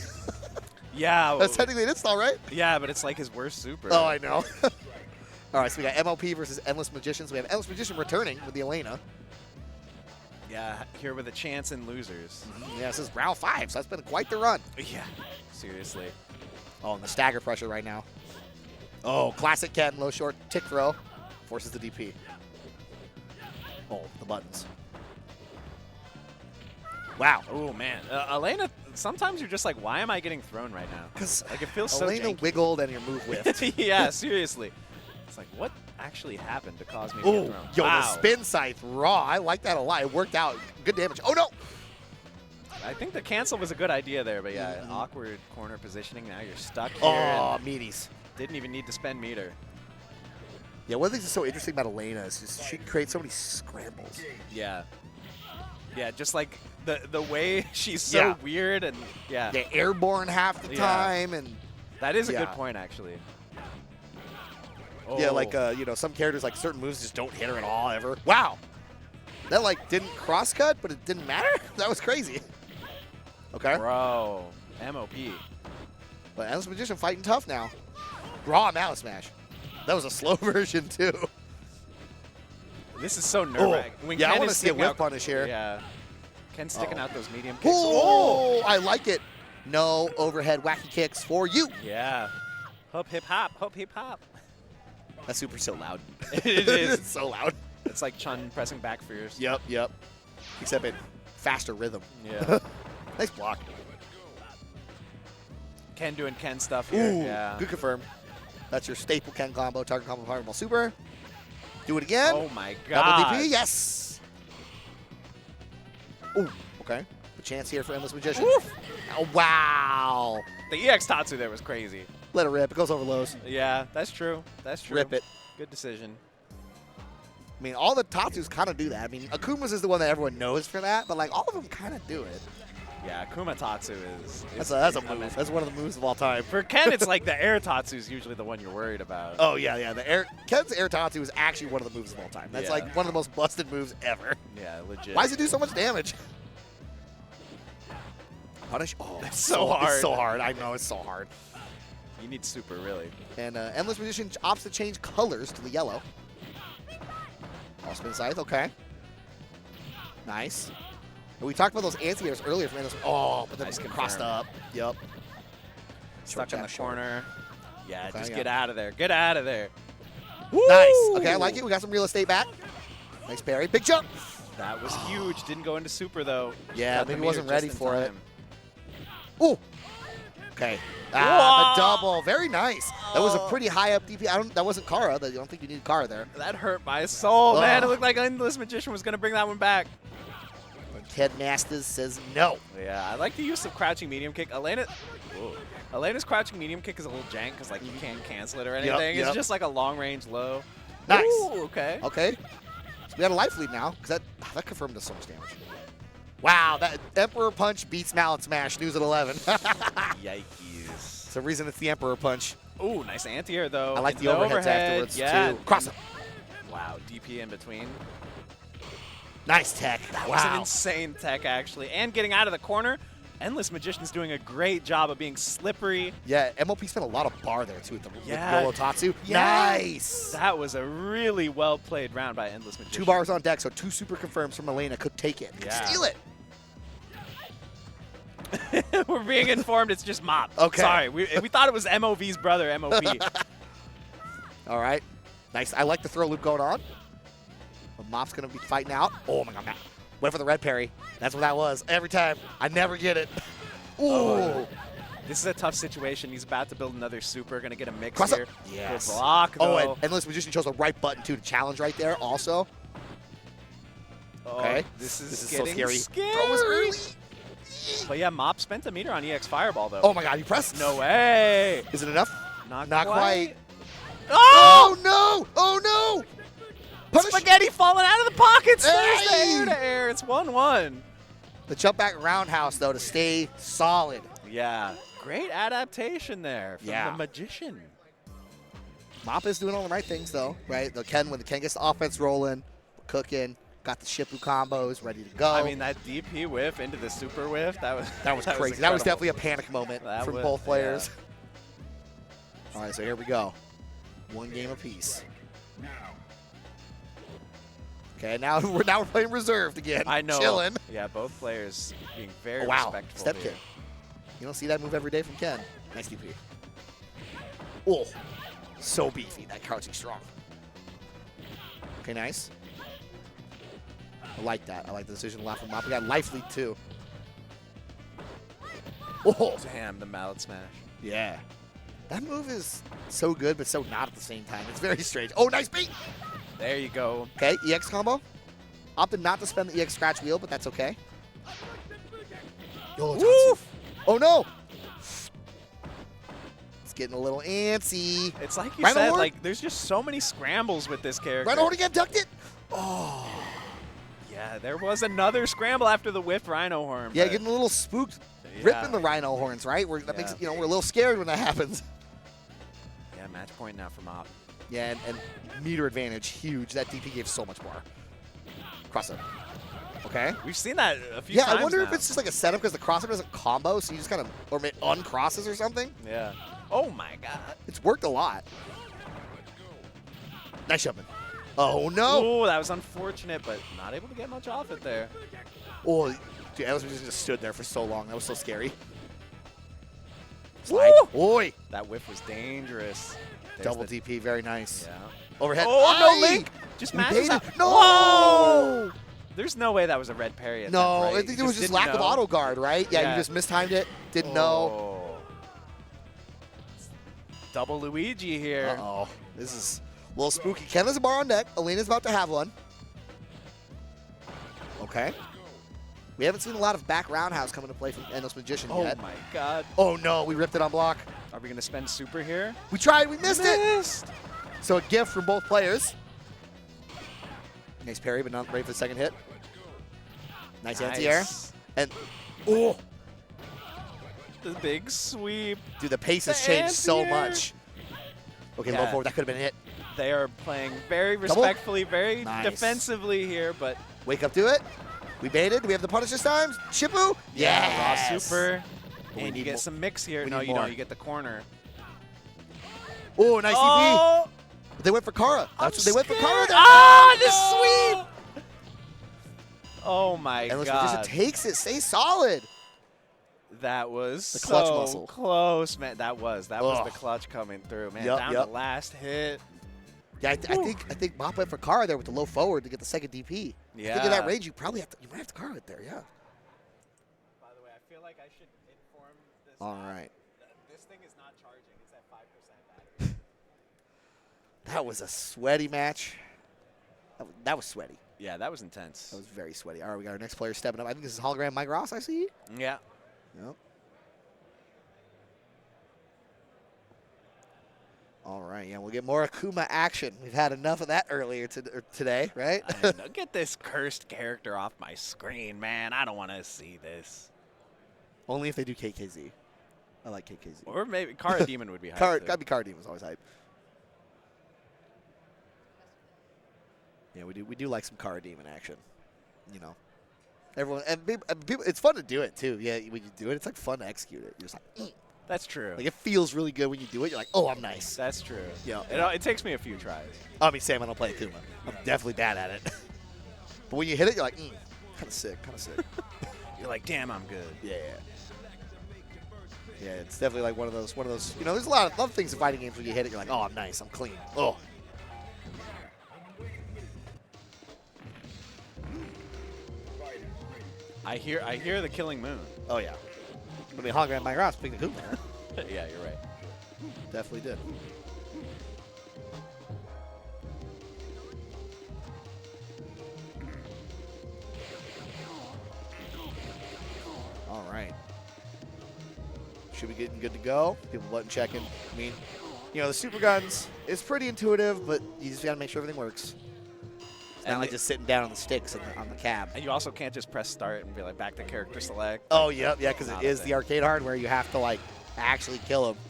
Yeah. That's technically an install, right? Yeah, but it's like his worst super. Oh, I know. All right, so we got MLP versus Endless Magicians. We have Endless Magician returning with the Elena. Yeah, here with a chance in losers. Yeah, this is round 5, so that's been quite the run. Yeah, seriously. Oh, and the stagger pressure right now. Oh, classic Ken, low short, tick throw, forces the DP. Oh, the buttons. Wow. Oh, man. Elena, sometimes you're just like, why am I getting thrown right now? Because like, it feels so Elena janky. wiggled and your move whiffed. Yeah, seriously. It's like, what actually happened to cause me to Oh, get thrown? yo, Wow. the spin scythe raw. I like that a lot. It worked out. Good damage. Oh, no. I think the cancel was a good idea there, but yeah, awkward corner positioning. Now you're stuck here. Oh, and meaties. Didn't even need to spend meter. Yeah, one of the things that's so interesting about Elena is just she creates so many scrambles. Yeah. Yeah, just like the way she's so Yeah. weird and yeah. Yeah, airborne half the Yeah. time. And That is a good Yeah. point, actually. yeah, Oh. like, you know, some characters, like certain moves just don't hit her at all ever. Wow. That, like, didn't cross-cut, but it didn't matter? That was crazy. Okay. Bro, MOP. But Endless Magician fighting tough now. Raw Mallet Smash. That was a slow version, too. This is so nerve-wracking. Oh, When yeah, I Ken want to is see a sticking whip out- punish here. Yeah. Ken's sticking out those medium kicks. Oh, I like it. No overhead wacky kicks for you. Yeah. Hop, hip, hop. Hop, hip, hop. That super's so loud. It is. It's so loud. It's like Chun pressing back fierce. Yep, yep. Except in faster rhythm. Yeah. Nice block. Ken doing Ken stuff here. Ooh, yeah. good confirm. That's your staple Ken combo, target combo, fireball super. Do it again. Oh my god. Double DP, yes. Ooh, okay. A chance here for Endless Magician. Oof. Oh, wow. The EX Tatsu there was crazy. Let it rip. It goes over lows. Yeah, that's true. That's true. Rip it. Good decision. I mean, all the Tatsus kind of do that. I mean, Akuma's is the one that everyone knows for that, but like all of them kind of do it. Yeah, Akuma Tatsu is That's a move. That's one of the moves of all time. For Ken, it's like the air Tatsu is usually the one you're worried about. Oh yeah, yeah. Ken's air Tatsu is actually one of the moves of all time. That's Yeah. like one of the most busted moves ever. Yeah, legit. Why does it do so much damage? Punish. Oh, It's so hard. It's so hard. I know it's so hard. You need super, really. And Endless Magician opts to change colors to the yellow. All spin scythe. Okay. Nice. And we talked about those anti-airs earlier from Endless. Oh, but then Nice it's crossed confirm. up. Yep. Stuck in the corner. Yeah, Okay, just yeah. get out of there. Get out of there. Nice. Okay, I like it. We got some real estate back. Nice parry. Big jump. That was huge. Didn't go into super, though. Yeah, Got the maybe wasn't meter ready just in for it. time. Ooh. Okay. Ah, the double. Very nice. That was a pretty high up DP. That wasn't Kara. I don't think you needed Kara there. That hurt my soul, man. It Ugh. looked like Endless Magician was going to bring that one back. Ted Masters says no. Yeah, I like the use of crouching medium kick. Elena's crouching medium kick is a little jank because like you can't cancel it or anything. yep. It's just like a long range low. Nice. Ooh, okay. Okay. So we got a life lead now because that confirmed does so much damage. Wow, that Emperor Punch beats Mallet Smash. News at 11. Yikes. It's the reason it's the Emperor Punch. Ooh, nice anti-air though. I like Into the overheads afterwards yeah. too. Cross up. Wow, DP in between. Nice tech. That was an insane tech, actually. And getting out of the corner, Endless Magician's doing a great job of being slippery. Yeah, MLP spent a lot of bar there too with Yeah. Yolo Tatsu. Yeah. Nice. That was a really well-played round by Endless Magician. 2 bars on deck, so 2 super confirms from Elena could take it. Yeah. Steal it. We're being informed it's just Mop. Okay. Sorry, we thought it was MOV's brother, MOP. All right. Nice. I like the throw loop going on. But Mop's going to be fighting out. Oh, my God. Went for the red parry. That's what that was. Every time. I never get it. Ooh. Oh. This is a tough situation. He's about to build another super. Going to get a mix Cross up. here. Yes. Good block, though. Oh, and Endless Magician chose the right button, too, to challenge right there also. Oh, Okay. This is so getting scary. Throw was early. But yeah, Mop spent a meter on EX Fireball, though. Oh, my God. You pressed? No way. Is it enough? Not quite. Oh! Oh, no. Oh, no. Punish. Spaghetti falling out of the pockets. There's the Hey! air to air. It's 1-1. The jump back roundhouse, though, to stay solid. Yeah. Great adaptation there from Yeah. the Magician. Mop is doing all the right things, though, right? When the Ken gets the offense rolling, cooking, got the Shippu combos ready to go. I mean, that DP whiff into the super whiff, that was that was crazy. That was incredible. definitely a panic moment That from was- both players. yeah. All right, so here we go. 1 game apiece. Okay, now we're playing reserved again. I know. Chilling. Yeah, both players being very Oh, wow. respectful. Step here. kick. You don't see that move every day from Ken. Nice DP. Oh, so beefy. That crouching strong. Okay, nice. I like that. I like the decision to laugh from Mop. We got life lead too. Oh, Damn, the mallet smash. yeah. That move is so good, but so not at the same time. It's very strange. Oh, nice beat. There you go. Okay, EX combo. Opted not to spend the EX scratch wheel, but that's okay. Yolo Tatsu. Oh, no. It's getting a little antsy. It's like you Rhino said, Horde? like there's just so many scrambles with this character. Rhino Horde again, ducked it. Oh. Yeah, there was another scramble after the whiffed Rhino Horn. Yeah, but- getting a little spooked, Yeah. ripping the Rhino horns, right? That makes Yeah. we're a little scared when that happens. Yeah, match point now for Mop. Yeah, and meter advantage, huge. That DP gave so much bar. Cross up. Okay. We've seen that a few Yeah, times I wonder now. if it's just like a setup because the crossover doesn't combo, so you just kind of, or it uncrosses or something. Yeah. Oh my God. It's worked a lot. Nice jumping. Oh, no. Oh, that was unfortunate, but not able to get much off it there. Oh, dude, Ellis just stood there for so long. That was so scary. Slide. Woo! Oi. That whiff was dangerous. Double DP, very nice. Yeah. Overhead. Oh, no Aye! link! Just We mashes baited. out. No! Whoa! There's no way that was a red parry. No, attempt, right? I think You it was just didn't lack of know? auto guard, right? Yeah, you just mistimed it. Didn't know. Double Luigi here. Uh-oh. This is a little spooky. Ken has a bar on deck. Elena's about to have one. Okay. We haven't seen a lot of back roundhouse come into play from Endless Magician yet. Oh, my God. Oh, no. We ripped it on block. Are we going to spend super here? We tried. We missed it. So a gift from both players. Nice parry, but not ready for the second hit. Nice anti-air. And, oh. The big sweep. Dude, the pace has changed so much. Okay, low forward. That could have been it. They are playing very Double? respectfully, very Nice. defensively here, but... Wake up to it. We baited. Do we have the punish this time? Chippu? Yeah, raw Yes. super. We And you need get more. some mix here. We No, need you more. don't. You get the corner. Oh, nice Oh! DP. They went for Kara. That's what they went for Kara. Ah, the sweep! Oh, my Endless God. Magician takes it. Stay solid. That was The clutch so muscle. close, man. That was Ugh. the clutch coming through, man. Yup, Down yup. the last hit. Yeah, I think Mop went for Kara there with the low forward to get the second DP. Yeah. Think of that range, you probably have to. You might have to Kara it there. Yeah. By the way, I feel like I should inform this. All right. This thing is not charging. It's at 5% battery. That was a sweaty match. That was sweaty. Yeah, that was intense. That was very sweaty. All right, we got our next player stepping up. I think this is hologram Mike Ross. I see. Yeah. Yep. All right, yeah, we'll get more Akuma action. We've had enough of that earlier today, right? I know. Get this cursed character off my screen, man. I don't want to see this. Only if they do KKZ. I like KKZ. Or maybe Kara Demon would be hype. Gotta be Kara Demon's always hype. Yeah, we do like some Kara Demon action. You know, everyone and people, it's fun to do it too. Yeah, when you do it, it's like fun to execute it. You're just like, That's true. Like it feels really good when you do it. You're like, oh, I'm nice. That's true. Yeah. It takes me a few tries. I mean, Sam, I don't play Akuma. I'm definitely bad at it. But when you hit it, you're like, kind of sick, kind of sick. You're like, damn, I'm good. Yeah. Yeah, it's definitely like one of those. You know, there's a lot of things in fighting games when you hit it, you're like, oh, I'm nice, I'm clean. Oh. I hear the Killing Moon. Oh yeah. I mean, hologram Mike Ross picked Akuma. Yeah, you're right. Definitely did. All right. Should be getting good to go. People button checking. I mean, you know, the super guns is pretty intuitive, but you just got to make sure everything works. It's not like just sitting down on the sticks on the cab. And you also can't just press start and be like back to character select. Oh, yeah, because it Not is a the thing. arcade hardware. You have to, like, actually kill them.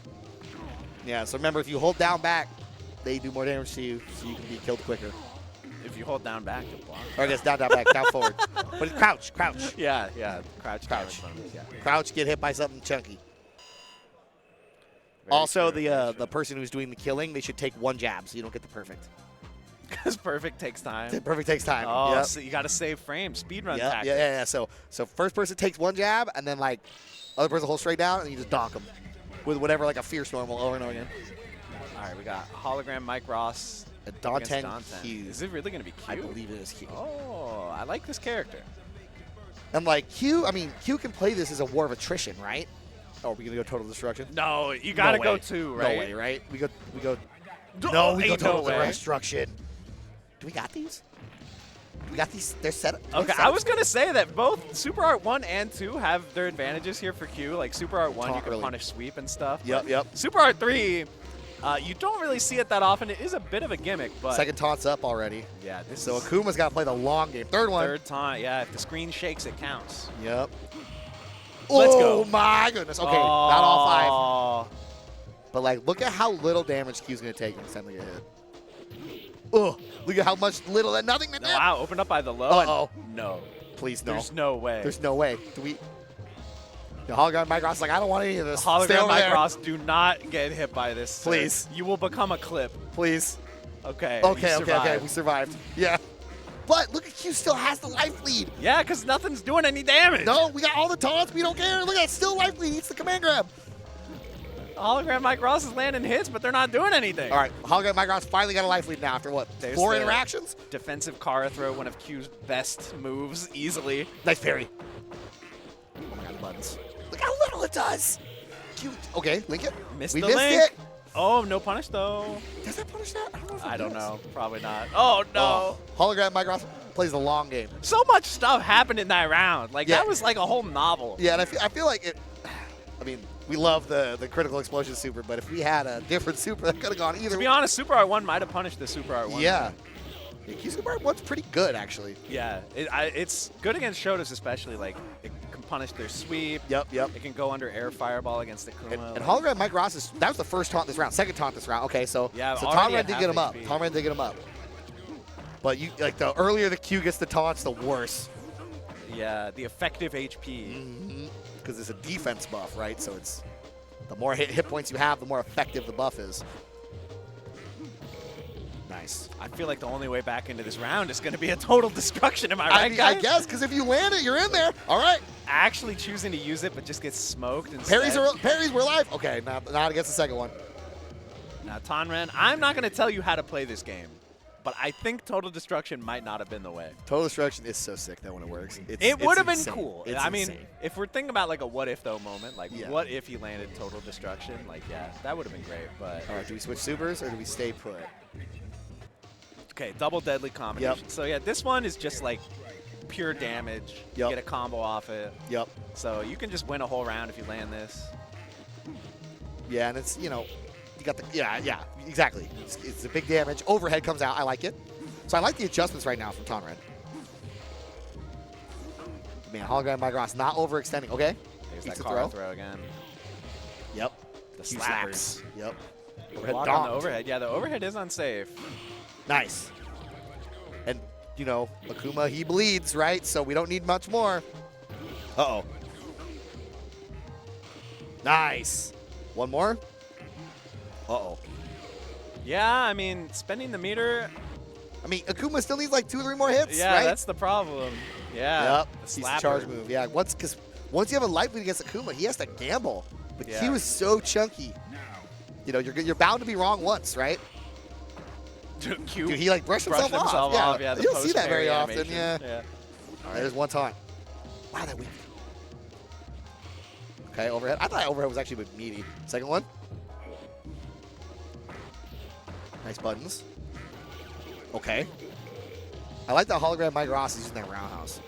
Yeah, so remember, if you hold down back, they do more damage to you, so you can be killed quicker. If you hold down back, you'll block. Or I guess down, back, down, forward. But it's crouch. Yeah. Crouch. Crouch. Yeah. Crouch, get hit by something chunky. Very Also, true, the person who's doing the killing, they should take one jab, so you don't get the perfect. Because perfect takes time. Perfect takes time. Oh, Yep. so you got to save frames. Speedrun Yeah, tactics. yeah. So first person takes one jab, and then like other person holds straight down, and you just donk them with whatever like a fierce normal over and over again. All right, we got hologram Mike Ross And against Danten Danten. Q. Is it really going to be Q? I believe it is Q. Oh, I like this character. And like Q, I mean Q can play this as a war of attrition, right? Oh, are we gonna go total destruction? No, you got to No go way. 2, right? No way, right? We go. No, No, we go ain't no total way. destruction. Do we got these? We got these. They're set up. Okay, I was going to say that both Super Art 1 and 2 have their advantages here for Q. Like Super Art 1, you can early. punish sweep and stuff. Yep, but yep. Super Art 3, you don't really see it that often. It is a bit of a gimmick, but... Second taunt's up already. Yeah, this So is Akuma's got to play the long game. Third one. third taunt. Yeah, if the screen shakes, it counts. Yep. Let's go. Oh my goodness. Okay, not all 5. Oh. But like, look at how little damage Q's gonna take next time they get hit. Oh, look at how much little and nothing they did. Wow, opened up by the low. Uh-oh. No. Please no. There's no way. There's no way. Do we? The hologram Mike Ross is like, I don't want any of this. Stay Hologram over Mike there. Ross, do not get hit by this. sir. Please. You will become a clip. Please. Okay. Okay. you survived. We survived. Yeah. But look at Q still has the life lead. Yeah, because nothing's doing any damage. No, we got all the taunts. We don't care. Look at that. Still life lead. It's the command grab. Hologram Mike Ross is landing hits, but they're not doing anything. All right, Hologram Mike Ross finally got a life lead now after what? There's 4 the interactions? Defensive Kara throw, one of Q's best moves, easily. Nice parry. Oh my god, the buttons. Look how little it does. Q. Okay, link it. We missed it. Oh, no punish though. Does that punish that? I don't know. Probably not. Oh no. Hologram Mike Ross plays the long game. So much stuff happened in that round. Like Yeah. that was like a whole novel. Yeah, and I feel like it. I mean, we love the critical explosion super, but if we had a different super, that could have gone either. To be honest, Super R1 might have punished the Super R1. Yeah. Q Super R1's pretty good actually. Yeah, it's good against Shotos especially. Like it can punish their sweep. Yep. It can go under air fireball against Akuma. And Hologram Mike Ross that was the first taunt this round, second taunt this round. Okay, so Yeah, so already Tom Red at did half get him up. HP. Tom Red did get him up. But you like the earlier the Q gets the taunts, the worse. Yeah, the effective HP. Because it's a defense buff, right? So it's the more hit points you have, the more effective the buff is. Nice. I feel like the only way back into this round is going to be a total destruction. Am I right, I guys? guess, because if you land it, you're in there. All right. Actually choosing to use it, but just gets smoked instead. Parries were alive. Okay, not against the second one. Now, Tonran, I'm not going to tell you how to play this game, but I think Total Destruction might not have been the way. Total Destruction is so sick that when it works. It would have been insane. cool. It's I mean, insane. if we're thinking about like a what if though moment, like Yeah. what if he landed Total Destruction? Like, yeah, that would have been great. But All right, do we switch supers or do we stay put? okay, double deadly combination. Yep. So yeah, this one is just like pure damage. You Yep. get a combo off it. Yep. So you can just win a whole round if you land this. Yeah, and it's, you got the, yeah, exactly. It's a big damage. Overhead comes out. I like it. So I like the adjustments right now from Tonran. Man, Hologram Mike Ross not overextending. Okay. There's Eats that the Kara throw again. Yep. The Q slappers. slaps. Yep. Overhead Block on the donked. overhead. Yeah, the overhead is unsafe. Nice. And, Akuma, he bleeds, right? So we don't need much more. Uh-oh. Nice. One more. Uh-oh. Yeah, I mean, spending the meter. I mean, Akuma still needs like 2 or 3 more hits, Yeah, right? that's the problem. Yeah. Yep. The He's the slapper. charge move. Yeah. Because once you have a life lead against Akuma, he has to gamble. But Yeah. Q is so chunky. You're bound to be wrong once, right? Q Dude, he like brushed himself off. Yeah, the you don't see that post-parry very often. animation. Yeah. All right. There's one taunt. Wow, that weak. Okay, overhead. I thought overhead was actually a bit meaty. Second one. Nice buttons. Okay. I like that Hologram Mike Ross is using that roundhouse.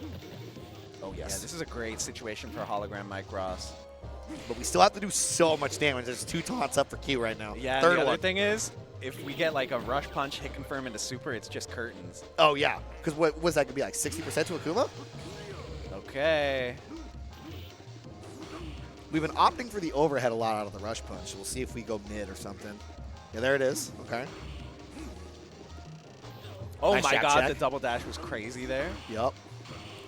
Oh, yes. Yeah, this is a great situation for Hologram Mike Ross. But we still have to do so much damage. There's 2 taunts up for Q right now. Yeah, Third the other one. thing is, if we get like a rush punch hit confirm into super, it's just curtains. Oh, yeah. Because what was that going to be, like 60% to Akuma? Okay. We've been opting for the overhead a lot out of the rush punch. We'll see if we go mid or something. Yeah, there it is. Okay. Oh Nice my jab god, check. the double dash was crazy there. Yep.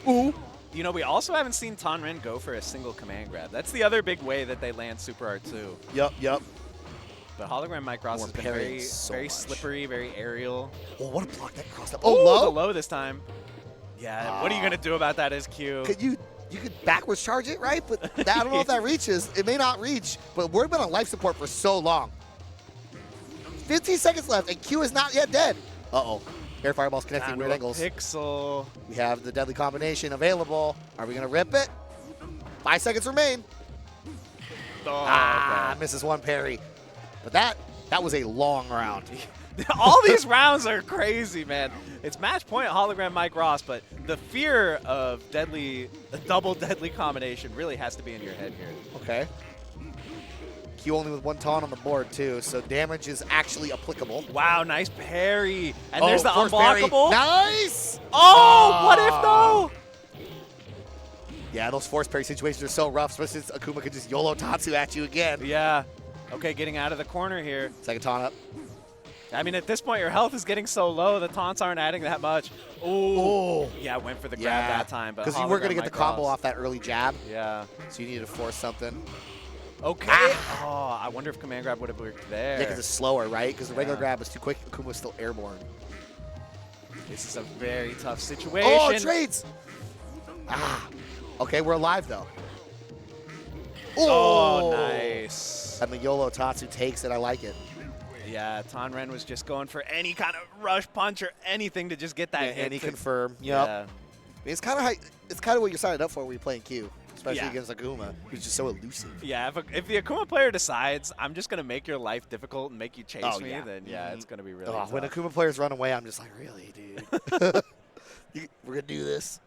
Ooh. We also haven't seen Tonran go for a single command grab. That's the other big way that they land Super R2. Yep. But Hologram Mike Ross has been parrying very, so very much. slippery, very aerial. Oh, what a block that crossed up. Oh, Oh, low? the low this time. Yeah, what are you going to do about that as Q? You could backwards charge it, right? But I don't know if that reaches. It may not reach, but we've been on life support for so long. 15 seconds left, and Q is not yet dead. Uh-oh. Air fireball's connecting Down weird to a angles. Pixel. We have the deadly combination available. Are we going to rip it? 5 seconds remain. Oh, okay. Misses one parry. But that was a long round. All these rounds are crazy, man. It's match point Hologram Mike Ross, but the fear of double deadly combination really has to be in your head here. Okay. Q only with 1 taunt on the board, too, so damage is actually applicable. Wow, nice parry. And there's the force parry. unblockable. Nice! Oh, what if though? Yeah, those force parry situations are so rough, especially since Akuma could just YOLO Tatsu at you again. Yeah. Okay, getting out of the corner here. Second taunt up. I mean, at this point, your health is getting so low, the taunts aren't adding that much. Ooh. Yeah, went for the grab that time. Because you were going to get the combo off that early jab. Yeah. So you needed to force something. Okay. Oh, I wonder if command grab would have worked there. Yeah, because it's slower, right? Because the regular grab was too quick. Akuma was still airborne. This is a very tough situation. Oh, trades! Okay, we're alive, though. Oh, nice. nice. And the YOLO Tatsu takes it. I like it. Yeah, Tonren was just going for any kind of rush punch or anything to just get that hit. Any confirm. Yep. Yeah. It's kind of what you're signing up for when you're playing Q, especially Yeah. against Akuma, who's just so elusive. Yeah, if the Akuma player decides, I'm just going to make your life difficult and make you chase me, yeah. then yeah, it's going to be really Oh, tough. when Akuma players run away, I'm just like, really, dude? We're going to do this?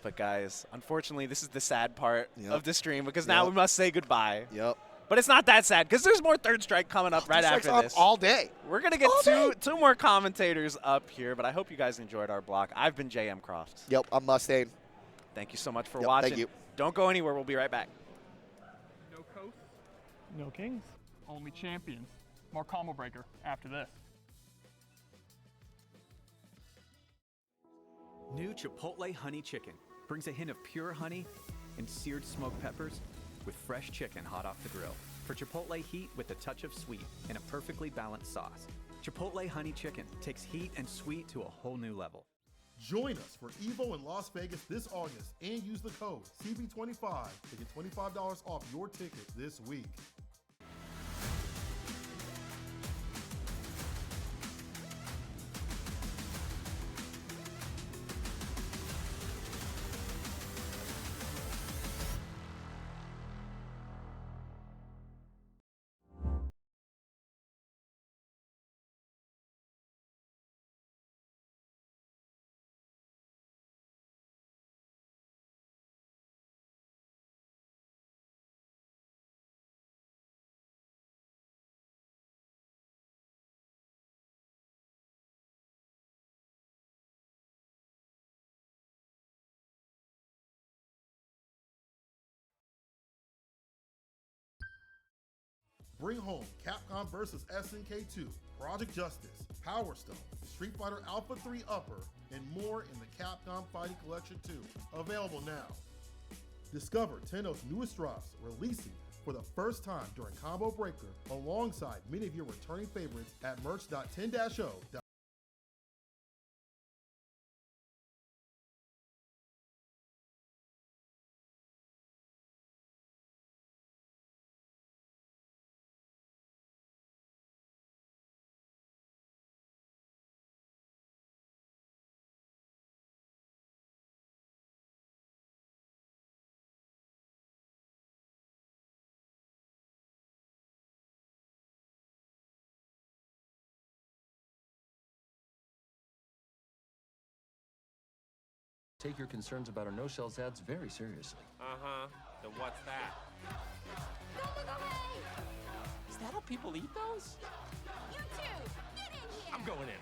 But guys, unfortunately, this is the sad part Yep. of the stream because now we must say goodbye. Yep. But it's not that sad because there's more Third Strike coming up right after this. All day. We're going to get two more commentators up here, but I hope you guys enjoyed our block. I've been JMCrofts. Yep, I'm Mustain. Thank you so much for Yep, watching. thank you. Don't go anywhere. We'll be right back. No coast, no kings, only champions. More combo breaker after this. New Chipotle Honey Chicken brings a hint of pure honey and seared smoked peppers with fresh chicken hot off the grill for Chipotle heat with a touch of sweet in a perfectly balanced sauce. Chipotle Honey Chicken takes heat and sweet to a whole new level. Join us for EVO in Las Vegas this August and use the code CB25 to get $25 off your ticket this week. Bring home Capcom vs. SNK 2, Project Justice, Power Stone, Street Fighter Alpha 3 Upper, and more in the Capcom Fighting Collection 2. Available now. Discover Tenno's newest drops releasing for the first time during Combo Breaker alongside many of your returning favorites at merch.10-o.com. Take your concerns about our no-shells ads very seriously. Uh-huh. Then what's that? Is that how people eat those? You two, get in here! I'm going in.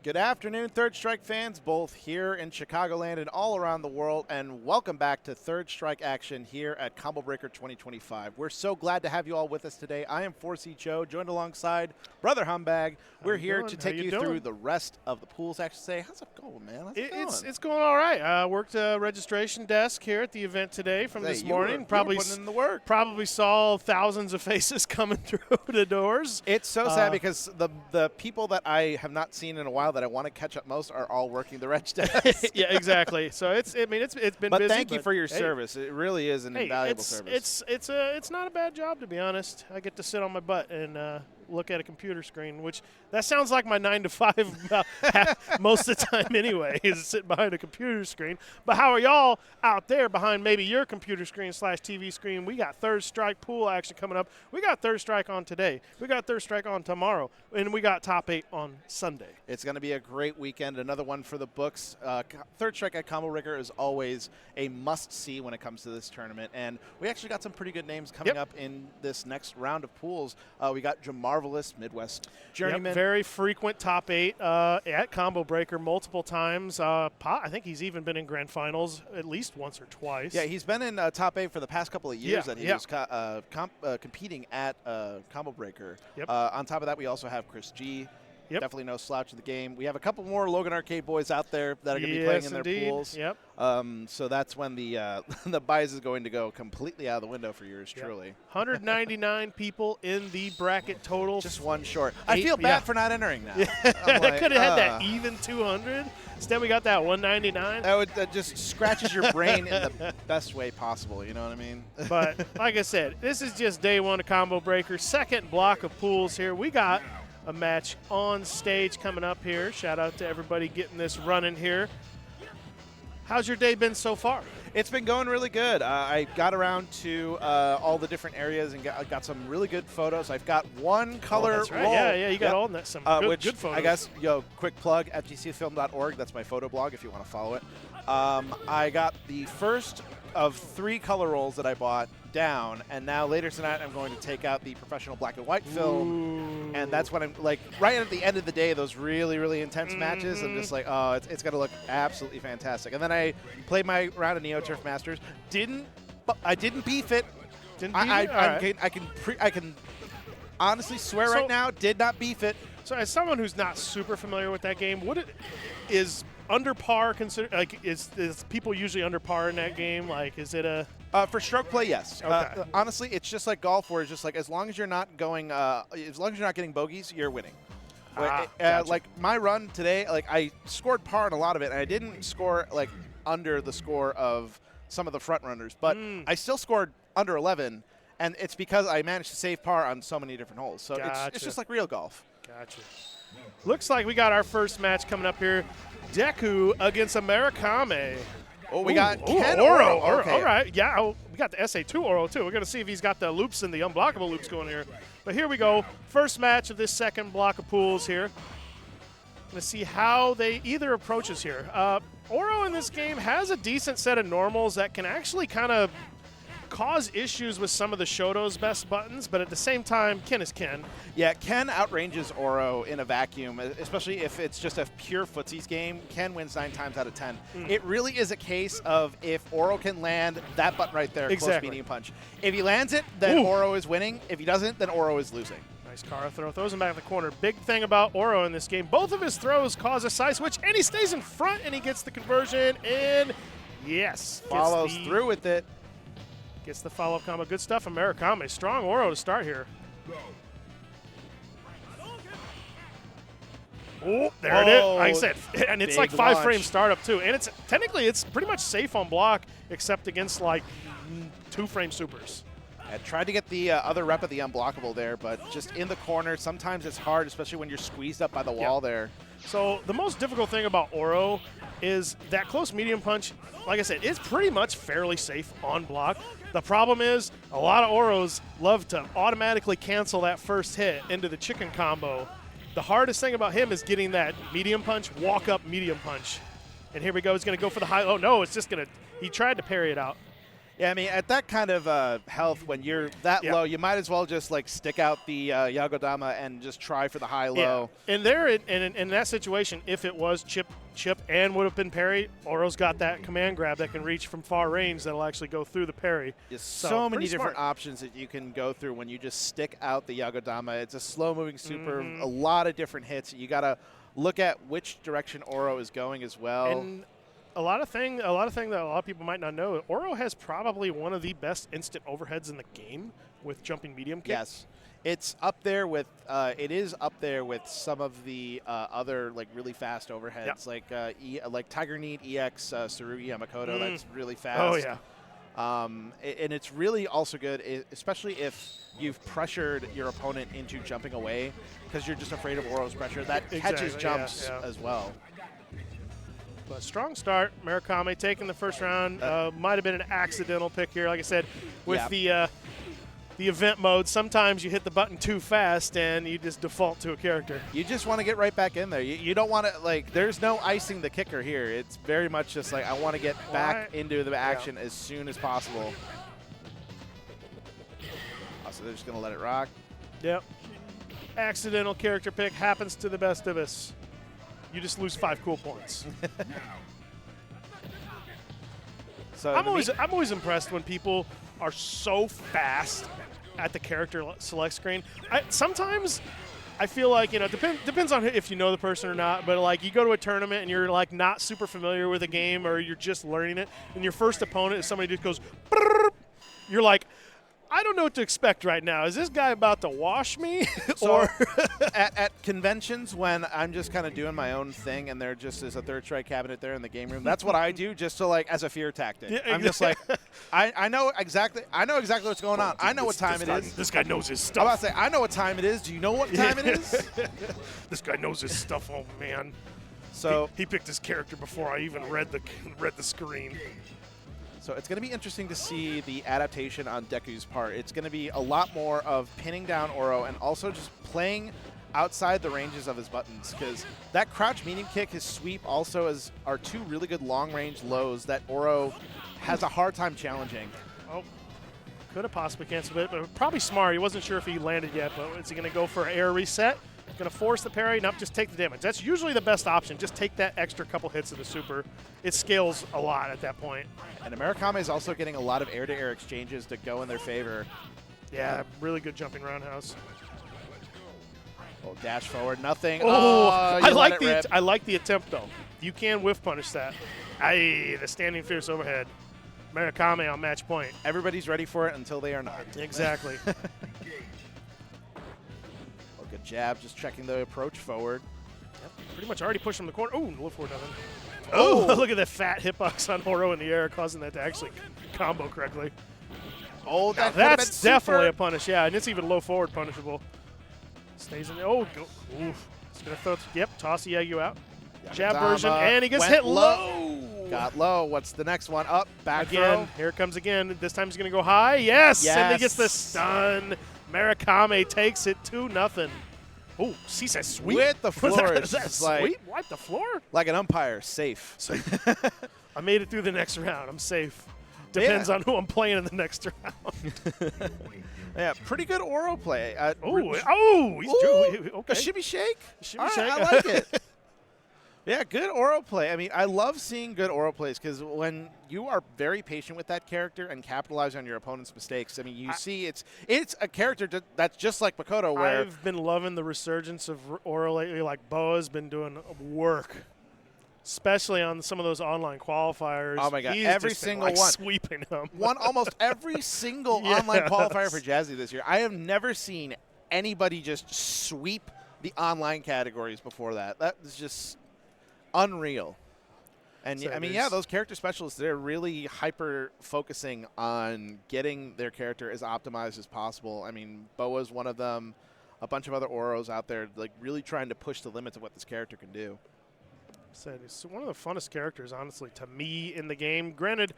Good afternoon, Third Strike fans, both here in Chicagoland and all around the world, and welcome back to Third Strike action here at Combo Breaker 2025. We're so glad to have you all with us today. I am 4C Joe, joined alongside Brother Humbag. We're here to take you through the rest of the pools. Actually, say, how's it going, man? How's it going? It's going all right. I worked a registration desk here at the event today from this morning. Probably putting in the work. Probably saw thousands of faces coming through the doors. It's so sad because the people that I have not seen in a while that I want to catch up most are all working the reg desk. Yeah, exactly. So it's been busy. But thank you for your service. It really is an invaluable service. It's not a bad job, to be honest. I get to sit on my butt and look at a computer screen, which that sounds like my 9 to 5 most of the time anyway, is sitting behind a computer screen. But how are y'all out there behind maybe your computer screen / TV screen? We got Third Strike pool action coming up. We got Third Strike on today. We got Third Strike on tomorrow. And we got Top 8 on Sunday. It's going to be a great weekend. Another one for the books. Third Strike at Combo Breaker is always a must-see when it comes to this tournament. And we actually got some pretty good names coming up in this next round of pools. We got Marvelous Midwest Journeyman. Very frequent top 8 at Combo Breaker multiple times. I think he's even been in grand finals at least once or twice. Yeah, he's been in top 8 for the past couple of years that he was competing at Combo Breaker. On top of that, we also have Chris G. Definitely no slouch in the game. We have a couple more Logan Arcade boys out there that are going to be playing in their pools. So that's when the the bias is going to go completely out of the window for yours truly. 199 people in the bracket total. Just one short. I feel bad for not entering now. Like, could have had that even 200. Instead, we got that 199. That just scratches your brain in the best way possible. You know what I mean? But like I said, this is just day 1 of Combo Breaker. Second block of pools here. We got a match on stage coming up here. Shout out to everybody getting this running here. How's your day been so far? It's been going really good. I got around to all the different areas and got some really good photos. I've got one color that's right. roll. Yeah, you got all that. Some good photos. I guess, quick plug, FGCfilm.org. That's my photo blog if you want to follow it. I got the first of 3 color rolls that I bought down, and now later tonight I'm going to take out the professional black and white film, and that's when I'm like right at the end of the day, those really, really intense matches. I'm just like, oh, it's going to look absolutely fantastic. And then I played my round of Neo Turf Masters. I didn't beef it. I can honestly swear right now, did not beef it. So as someone who's not super familiar with that game, is under par considered? Like, is people usually under par in that game? Like, is it a for stroke play? Yes. Okay. Honestly, it's just like golf, where it's just like as long as you're not going, as long as you're not getting bogeys, you're winning. Gotcha. Like my run today, like I scored par in a lot of it, and I didn't score like under the score of some of the front runners, but I still scored under 11, and it's because I managed to save par on so many different holes. So it's just like real golf. Gotcha. Looks like we got our first match coming up here. Deku against Amerikame. Oh, we got Ken Oro. Okay. All right. Yeah, we got the SA2 Oro, too. We're going to see if he's got the loops and the unblockable loops going here. But here we go. First match of this second block of pools here. Let's see how they either approaches here. Oro in this game has a decent set of normals that can actually kind of cause issues with some of the Shoto's best buttons, but at the same time, Ken is Ken. Yeah, Ken outranges Oro in a vacuum, especially if it's just a pure footsies game. Ken wins 9 times out of 10. It really is a case of if Oro can land that button right there, close medium punch. If he lands it, then Oro is winning. If he doesn't, then Oro is losing. Nice Kara throw. Throws him back in the corner. Big thing about Oro in this game, both of his throws cause a side switch, and he stays in front, and he gets the conversion, and yes. Follows through with it. Gets the follow-up combo. Good stuff, Amerikame. Strong Oro to start here. Oh, there it is. Like I said, and it's like 5-frame startup too. And it's technically it's pretty much safe on block, except against like 2-frame supers. I tried to get the other rep of the unblockable there, but just in the corner, sometimes it's hard, especially when you're squeezed up by the wall there. So the most difficult thing about Oro is that close medium punch, like I said, is pretty much fairly safe on block. The problem is a lot of Oros love to automatically cancel that first hit into the chicken combo. The hardest thing about him is getting that medium punch, walk up medium punch. And here we go, he's gonna go for the high, oh no, it's just gonna, he tried to parry it out. Yeah, I mean, at that kind of health, when you're that low, you might as well just like stick out the Yagodama and just try for the high-low. Yeah. And there, in that situation, if it was chip and would have been parry, Oro's got that command grab that can reach from far range that'll actually go through the parry. There's so many different options that you can go through when you just stick out the Yagodama. It's a slow-moving super, a lot of different hits. You got to look at which direction Oro is going as well. And a lot of thing that a lot of people might not know, Oro has probably one of the best instant overheads in the game with jumping medium kick. Yes. It's up there with it is up there with some of the other like really fast overheads like Tiger Need EX Tsurugi Makoto. That's really fast. Oh yeah. And it's really also good, especially if you've pressured your opponent into jumping away because you're just afraid of Oro's pressure. That catches jumps as well. But strong start. Murakami taking the first round. Might have been an accidental pick here. Like I said, with the event mode, sometimes you hit the button too fast and you just default to a character. You just want to get right back in there. You don't want to, like, there's no icing the kicker here. It's very much just like, I want to get back into the action as soon as possible. Oh, so they're just going to let it rock. Yep. Accidental character pick happens to the best of us. You just lose 5 cool points. So I'm always impressed when people are so fast at the character select screen. Sometimes I feel like, you know, depends on if you know the person or not, but like you go to a tournament and you're like not super familiar with a game or you're just learning it, and your first opponent is somebody who just goes, brrr, you're like, I don't know what to expect right now. Is this guy about to wash me? Or at conventions when I'm just kind of doing my own thing and there just is a third strike cabinet there in the game room, that's what I do just to like as a fear tactic. Yeah, I'm just like, I know exactly what's going on. I know what time it is. This guy knows his stuff. I'm about to say, I know what time it is. Do you know what time it is? This guy knows his stuff. Oh man. So he picked his character before I even read the screen. So it's going to be interesting to see the adaptation on Deku's part. It's going to be a lot more of pinning down Oro and also just playing outside the ranges of his buttons, because that crouch medium kick, his sweep also are 2 really good long-range lows that Oro has a hard time challenging. Oh, could have possibly canceled it, but probably smart. He wasn't sure if he landed yet, but is he going to go for an air reset? Going to force the parry? Nope, just take the damage. That's usually the best option. Just take that extra couple hits of the super. It scales a lot at that point. And Murakami is also getting a lot of air-to-air exchanges to go in their favor. Yeah, really good jumping roundhouse. Oh, dash forward, nothing. Oh, I like the attempt though. You can whiff punish that. Aye, the standing fierce overhead. Murakami on match point. Everybody's ready for it until they are not. Exactly. Good jab, just checking the approach forward. Yep, pretty much already pushed him the corner. Oh, low forward nothing. Oh, look at that fat hitbox on Oro in the air, causing that to actually combo correctly. Oh, that's definitely a punish, yeah, and it's even low forward punishable. Stays in there. Oh, go. Oof. It's going to throw, toss the Yagyu out. Jab version, and he gets hit low. Got low. What's the next one? Up, back again. throw. Here it comes again. This time he's going to go high. Yes, and he gets the stun. Murakami takes it 2-0. Oh, he says sweep. With the floor. Is that sweep? Like, wipe the floor? Like an umpire, safe. I made it through the next round. I'm safe. Depends on who I'm playing in the next round. Yeah, pretty good Oro play. He's okay. A shimmy shake? Shimmy shake. I like it. Yeah, good Oro play. I mean, I love seeing good Oro plays because when you are very patient with that character and capitalize on your opponent's mistakes, I mean, you see it's a character that's just like Makoto where I've been loving the resurgence of Oro lately. Like, Boa's been doing work, especially on some of those online qualifiers. Oh, my God. He's every just single been, one. Sweeping them. Won almost every single online qualifier for Jazzy this year. I have never seen anybody just sweep the online categories before that. That was just unreal. And So I mean, yeah, those character specialists, they're really hyper focusing on getting their character as optimized as possible. I mean, Boa's one of them, a bunch of other Oros out there, like really trying to push the limits of what this character can do. It's one of the funnest characters, honestly, to me in the game. Granted,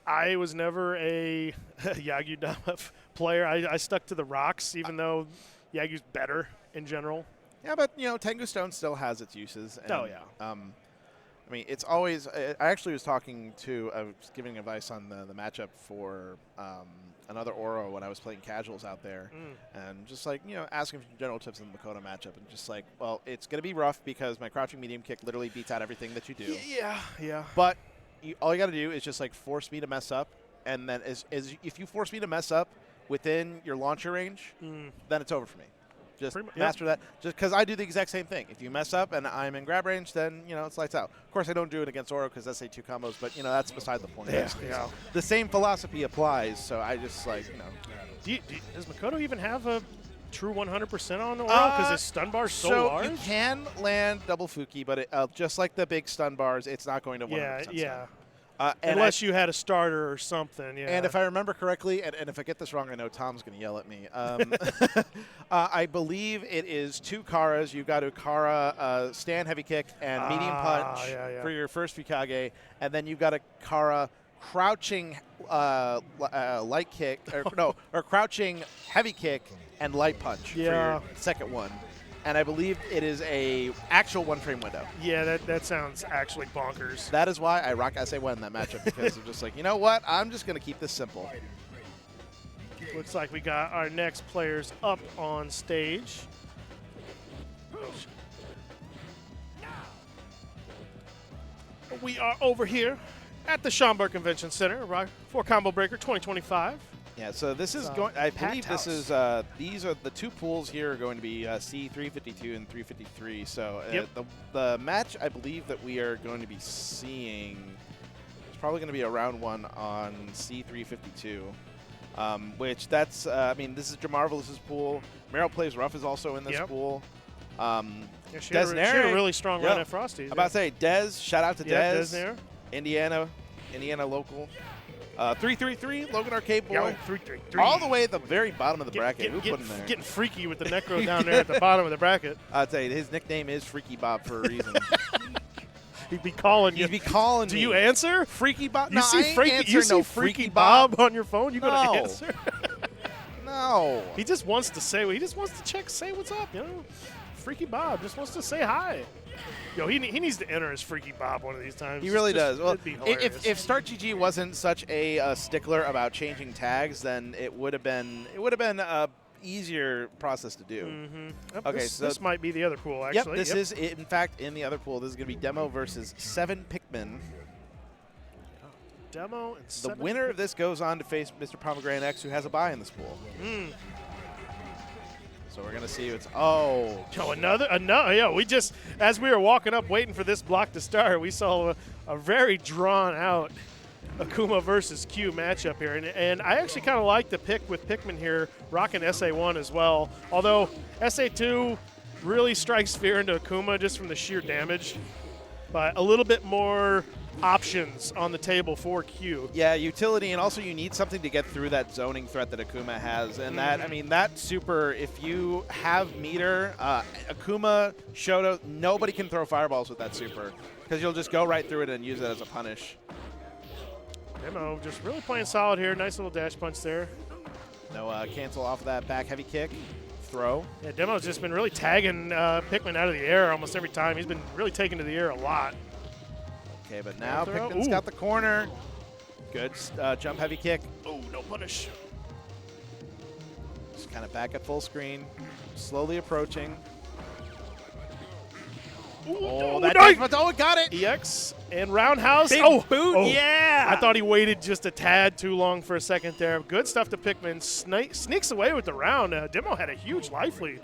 I was never a Yagyu player. I stuck to the rocks, even though Yagyu's better in general. Yeah, but, you know, Tengu Stone still has its uses. And, I mean, it's always. I actually was talking to. I was giving advice on the matchup for another Oro when I was playing casuals out there, and just like asking for general tips on the Makoto matchup, and just like, well, it's gonna be rough because my crouching medium kick literally beats out everything that you do. Yeah. But all you got to do is just like force me to mess up, and then if you force me to mess up within your launcher range, then it's over for me. Just master that. Just because I do the exact same thing. If you mess up and I'm in grab range, then it's lights out. Of course, I don't do it against Oro because that's SA2 combos, but that's beside the point. Yeah. The same philosophy applies. So I just like does Makoto even have a true 100% on Oro because his stun bar's so large? You can land double Fuki, but just like the big stun bars, it's not going to 100% stun. Unless you had a starter or something, And if I remember correctly, and if I get this wrong, I know Tom's going to yell at me. I believe it is 2 Karas. You've got a Kara stand heavy kick and medium punch for your first Fukage, and then you've got a Kara crouching light kick, or crouching heavy kick and light punch for your second one. And I believe it is a actual 1-frame window. Yeah, that sounds actually bonkers. That is why I rock SA1 in that matchup, because I'm just like, you know what? I'm just going to keep this simple. Looks like we got our next players up on stage. We are over here at the Schaumburg Convention Center for Combo Breaker 2025. Yeah, so this is going. I believe this is. These are the 2 pools here are going to be C352 and 353. So the match I believe that we are going to be seeing is probably going to be a round 1 on C352. Which that's. I mean, this is Jamarvelous's pool. Meryl Plays Rough is also in this pool. She had a really strong run at Frosty. I'm about to say Dez. Shout out to Dez. Dez Indiana local. 333, Logan Arcade Boy. 333. All the way at the very bottom of the bracket. Who put him there? Getting freaky with the Necro down there at the bottom of the bracket. I'd say his nickname is Freaky Bob for a reason. He'd be calling you. Do you answer? Freaky Bob? You see Freaky Bob on your phone? You gonna answer? No. He just wants to say. He just wants to say what's up. Freaky Bob just wants to say hi. Yo, he needs to enter as Freaky Bob one of these times. He really does. Well, if Start GG wasn't such a stickler about changing tags, then it would have been a easier process to do. Okay, so this might be the other pool actually. This is in fact in the other pool. This is going to be Demo versus 7 Pikmin. Demo and 7. The winner of this goes on to face Mr. Pomegranate X, who has a bye in this pool. So we're going to see what's... another. Yeah, we just, as we were walking up waiting for this block to start, we saw a very drawn-out Akuma versus Q matchup here. And I actually kind of like the pick with Pikmin here, rocking SA1 as well. Although SA2 really strikes fear into Akuma just from the sheer damage. But a little bit more options on the table for Q. Yeah, utility, and also you need something to get through that zoning threat that Akuma has. And that super, if you have meter, Akuma, Shoto, nobody can throw fireballs with that super because you'll just go right through it and use it as a punish. Demo just really playing solid here. Nice little dash punch there. No cancel off of that back heavy kick. Throw. Yeah, Demo's just been really tagging Pikmin out of the air almost every time. He's been really taking to the air a lot. Okay, but now Pikmin's got the corner. Good jump heavy kick. Oh, no punish. Just kind of back at full screen. Slowly approaching. It got it. EX and roundhouse. Big boot, yeah. I thought he waited just a tad too long for a second there. Good stuff to Pikmin. Sneaks away with the round. Demo had a huge life lead.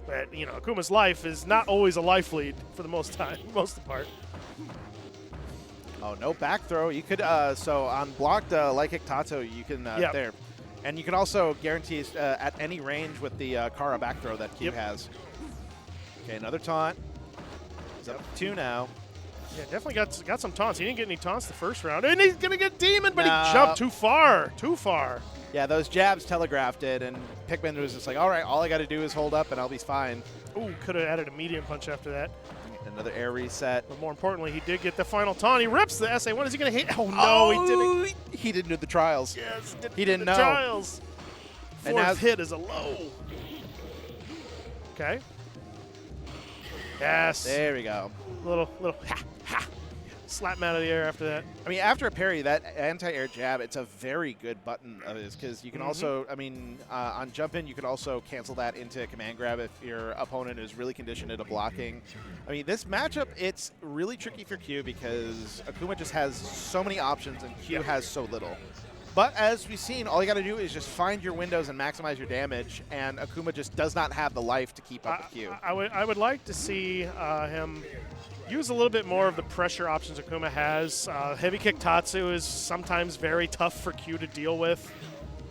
But, Akuma's life is not always a life lead for the most of the part. Oh, no back throw. You could, so on blocked light kick Tato, you can, there. And you can also guarantee at any range with the Kara back throw that Q has. Okay, another taunt. He's up to 2 now. Yeah, definitely got some taunts. He didn't get any taunts the first round. And he's going to get Demon, but he jumped too far. Too far. Yeah, those jabs telegraphed it, and Pikmin was just like, all right, all I got to do is hold up, and I'll be fine. Ooh, could have added a medium punch after that. Another air reset. But more importantly, he did get the final taunt. He rips the SA1. Is he going to hit? Oh, no, he didn't. He didn't do the trials. Yes, he didn't know. Trials. And Fourth hit is a low. Okay. Yes. There we go. Little ha, ha. slap him out of the air after that. I mean, after a parry, that anti-air jab, it's a very good button of his because you can Mm-hmm. also, I mean, on jump in, you can also cancel that into command grab if your opponent is really conditioned into blocking. I mean, this matchup, it's really tricky for Q because Akuma just has so many options and Q has so little. But as we've seen, all you got to do is just find your windows and maximize your damage, and Akuma just does not have the life to keep up with Q. I would like to see him use a little bit more of the pressure options Akuma has. Heavy kick Tatsu is sometimes very tough for Q to deal with.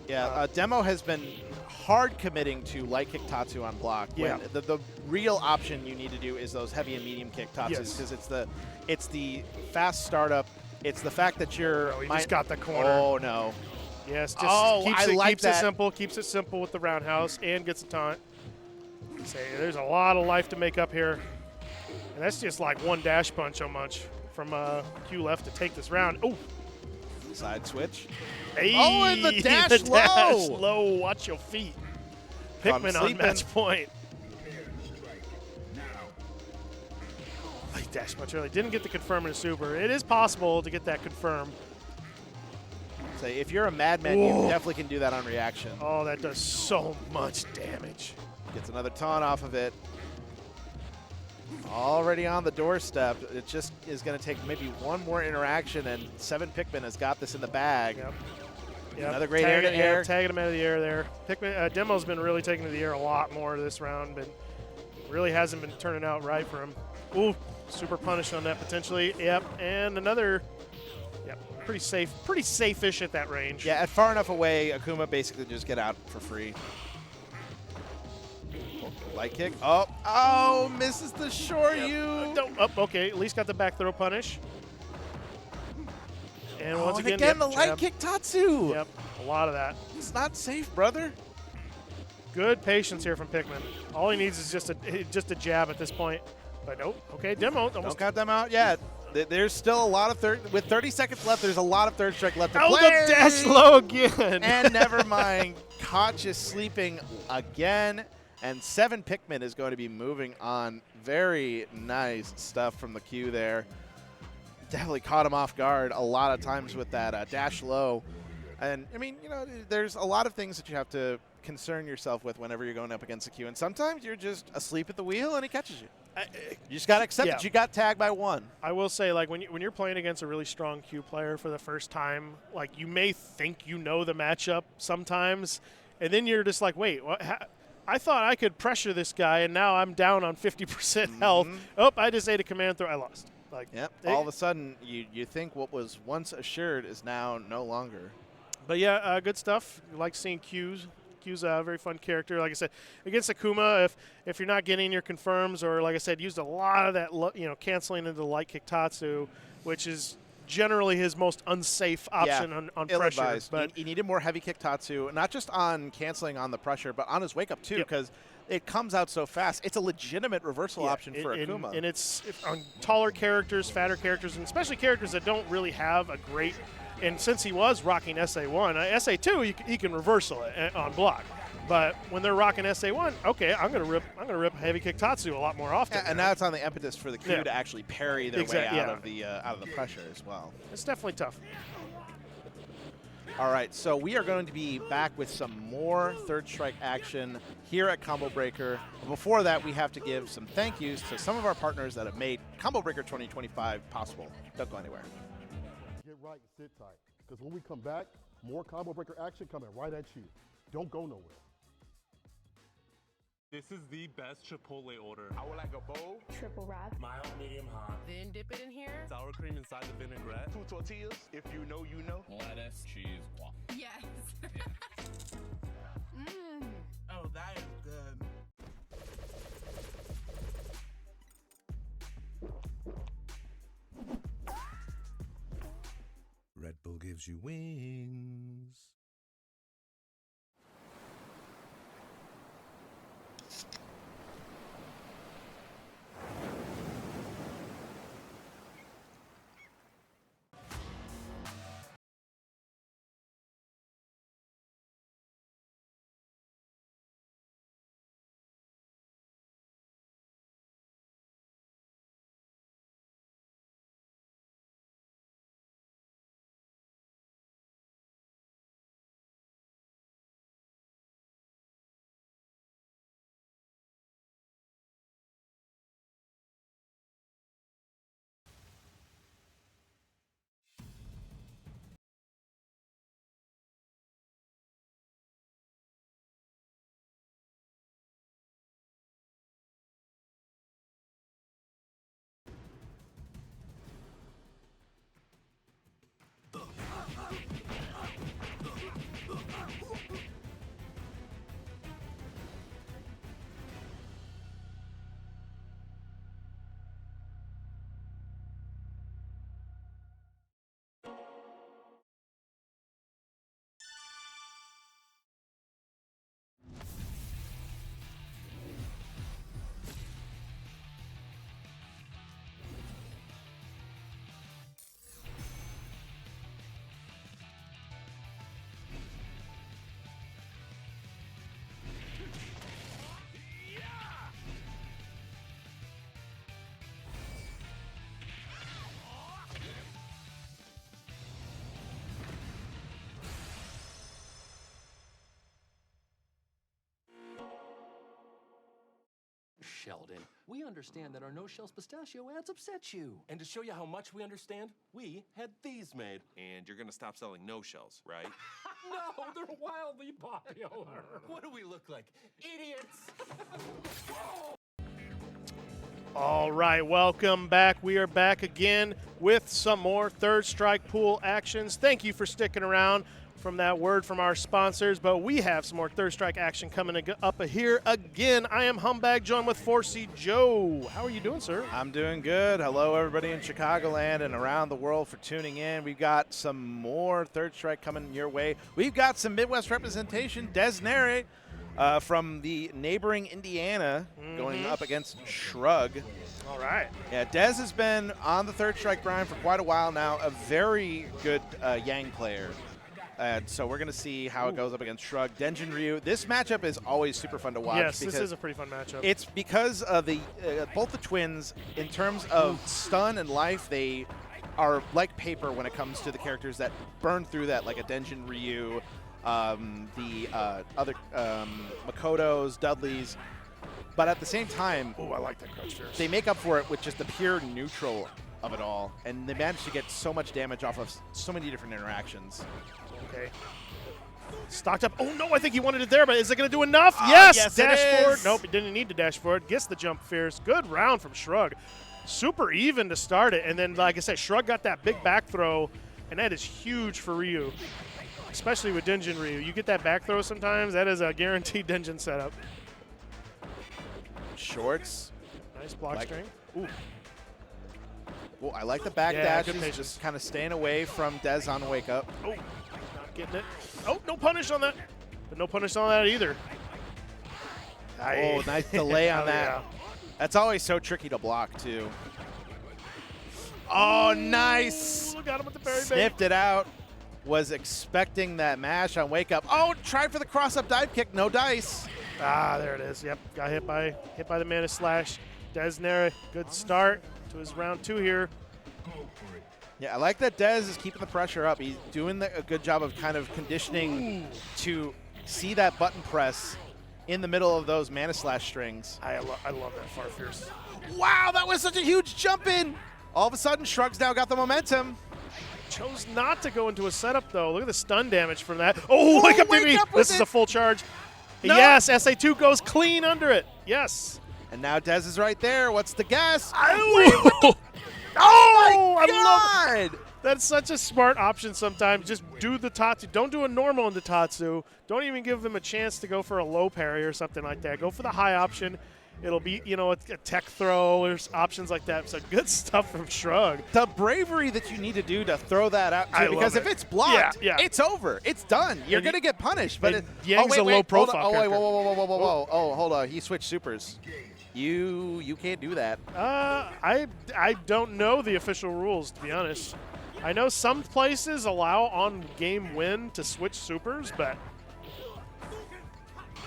Yeah, Demo has been hard committing to light kick Tatsu on block. Yeah. When the real option you need to do is those heavy and medium kick Tatsus because it's the fast startup. It's the fact that you're. Oh, he just got the corner. Oh no. Yes, just keeps it simple with the roundhouse and gets a taunt. Say there's a lot of life to make up here. And that's just like one dash punch so much from Q left to take this round. Oh, side switch. Hey, oh, and the dash the low. Dash low. Watch your feet. Pikmin on match point. Oh, he dashed much early. Didn't get the confirm in a super. It is possible to get that confirm. Say if you're a madman, you definitely can do that on reaction. Oh, that does so much damage. Gets another taunt off of it. Already on the doorstep. It just is going to take maybe one more interaction, and 7 Pikmin has got this in the bag. Yep. Another great air-to-air. Tagging him out of the air there. Pikmin, Demo's been really taking to the air a lot more this round, but really hasn't been turning out right for him. Ooh, super punish on that potentially. Yep, and another. Yep, pretty safe-ish at that range. Yeah, at far enough away, Akuma basically just get out for free. Light kick. Oh, misses the Shoryu. Okay, at least got the back throw punish. And once again, the light kick Tatsu. Yep, a lot of that. It's not safe, brother. Good patience here from Pikmin. All he needs is just a jab at this point. But nope. Okay, Demo. Don't count them out yet. There's still a lot of with 30 seconds left. There's a lot of third strike left to play. Oh, the dash low again. And never mind. Koch is sleeping again. And 7 Pikmin is going to be moving on. Very nice stuff from the Q there. Definitely caught him off guard a lot of times with that dash low. And, I mean, you know, there's a lot of things that you have to concern yourself with whenever you're going up against a Q. And sometimes you're just asleep at the wheel and he catches you. You just got to accept that you got tagged by 1. I will say, like, when you're playing against a really strong Q player for the first time, like, you may think you know the matchup sometimes, and then you're just like, wait, what? I thought I could pressure this guy, and now I'm down on 50% health. Oh, I just ate a command throw. I lost. Like, yep. All of a sudden, you think what was once assured is now no longer. But yeah, good stuff. You like seeing Q's. Q's a very fun character. Like I said, against Akuma, if you're not getting your confirms, or like I said, used a lot of that, canceling into the light kick Tatsu, which is generally his most unsafe option on pressure. But he needed more heavy kick Tatsu, not just on canceling on the pressure, but on his wake up too, because it comes out so fast. It's a legitimate reversal option for Akuma. And it's on taller characters, fatter characters, and especially characters that don't really have a great. And since he was rocking SA1, SA2 he can reversal it on block. But when they're rocking SA1, okay, I'm gonna rip heavy kick Tatsu a lot more often. And now it's on the impetus for the Q to actually parry their way out of the pressure as well. It's definitely tough. All right, so we are going to be back with some more third strike action here at Combo Breaker. But before that, we have to give some thank yous to some of our partners that have made Combo Breaker 2025 possible. Don't go anywhere. Get right and sit tight, because when we come back, more Combo Breaker action coming right at you. Don't go nowhere. This is the best Chipotle order. I would like a bowl. Triple wrap. Mild, medium, hot. Then dip it in here. Sour cream inside the vinaigrette. 2 tortillas. If you know, you know. Lettuce, cheese, guac. Yes. Oh, that is good. Red Bull gives you wings. Sheldon, we understand that our no-shells pistachio ads upset you. And to show you how much we understand, we had these made. And you're gonna stop selling no shells, right? No, they're wildly popular. What do we look like? Idiots! All right, welcome back. We are back again with some more Third Strike Pool actions. Thank you for sticking around from that word from our sponsors, but we have some more Third Strike action coming up here again. I am Humbag, joined with 4C Joe. How are you doing, sir? I'm doing good. Hello, everybody in Chicagoland and around the world for tuning in. We've got some more Third Strike coming your way. We've got some Midwest representation. Des Nere from the neighboring Indiana going up against Shrug. All right. Yeah, Des has been on the Third Strike grind for quite a while now, a very good Yang player. And so we're going to see how it goes up against Shrug. Denjin Ryu. This matchup is always super fun to watch. Yes, this is a pretty fun matchup. It's because of the both the twins, in terms of stun and life, they are like paper when it comes to the characters that burn through that, like a Denjin Ryu, the other Makotos, Dudleys. But at the same time, I like that Crouch Fierce. They make up for it with just the pure neutral of it all, and they manage to get so much damage off of so many different interactions. Okay. Stocked up. Oh, no, I think he wanted it there, but is it going to do enough? Yes! Dash forward. Nope, he didn't need to dash forward. Gets the jump fierce. Good round from Shrug. Super even to start it. And then, like I said, Shrug got that big back throw, and that is huge for Ryu, especially with Denjin Ryu. You get that back throw sometimes, that is a guaranteed Denjin setup. Shorts. Nice block string. Ooh. Well, I like the back dash. He's just kind of staying away from Des on wake up. Oh, not getting it. Oh, no punish on that. But no punish on that either. Oh, nice delay on that. Yeah. That's always so tricky to block, too. Oh, nice. Got him with the berry Sniffed it out. Was expecting that mash on wake up. Oh, tried for the cross-up dive kick. No dice. Ah, there it is. Yep, got hit by the Mana Slash. Des Nere, good start to his round 2 here. Yeah, I like that Des is keeping the pressure up. He's doing a good job of kind of conditioning to see that button press in the middle of those Mana Slash strings. I love that Far Fierce. Wow, that was such a huge jump in. All of a sudden, Shrug's now got the momentum. Chose not to go into a setup, though. Look at the stun damage from that. Oh, wake up, baby. This is a full charge. No. Yes, SA2 goes clean under it. Yes. And now Des is right there. What's the guess? Oh, my God. I love it. That's such a smart option sometimes. Just do the Tatsu. Don't do a normal into Tatsu. Don't even give them a chance to go for a low parry or something like that. Go for the high option. It'll be, a tech throw or options like that. So good stuff from Shrug. The bravery that you need to do to throw that out, too, because if it's blocked, it's over. It's done. You're going to get punished. But Yang's a low profile. Oh, wait, whoa. Oh, hold on. He switched supers. You can't do that. I don't know the official rules, to be honest. I know some places allow on game win to switch supers, but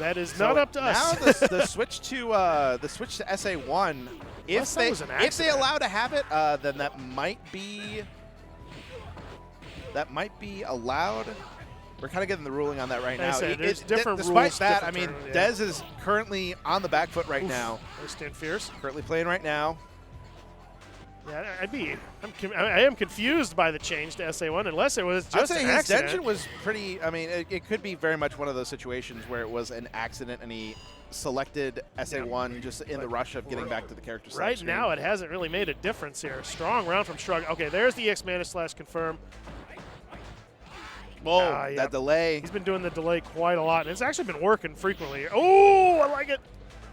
that is not up to us. Now the switch to SA1, if they allow to have it, then that might be allowed. We're kind of getting the ruling on that right now. There's different rules. Despite that, I mean, Des is currently on the back foot right now. Stand fierce. Currently playing right now. Yeah, I am confused by the change to SA1 unless it was just an accident. His Denjin was pretty. I mean, it could be very much one of those situations where it was an accident and he selected SA1 just in the rush of getting back to the character selection. Right now, it hasn't really made a difference here. Strong round from Shrug. Okay, there's the EX Mana Slash confirm. Whoa, that delay. He's been doing the delay quite a lot, and it's actually been working frequently. Oh, I like it.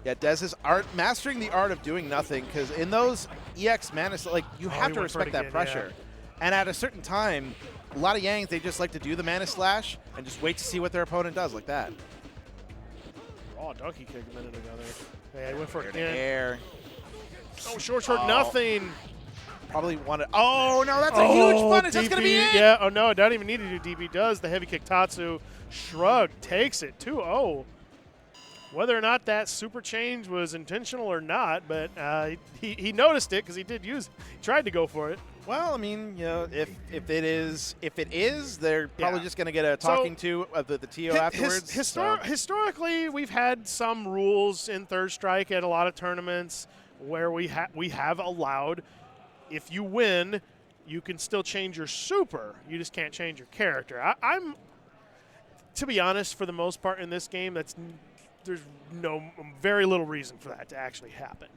Yeah, Des is mastering the art of doing nothing, because in those EX Mana, you have to respect that pressure. Yeah. And at a certain time, a lot of Yangs, they just like to do the Mana Slash and just wait to see what their opponent does like that. Oh, donkey kick a minute ago there. Yeah, he went for it again. Air. Oh, short, nothing. Probably wanted. Oh, no, that's a huge punish. That's going to be it. Yeah, oh, no, don't even need to do DB. Does the heavy kick Tatsu. Shrug takes it 2-0. Whether or not that super change was intentional or not, but he noticed it because he tried to go for it. Well, I mean, if it is, they're probably just going to get a talking to of the TO afterwards. Historically, we've had some rules in Third Strike at a lot of tournaments where we have allowed, if you win, you can still change your super. You just can't change your character. I'm, to be honest, for the most part in this game, there's very little reason for that to actually happen.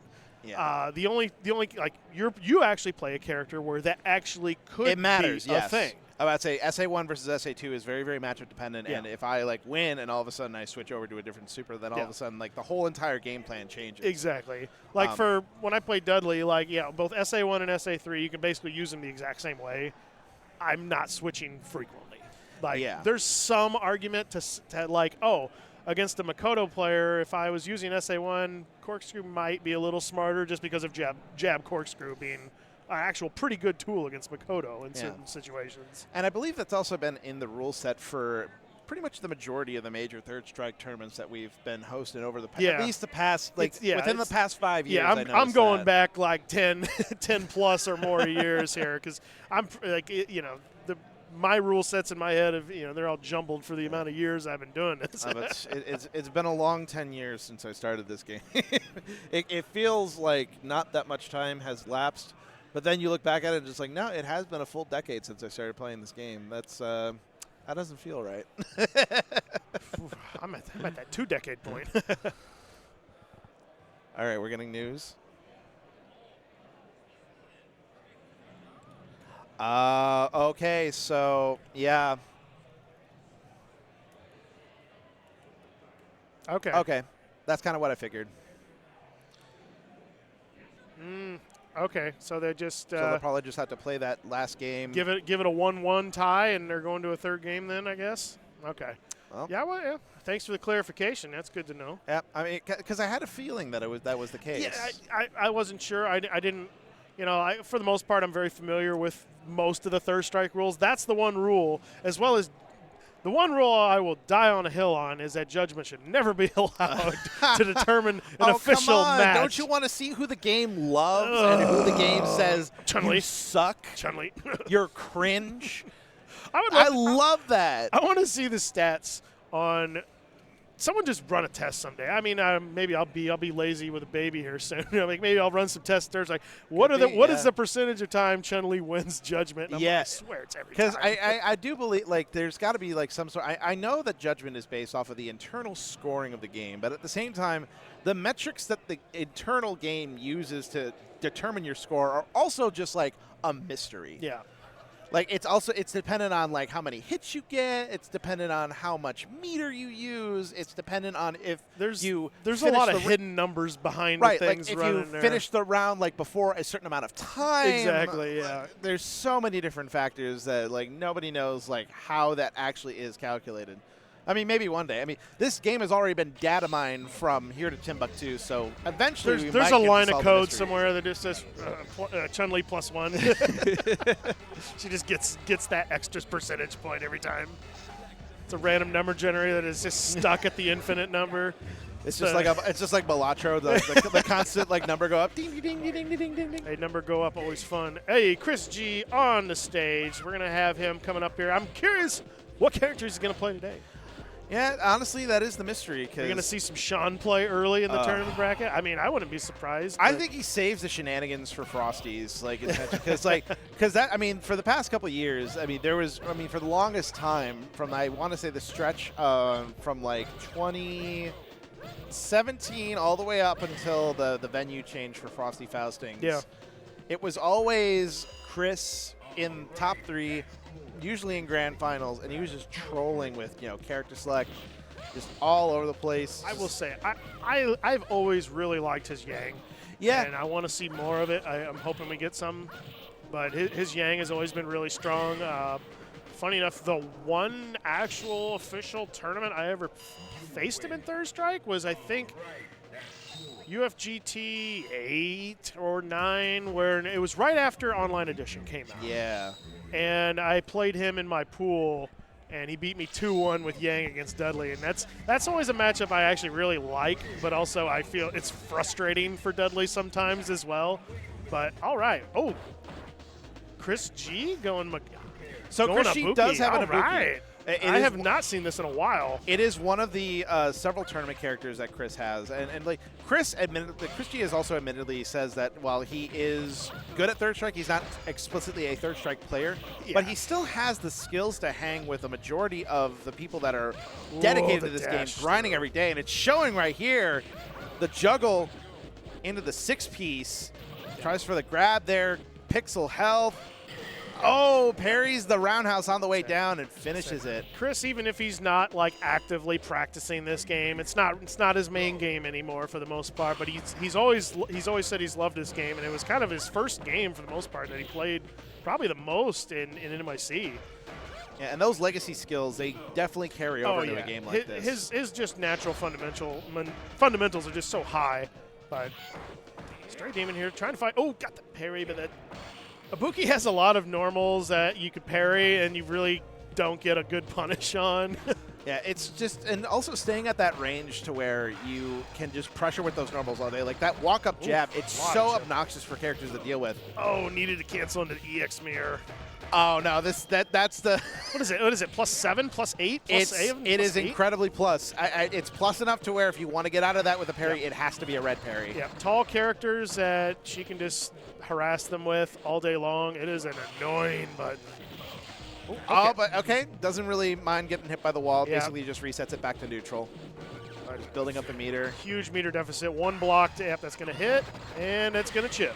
Yeah. The only like you actually play a character where that actually could it matters, be yes. a thing. I would say SA1 versus SA2 is very, very matchup dependent, Yeah. and if I win and all of a sudden I switch over to a different super, then all of a sudden the whole entire game plan changes. Exactly. Like for when I played Dudley, both SA1 and SA3, you can basically use them the exact same way. I'm not switching frequently. There's some argument to against a Makoto player, if I was using SA1, corkscrew might be a little smarter just because of jab corkscrew being an actual pretty good tool against Makoto in certain situations. And I believe that's also been in the rule set for pretty much the majority of the major Third Strike tournaments that we've been hosting over the at least the past within the past 5 years. Yeah, I'm going back 10 plus or more years here because I'm my rule sets in my head they're all jumbled for the amount of years I've been doing this. It's been a long 10 years since I started this game. it feels like not that much time has lapsed, but then you look back at it and just no, it has been a full decade since I started playing this game. That doesn't feel right. I'm at that 2-decade point. All right, we're getting news. Okay, so, yeah. Okay. That's kind of what I figured. Okay, so they just so they'll probably just have to play that last game. Give it a 1-1 tie, and they're going to a third game then, I guess? Okay. Well, yeah. Thanks for the clarification. That's good to know. Yeah, I mean, because I had a feeling that that was the case. Yeah, I wasn't sure. I didn't, for the most part, I'm very familiar with most of the Third Strike rules. That's the one rule, as well as the one rule I will die on a hill on is that judgment should never be allowed to determine an official come on. match. Don't you want to see who the game loves and who the game says, Chun-Li. You suck, Chun-Li. You're cringe? I love that. I want to see the stats on. Someone just run a test someday. I mean, maybe I'll be lazy with a baby here soon. Maybe I'll run some tests. There's what is the percentage of time Chun-Li wins judgment? I swear it's every time. Because I do believe there's got to be some sort. I know that judgment is based off of the internal scoring of the game, but at the same time, the metrics that the internal game uses to determine your score are also just a mystery. Yeah. It's dependent on how many hits you get. It's dependent on how much meter you use. It's dependent on if there's a finish lot of hidden numbers behind the things if running you there. finish the round before a certain amount of time. Exactly. Yeah. There's so many different factors that nobody knows how that actually is calculated. I mean, maybe one day. I mean, this game has already been data mined from here to Timbuktu, so eventually there's a line of code somewhere that just says Chun-Li +1. She just gets that extra percentage point every time. It's a random number generator that is just stuck at the infinite number. It's just like Balatro, the constant number go up. Ding, ding, ding, ding, ding, ding, ding. Hey, number go up, always fun. Hey, Chris G on the stage. We're gonna have him coming up here. I'm curious what character he's gonna play today. Yeah, honestly, that is the mystery. You're going to see some Shawn play early in the tournament bracket? I mean, I wouldn't be surprised. I think he saves the shenanigans for Frosties. Because for the past couple of years, for the longest time, from, I want to say, the stretch from 2017 all the way up until the venue change for Frosty Faustings. Yeah. It was always Chris in top 3, usually in grand finals, and he was just trolling with character select, just all over the place. I will say I've always really liked his Yang. Yeah, and I want to see more of it. I'm hoping we get some, but his Yang has always been really strong. Funny enough, the one actual official tournament I ever faced him in Third Strike was, I think, UFGT 8 or 9, where it was right after Online Edition came out. Yeah. And I played him in my pool, and he beat me 2-1 with Yang against Dudley. And that's always a matchup I actually really like, but also I feel it's frustrating for Dudley sometimes as well. But all right. Oh, Chris G going. So going Chris G Ibuki. does have an All Ibuki. right. I have not seen this in a while. It is one of the several tournament characters that Chris has, and like Chris G has also admittedly says that while he is good at third strike, he's not explicitly a third strike player, but he still has the skills to hang with a majority of the people that are dedicated to this game, grinding every day, and it's showing right here. The juggle into the 6-piece, tries for the grab there, pixel health. Oh, parries the roundhouse on the way down and finishes it. Chris, even if he's not like actively practicing this game, it's not his main game anymore for the most part. But he's always said he's loved this game, and it was kind of his first game for the most part that he played probably the most in NYC. Yeah, and those legacy skills, they definitely carry over to a game like this. His just natural fundamentals are just so high. But Stray Demon here trying to fight. Oh, got the parry, but that. Ibuki has a lot of normals that you could parry, and you really don't get a good punish on. Yeah, it's just, and also staying at that range to where you can just pressure with those normals all day. Like that walk-up jab, it's so obnoxious for characters to deal with. Oh, needed to cancel into the EX mirror. Oh no, that's the. What is it? What is it? +7, +8, +8? It is incredibly plus. It's plus enough to where if you want to get out of that with a parry, it has to be a red parry. Yeah, tall characters that she can just harass them with all day long. It is an annoying button. Ooh, okay. Oh, but okay, doesn't really mind getting hit by the wall. Yeah. Basically, just resets it back to neutral. Just building up the meter. Huge meter deficit. One block to that's going to hit, and it's going to chip.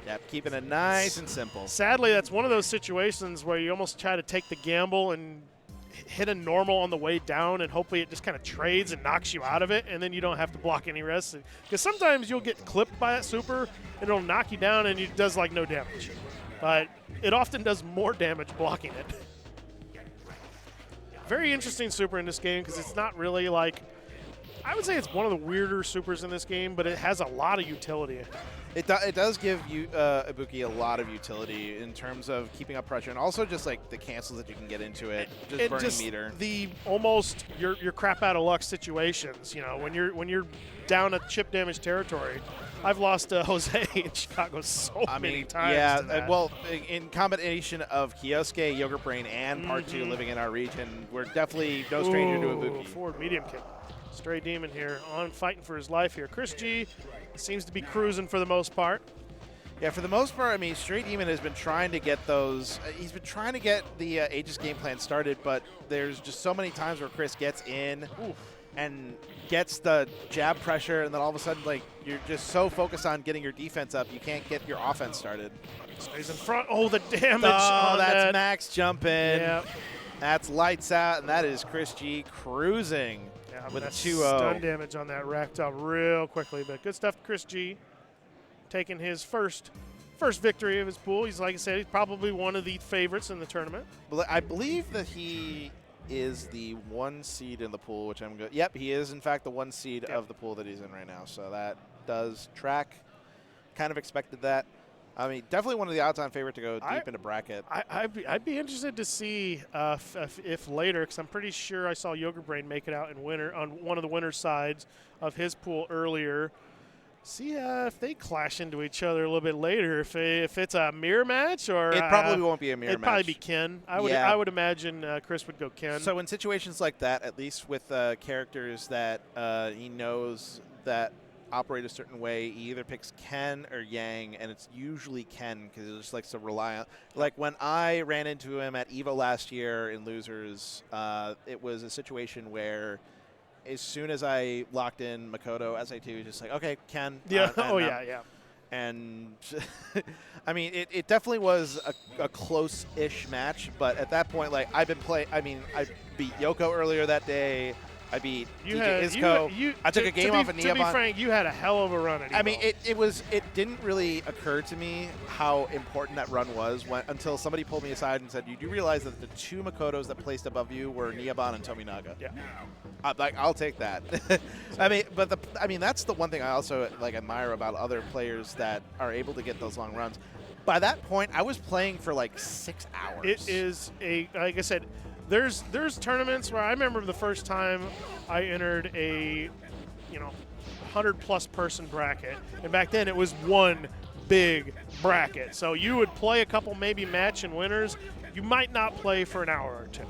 Yep, keeping it nice and simple. Sadly, that's one of those situations where you almost try to take the gamble and hit a normal on the way down, and hopefully it just kind of trades and knocks you out of it, and then you don't have to block any rest. Because sometimes you'll get clipped by that super, and it'll knock you down, and it does like no damage. But it often does more damage blocking it. Very interesting super in this game because it's not really like, I would say it's one of the weirder supers in this game, but it has a lot of utility. It does give you Ibuki a lot of utility in terms of keeping up pressure, and also just like the cancels that you can get into it, just burning meter. The almost your crap out of luck situations. You know, when you're down at chip damage territory. I've lost Jose in Chicago so many times. Yeah, well, in combination of Kyosuke, Yogurt Brain, and Part 2 living in our region, we're definitely no stranger to Ibuki. Forward medium kick. Stray Demon here on fighting for his life here. Chris G seems to be cruising for the most part. Yeah, for the most part, I mean, Stray Demon has been trying to get those. He's been trying to get the Aegis game plan started, but there's just so many times where Chris gets in and gets the jab pressure, and then all of a sudden, like, you're just so focused on getting your defense up, you can't get your offense started. Stays in front. Oh, the damage. Oh, that's Max jumping. Yep. That's lights out, and that is Chris G cruising. With a 2-0. Stun damage on that racked up real quickly, but good stuff. Chris G taking his first victory of his pool. He's, like I said, he's probably one of the favorites in the tournament. I believe that he is the 1 seed in the pool, which I'm good. Yep, he is in fact the 1 seed of the pool that he's in right now. So that does track. Kind of expected that. I mean, definitely one of the odds-on favorite to go deep into bracket. I'd be interested to see if later, because I'm pretty sure I saw Yogurt Brain make it out in winner on one of the winner's sides of his pool earlier. See if they clash into each other a little bit later. If it's a mirror match, or it probably won't be a mirror match. It'd probably be Ken. I would imagine Chris would go Ken. So in situations like that, at least with characters that he knows that operate a certain way, he either picks Ken or Yang, and it's usually Ken because he just likes to rely on. Like when I ran into him at EVO last year in Losers, it was a situation where as soon as I locked in Makoto SAT, he was just like, okay, Ken. Yeah. Yeah. And I mean, it definitely was a close-ish match, but at that point, like I beat Yoko earlier that day. I beat DJ Isco. I took a game off of Neobon. To be frank, you had a hell of a run at EVO. I mean, it didn't really occur to me how important that run was until somebody pulled me aside and said, you do realize that the 2 Makotos that placed above you were Neobon and Tominaga. Yeah. I'll take that. I mean, that's the one thing I also admire about other players that are able to get those long runs. By that point, I was playing for like 6 hours. It is like I said, There's tournaments where I remember the first time I entered a 100+ person bracket, and back then it was one big bracket. So you would play a couple maybe match and winners. You might not play for an hour or two,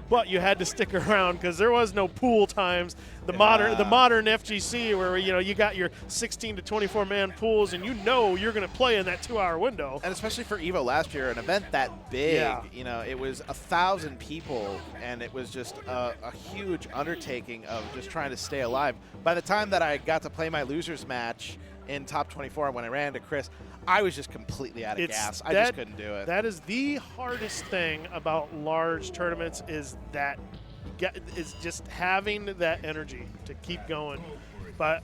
but you had to stick around because there was no pool times. The modern FGC where you got your 16 to 24 man pools, and you're going to play in that 2-hour window. And especially for Evo last year, an event that big, it was 1,000 people, and it was just a huge undertaking of just trying to stay alive. By the time that I got to play my losers match in top 24 when I ran into Chris, I was just completely out of gas. I just couldn't do it. That is the hardest thing about large tournaments is just having that energy to keep going. But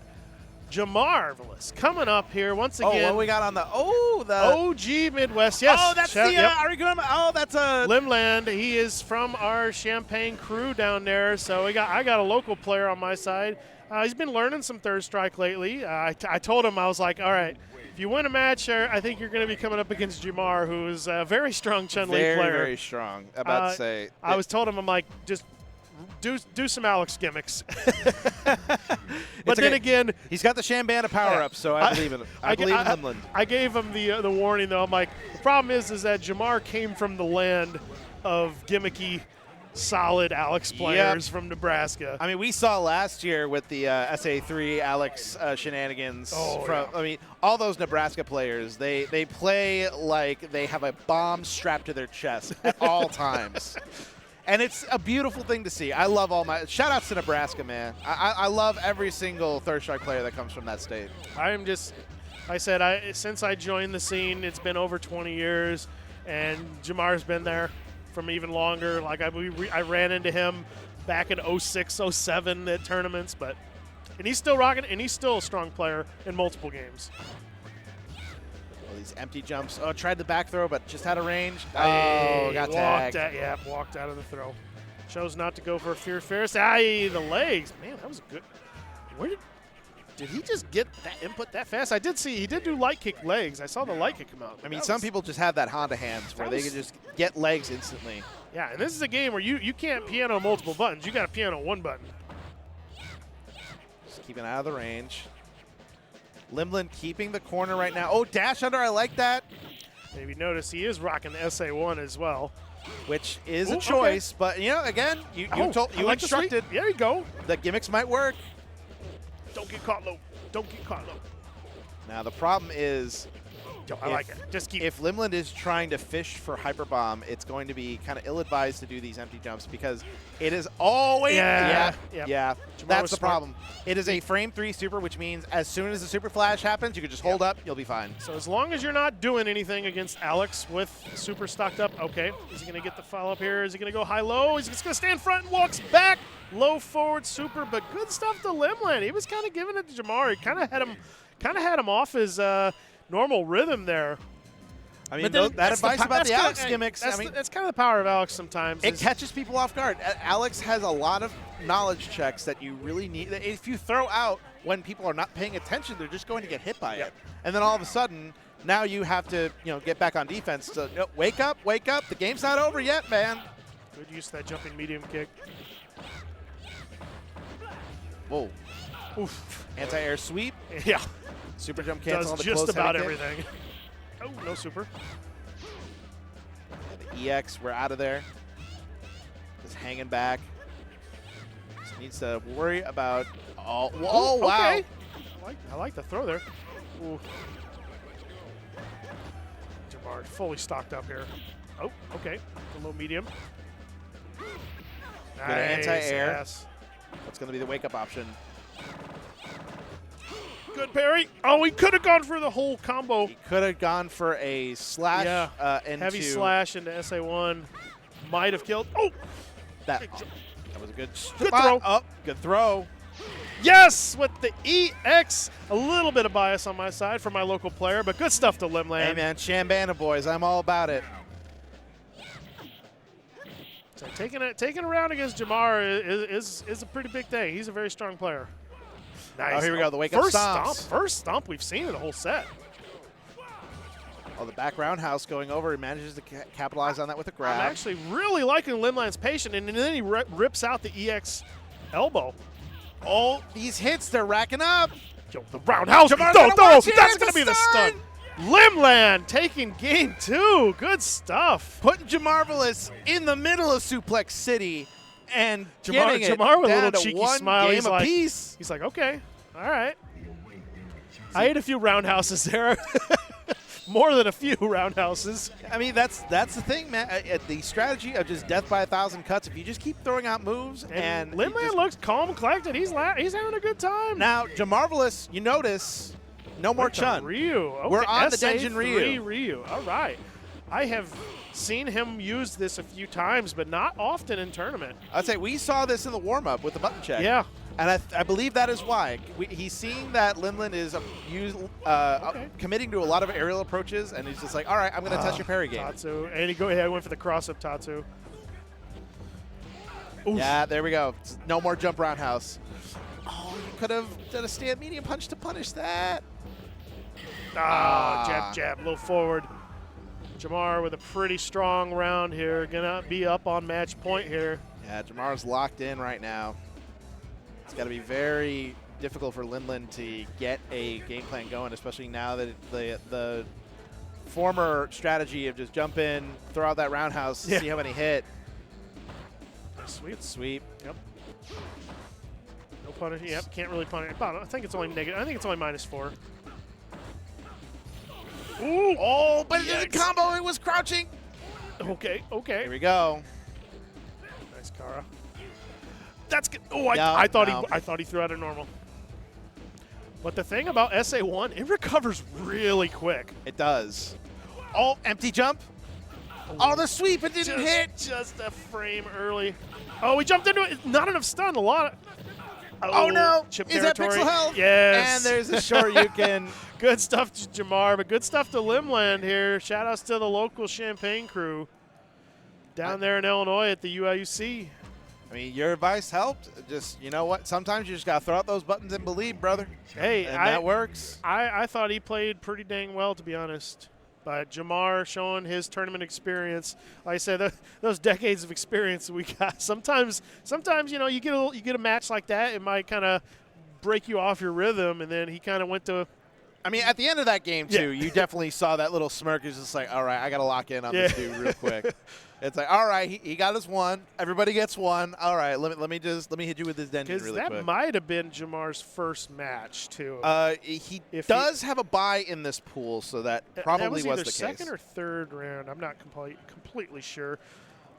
Jamarvelous coming up here once again. Oh, what we got on the OG Midwest? Yes. Oh, that's Ariguruma. Oh, that's a Limland. He is from our Champagne crew down there. So I got a local player on my side. He's been learning some third strike lately. I told him, I was like, all right, if you win a match, I think you're going to be coming up against Jamar, who is a very strong Chun-Li player. Very strong. About to say. I told him, I'm like, just do some Alex gimmicks. But then again, he's got the Shambana power-up, so I believe in him. I believe in Limland. I gave him the warning, though. I'm like, the problem is that Jamar came from the land of gimmicky, solid Alex players from Nebraska. I mean, we saw last year with the SA3 Alex shenanigans. I mean, all those Nebraska players, they play like they have a bomb strapped to their chest at all times. And it's a beautiful thing to see. I love all my – shout-outs to Nebraska, man. I love every single third strike player that comes from that state. Since I joined the scene, it's been over 20 years, and Jamar's been there from even longer. Like, I ran into him back in 06, 07 at tournaments, and he's still rocking, and he's still a strong player in multiple games. These empty jumps. Oh, tried the back throw, but just had a range. Got tagged. Walked out of the throw. Chose not to go for a Fear Ferris. The legs. Man, that was a good. Where did he just get that input that fast? I did see he did do light kick legs. I saw the light kick come out. I mean, some people just have that Honda hands where they can just get legs instantly. Yeah, and this is a game where you can't piano multiple buttons. You got to piano one button. Just keeping out of the range. Limland keeping the corner right now. Oh, dash under. I like that. Maybe notice he is rocking the SA1 as well. Which is a choice, but, again, you instructed. There you go. The gimmicks might work. Don't get caught low. Don't get caught low. Now, the problem is I like it. Just keep. If Limland is trying to fish for Hyper Bomb, it's going to be kind of ill-advised to do these empty jumps because it is always That's the problem. It is a frame 3 super, which means as soon as the super flash happens, you can just hold up, you'll be fine. So as long as you're not doing anything against Alex with super stocked up, okay. Is he going to get the follow-up here? Is he going to go high-low? Is he just going to stand front and walks back? Low forward super, but good stuff to Limland. He was kind of giving it to Jamar. He kind of had him off his normal rhythm there. I mean, that advice about the Alex gimmicks, that's kind of the power of Alex sometimes. It catches people off guard. Alex has a lot of knowledge checks that you really need. If you throw out when people are not paying attention, they're just going to get hit by it. And then all of a sudden, now you have to get back on defense. So wake up. The game's not over yet, man. Good use of that jumping medium kick. Whoa. Oof. Anti-air sweep. Yeah. Super jump cancel on the just close about heavy everything. Kick. Oh, no super. Yeah, the EX, we're out of there. Just hanging back. Just needs to worry about all. Whoa, wow. Okay. I like the throw there. Ooh. Jamar fully stocked up here. Oh, okay. A low medium. Good anti-air. Yes. That's going to be the wake-up option. Good parry. Oh, he could have gone for the whole combo. He could have gone for a slash. Into heavy slash into SA1. Might have killed. Oh! That was a good throw. Oh, good throw. Yes, with the EX. A little bit of bias on my side for my local player, but good stuff to Limland. Hey, man, Shambana boys. I'm all about it. So taking a round against Jamar is a pretty big thing. He's a very strong player. Nice. Oh, here we go. The wake-up stomps. First stomp we've seen in the whole set. Oh, the back roundhouse going over. He manages to capitalize on that with a grab. I'm actually really liking Limland's patient, and then he rips out the EX elbow. Oh, these hits, they're racking up. Yo, the roundhouse. That's going to be the stun. Limland taking game 2. Good stuff. Putting Jamarvelous in the middle of Suplex City and getting it Jamar with a down little to cheeky one smile. game He's like, apiece. he's like, okay, all right. I ate a few roundhouses there. More than a few roundhouses. I mean, that's the thing, man. The strategy of just death by 1,000 cuts. If you just keep throwing out moves and Limland looks calm and collected. He's having a good time. Now, Jamarvelous, you notice, no more Chun. Ryu. Okay. We're on the SA3 Denjin Ryu. Ryu. All right. I have seen him use this a few times, but not often in tournament. I'd say we saw this in the warm-up with the button check. Yeah. And I believe that is why. He's seeing that Limland is committing to a lot of aerial approaches, and he's just like, all right, I'm going to test your parry game. Tatsu. And he went for the cross-up Tatsu. Oof. Yeah, there we go. No more jump roundhouse. Oh, you could have done a stand medium punch to punish that. Jab, jab, low forward. Jamar with a pretty strong round here. Gonna be up on match point here. Yeah, Jamar's locked in right now. It's got to be very difficult for Limland to get a game plan going, especially now that the former strategy of just jump in, throw out that roundhouse, see how many hit. Sweep. Yep. No punish. Yep, can't really punish. I think it's only negative. I think it's only -4. Ooh! Oh, but it didn't combo. It was crouching. Okay. Here we go. Nice Kara. That's good. Oh, I thought he threw out a normal. But the thing about SA1, it recovers really quick. It does. Oh, empty jump. Oh, the sweep. It didn't hit. Just a frame early. Oh, he jumped into it. Not enough stun. A lot. Oh no. Chip Is that territory. pixel health? Yes. And there's a Shoryuken. Good stuff to Jamar, but good stuff to Limland here. Shout outs to the local Champaign crew down there in Illinois at the UIUC. I mean, your advice helped. Just, you know what? Sometimes you just got to throw out those buttons and believe, brother. Hey, and that works. I thought he played pretty dang well, to be honest. But Jamar showing his tournament experience. Like I said, those decades of experience that we got. Sometimes you know, you get a match like that, it might kind of break you off your rhythm, and then he kind of went to. I mean, at the end of that game, too, you definitely saw that little smirk. He's just like, all right, I got to lock in on this dude real quick. It's like, all right, he got his one. Everybody gets one. All right, let me hit you with this Denjin really quick. That might have been Jamar's first match, too. He does have a bye in this pool, so that probably was the case. That was either second or third round. I'm not completely sure.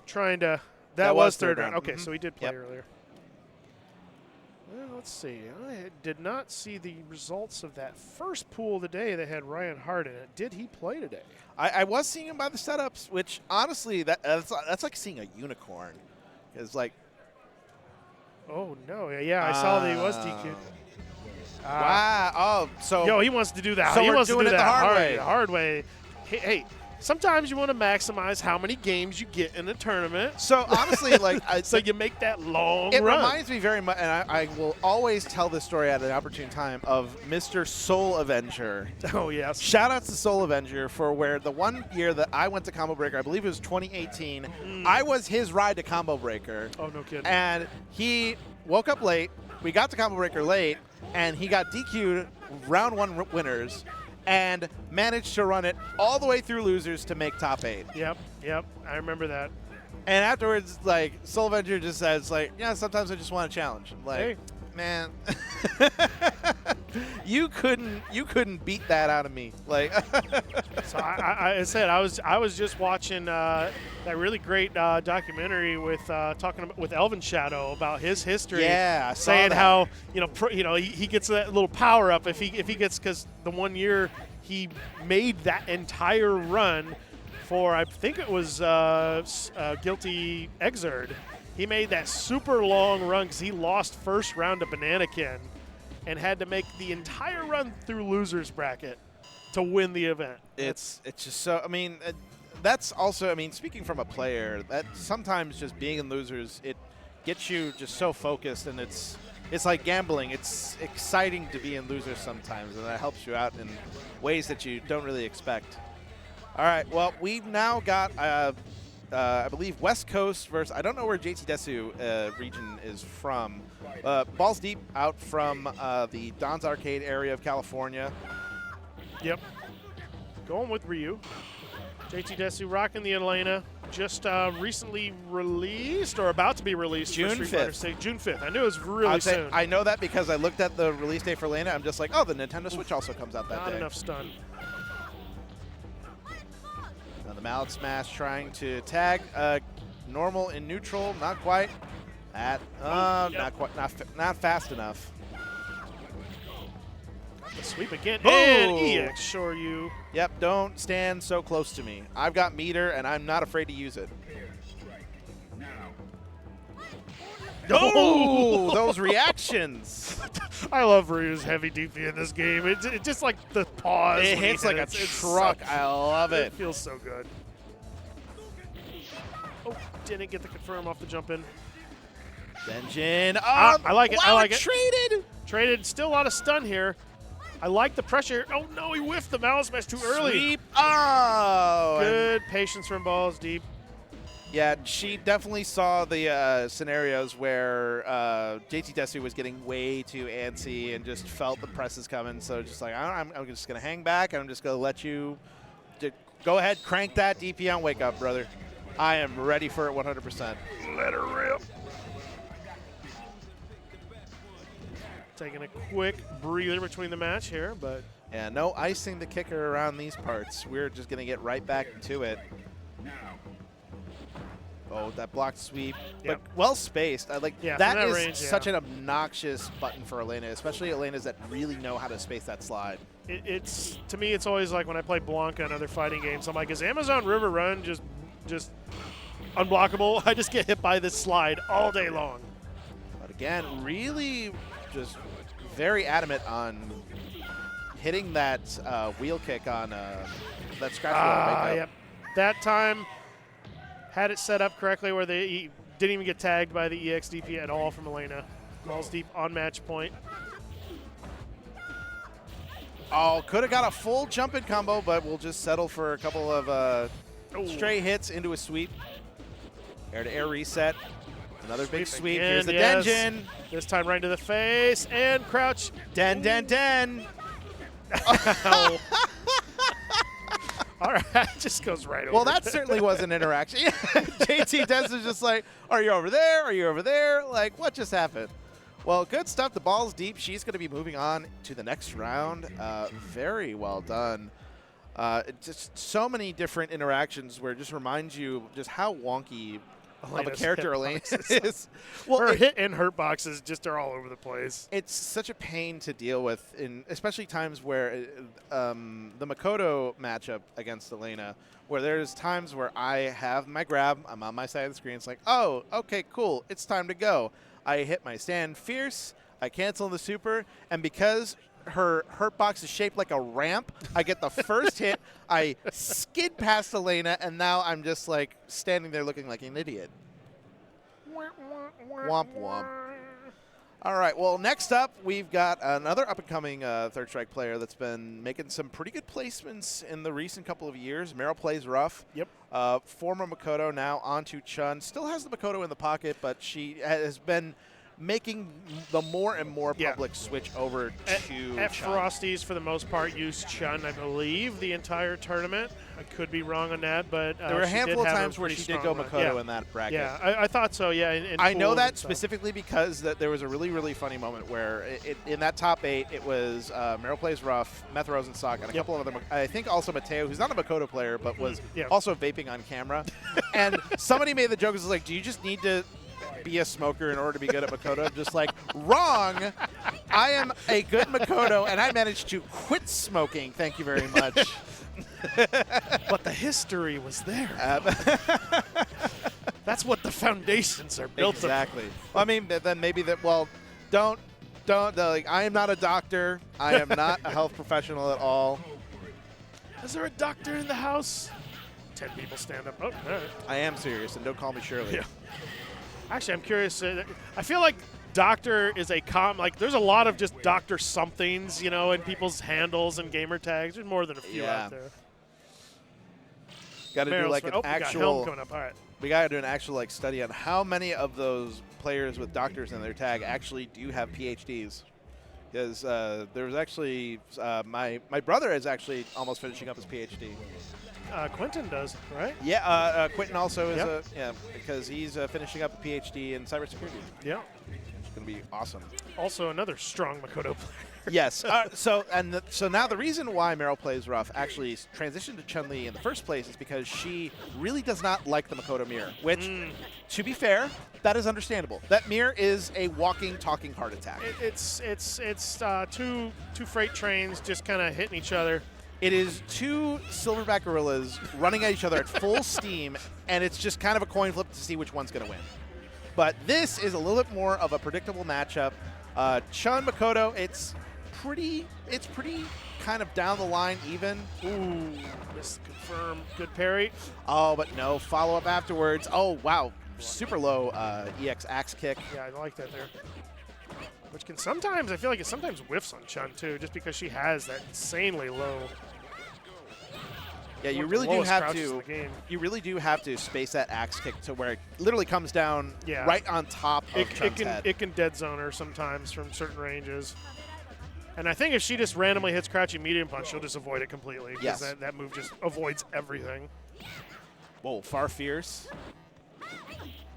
That was third round. Okay, so he did play earlier. Well, let's see. I did not see the results of that first pool of the day that had Ryan Hart in it. Did he play today? I was seeing him by the setups, which honestly, that's like seeing a unicorn. It's like, oh no, yeah, I saw that he was DQ'd. Wow. Oh, so he wants to do that. So he wants doing to do it the that hard way. Hard way. Hey. Sometimes you want to maximize how many games you get in a tournament. So honestly, like, so you make that long It run. reminds me very much, and I will always tell this story at an opportune time, of Mr. Soul Avenger. Oh yes. Shout out to Soul Avenger for where the one year that I went to Combo Breaker, I believe it was 2018. I was his ride to Combo Breaker. Oh no kidding. And he woke up late. We got to Combo Breaker late, and he got DQ'd round 1 winners. And managed to run it all the way through losers to make top 8. Yep, I remember that. And afterwards, like, Soul Avenger just says, like, yeah, sometimes I just want a challenge. I'm like, hey. Man, you couldn't beat that out of me. Like, so I said I was just watching that really great documentary with with Elvin Shadow about his history. Yeah, I saw saying that. how he gets that little power up if he gets, because the one year he made that entire run for, I think it was Guilty Exerd. He made that super long run because he lost first round to Bananakin and had to make the entire run through losers bracket to win the event. It's just so, I mean, that's also, I mean, speaking from a player, that sometimes just being in losers, it gets you just so focused, and it's like gambling. It's exciting to be in losers sometimes, and that helps you out in ways that you don't really expect. All right, well, we've now got I believe West Coast versus, I don't know where JT Desu region is from. Balls Deep out from the Don's Arcade area of California. Yep. Going with Ryu. JT Desu rocking the Elena. Just recently released or about to be released. June for Street Fighter 5th. 6. June 5th. I knew it was really soon. I know that because I looked at the release date for Elena. I'm just like, oh, the Nintendo Switch also comes out that Not day. enough stun. Now the Mallet Smash trying to tag normal and neutral. Not quite. Not quite. Not fast enough. The sweep again. Ooh. And EX Shoryu. Yep, don't stand so close to me. I've got meter, and I'm not afraid to use it. Oh, those reactions. I love Ryu's heavy DP in this game. It just like the pause. It when he hits like a hits, it truck. sucks. I love it. It feels so good. Oh, didn't get the confirm off the jump in. Denjin. I like it. Wow, I like it. Traded. Traded. Still a lot of stun here. I like the pressure. Oh, no, he whiffed the Mallet Smash too early. Sweep. Oh. Good patience from Balls Deep. Yeah, she definitely saw the scenarios where JT Desu was getting way too antsy and just felt the presses coming. So just like, I'm just going to hang back, and I'm just going to let you go ahead, crank that DP on Wake Up, brother. I am ready for it 100%. Let her rip. Taking a quick breather between the match here, but yeah, no icing the kicker around these parts. We're just going to get right back to it. Oh, that blocked sweep, but well spaced. I like that is range, such an obnoxious button for Elena, especially Elena's that really know how to space that slide. It's to me, it's always like when I play Blanca and other fighting games. I'm like, is Amazon River Run just unblockable? I just get hit by this slide all day long. But again, really just very adamant on hitting that wheel kick on that scratch wheel. Yep. That time had it set up correctly where he didn't even get tagged by the EXDP at all from Elena. Balls Deep on match point. Oh, could have got a full jump-in combo, but we'll just settle for a couple of stray hits into a sweep. Air-to-air reset. Another big sweep. Again, Here's the yes. Denjin. This time right into the face and crouch. Den. Ow. All right, just goes right over. Well, that certainly was an interaction. JT Des is just like, are you over there? Are you over there? Like, what just happened? Well, good stuff. The ball's deep. She's going to be moving on to the next round. Very well done. Just so many different interactions where it just reminds you just how wonky of a character Elena is. Well, her hit and hurt boxes just are all over the place. It's such a pain to deal with, especially times where the Makoto matchup against Elena, where there's times where I have my grab, I'm on my side of the screen, it's like, oh, okay, cool, it's time to go. I hit my stand fierce, I cancel the super, and because her hurt box is shaped like a ramp, I get the first hit, I skid past Elena, and now I'm just like standing there looking like an idiot. Womp womp. All right, well, next up, we've got another up-and-coming Third Strike player that's been making some pretty good placements in the recent couple of years. Meryl plays rough. Yep. Former Makoto, now onto Chun. Still has the Makoto in the pocket, but she has been making the more and more public switch over to At Chun. Frosties, for the most part, used Chun, I believe, the entire tournament. I could be wrong on that, but there were a handful of times where she did go Makoto in that bracket. Yeah, I thought so, yeah. In I know pools that and stuff. specifically because there was a really, really funny moment where in that top 8, it was Meryl plays rough, Meth Rosenstock, and a couple of other, I think also Mateo, who's not a Makoto player, but was also vaping on camera. And somebody made the joke, was like, do you just need to be a smoker in order to be good at Makoto? I'm just like, wrong. I am a good Makoto, and I managed to quit smoking. Thank you very much. But the history was there. That's what the foundations are built of. Exactly. I mean, then maybe that, well, don't, like, I am not a doctor. I am not a health professional at all. Is there a doctor in the house? 10 people stand up. Oh, all right. I am serious, and don't call me Shirley. Yeah. Actually, I'm curious. I feel like doctor is like there's a lot of just doctor somethings, you know, in people's handles and gamer tags. There's more than a few out there. Got to do like an actual. Helm coming up. All right. We got to do an actual like study on how many of those players with doctors in their tag actually do have PhDs. Because there's actually my brother is actually almost finishing up his PhD. Quentin does, right? Yeah, Quentin also is because he's finishing up a PhD in cybersecurity. Yeah, it's going to be awesome. Also, another strong Makoto player. Yes. So now the reason why Meryl Plays Rough actually transitioned to Chun-Li in the first place is because she really does not like the Makoto mirror, which, to be fair, that is understandable. That mirror is a walking, talking heart attack. It's two freight trains just kind of hitting each other. It is two silverback gorillas running at each other at full steam, and it's just kind of a coin flip to see which one's going to win. But this is a little bit more of a predictable matchup. Chun Makoto, it's pretty kind of down the line even. Ooh, missed confirm. Good parry. Oh, but no follow-up afterwards. Oh, wow. Super low EX axe kick. Yeah, I like that there. Which can sometimes, I feel like it sometimes whiffs on Chun too, just because she has that insanely low. Yeah, you really do have to. You really do have to space that axe kick to where it literally comes down right on top of Chun's head. It can dead zone her sometimes from certain ranges. And I think if she just randomly hits crouching medium punch, she'll just avoid it completely. Yes. That move just avoids everything. Whoa, far fierce.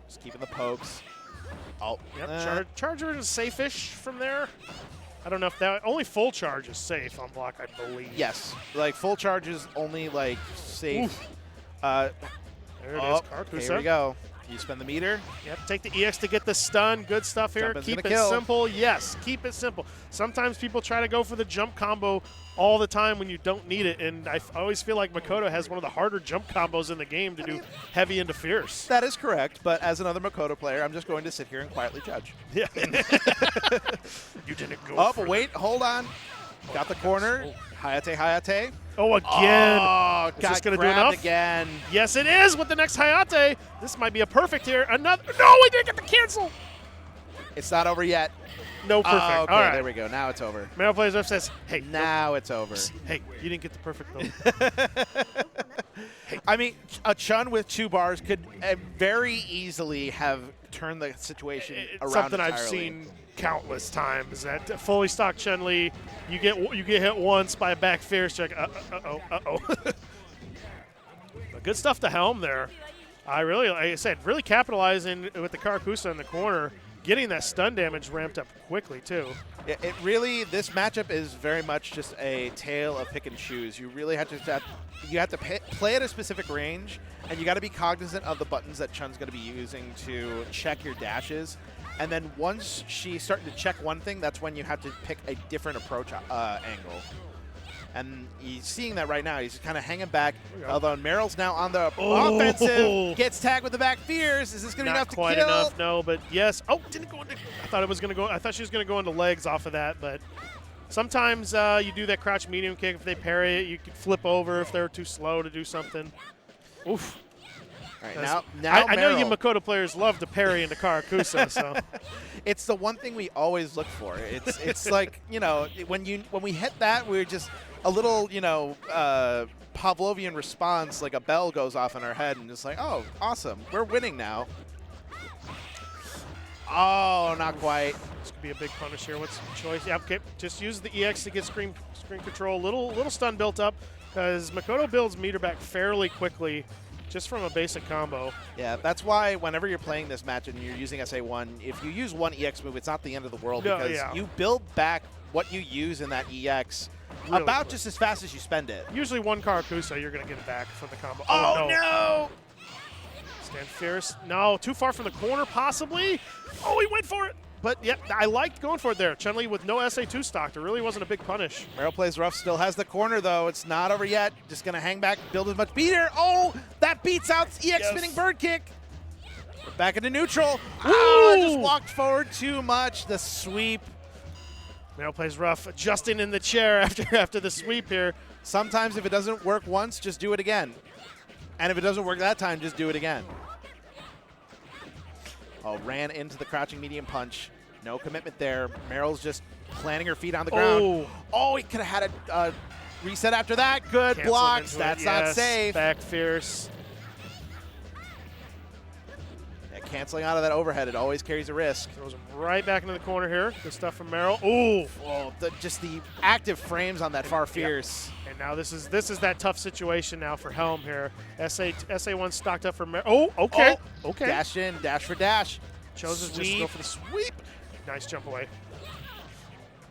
Just keeping the pokes. Oh, yep. Charger is safe-ish from there. I don't know if that only full charge is safe on block, I believe. Yes, like full charge is only like safe. There it is. Carcusa. Here we go. You spend the meter. Yep, take the EX to get the stun. Good stuff here. Keep it simple. Yes, keep it simple. Sometimes people try to go for the jump combo all the time when you don't need it, and I always feel like Makoto has one of the harder jump combos in the game to do heavy into fierce. That is correct, but as another Makoto player, I'm just going to sit here and quietly judge. Yeah. You didn't go Oh, but wait, hold on. Got the corner. Hayate, Hayate. Oh, again. Oh, is this going to do enough? Again. Yes, it is with the next Hayate. This might be a perfect here. Another. No, we didn't get the cancel. It's not over yet. No, perfect. Oh, okay, all right. there we go. Now it's over. Meryl Plays Rough says, hey. Now it's over. Hey, you didn't get the perfect though. Hey. I mean, a Chun with 2 bars could very easily have turned the situation around Something entirely. I've seen countless times. That fully stocked Chun-Li, you get hit once by a back fierce, you're like, uh-oh. Good stuff to Helm there. I really, like I said, really capitalizing with the Carcusa in the corner, getting that stun damage ramped up quickly, too. It really, this matchup is very much just a tale of pick and choose. You really have to play at a specific range, and you got to be cognizant of the buttons that Chun's going to be using to check your dashes. And then once she's starting to check one thing, that's when you have to pick a different approach angle. And he's seeing that right now. He's kind of hanging back. Although Meryl's now on the offensive, gets tagged with the back fierce. Is this going to be enough to kill? Not quite enough, no. But yes. Oh, didn't go into. I thought it was going to go. I thought she was going to go into legs off of that. But sometimes you do that crouch medium kick. If they parry it, you can flip over if they're too slow to do something. Oof. All right, now I know you Makoto players love to parry into Carcusa, so it's the one thing we always look for. It's like, you know, when we hit that, we're just a little, you know, Pavlovian response, like a bell goes off in our head, and it's like, oh, awesome, we're winning now. Oh, not quite. This could be a big punish here. What's the choice? Yeah, okay, just use the EX to get screen control. Little stun built up because Makoto builds meter back fairly quickly. Just from a basic combo. Yeah, that's why whenever you're playing this match and you're using SA1, if you use one EX move, it's not the end of the world because you build back what you use in that EX really about just as fast as you spend it. Usually one Carcusa, you're going to get it back from the combo. Oh, no! Stand fierce. No, too far from the corner, possibly. Oh, he went for it. But, yeah, I liked going for it there. Chun-Li with no SA2 stock. There really wasn't a big punish. Meryl Plays Rough still has the corner, though. It's not over yet. Just going to hang back, build as much beater. Oh, that beats out EX spinning bird kick. We're back into neutral. Oh, just walked forward too much. The sweep. Meryl Plays Rough, adjusting in the chair after the sweep here. Sometimes if it doesn't work once, just do it again. And if it doesn't work that time, just do it again. Oh, ran into the crouching medium punch. No commitment there. Meryl's just planting her feet on the ground. Oh, he could have had a reset after that. Good blocks. That's not safe. Back fierce. Yeah, canceling out of that overhead. It always carries a risk. Throws him right back into the corner here. Good stuff from Merrill. Ooh. Oh, just the active frames on that far fierce. Yeah. And now this is that tough situation now for Helm here. SA1 stocked up for Merrill. Oh, okay. Oh, okay. Dash in, dash for dash. Chooses just to go for the sweep. Nice jump away.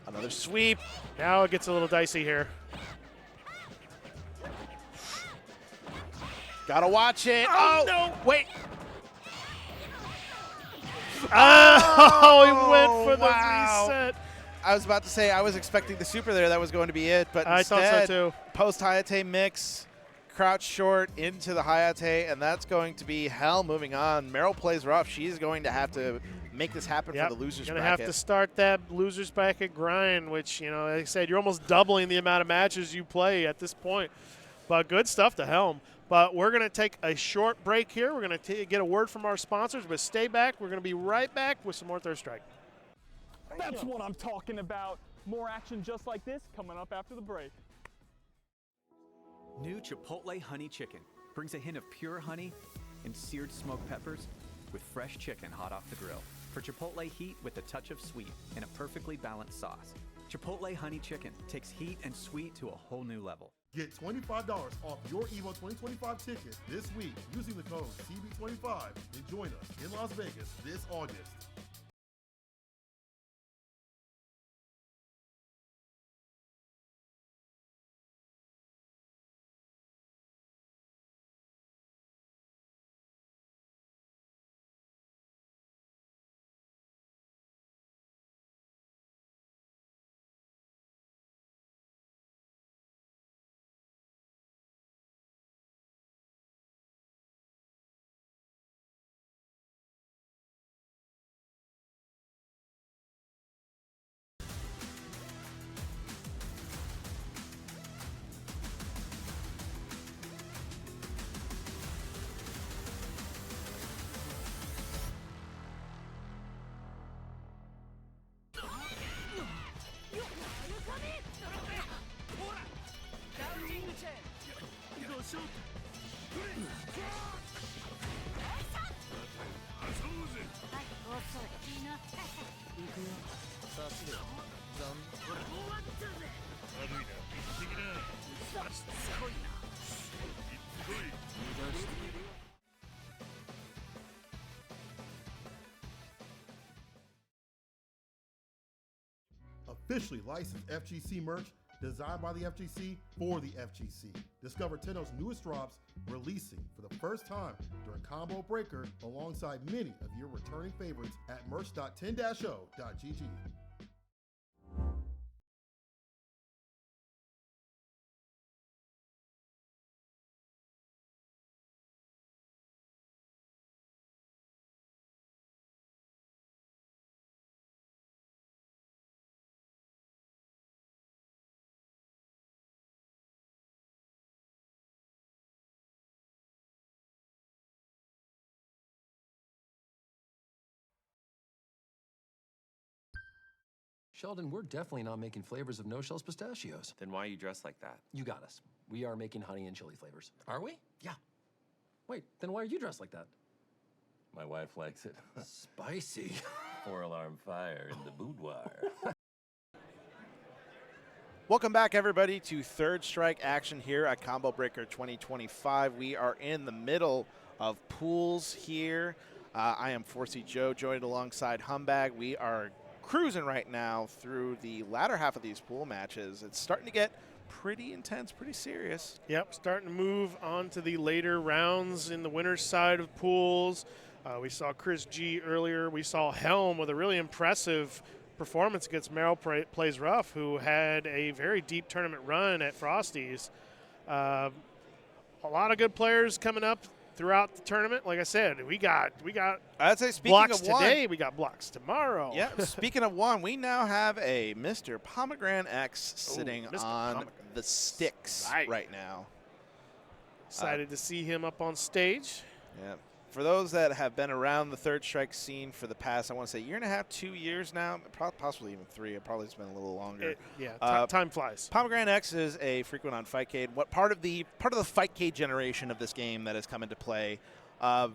Another sweep. Now it gets a little dicey here. Gotta watch it. Oh, no. Wait. Oh, he went for the reset. I was about to say I was expecting the super there. That was going to be it. But I thought so too. Post Hayate mix, crouch short into the Hayate, and that's going to be hell moving on. Merrill plays rough. She's going to have to make this happen for the losers bracket. Going to have to start that losers bracket grind, which, like I said, you're almost doubling the amount of matches you play at this point. But good stuff to Helm. But we're going to take a short break here. We're going to get a word from our sponsors, but stay back. We're going to be right back with some more Third Strike. That's what I'm talking about. More action just like this coming up after the break. New Chipotle Honey Chicken brings a hint of pure honey and seared smoked peppers with fresh chicken hot off the grill. For Chipotle heat with a touch of sweet and a perfectly balanced sauce. Chipotle Honey Chicken takes heat and sweet to a whole new level. Get $25 off your EVO 2025 ticket this week using the code CB25 and join us in Las Vegas this August. Officially licensed FGC merch designed by the FGC for the FGC. Discover Tenno's newest drops releasing for the first time during Combo Breaker alongside many of your returning favorites at merch.10-o.gg. Sheldon, we're definitely not making flavors of no-shells pistachios. Then why are you dressed like that? You got us. We are making honey and chili flavors. Are we? Yeah. Wait, then why are you dressed like that? My wife likes it. Spicy. 4-alarm fire in the boudoir. Welcome back, everybody, to Third Strike action here at Combo Breaker 2025. We are in the middle of pools here. I am 4C Joe, joined alongside Humbag. We are cruising right now through the latter half of these pool matches. It's starting to get pretty intense, pretty serious. Yep, starting to move on to the later rounds in the winner's side of pools. We saw Chris G earlier. We saw Helm with a really impressive performance against Merrill Plays Rough, who had a very deep tournament run at Frosty's. A lot of good players coming up throughout the tournament. Like I said, we got I'd say speaking blocks of one, today, we got blocks tomorrow. Yeah, speaking of one, we now have a Mr. Pomegranate X sitting on the sticks right now. Excited to see him up on stage. Yeah. For those that have been around the Third Strike scene for the past, I want to say, year and a half, 2 years now, possibly even 3. It probably has been a little longer. Time flies. Pomegranate X is a frequent on Fightcade. What part of the Fightcade generation of this game that has come into play?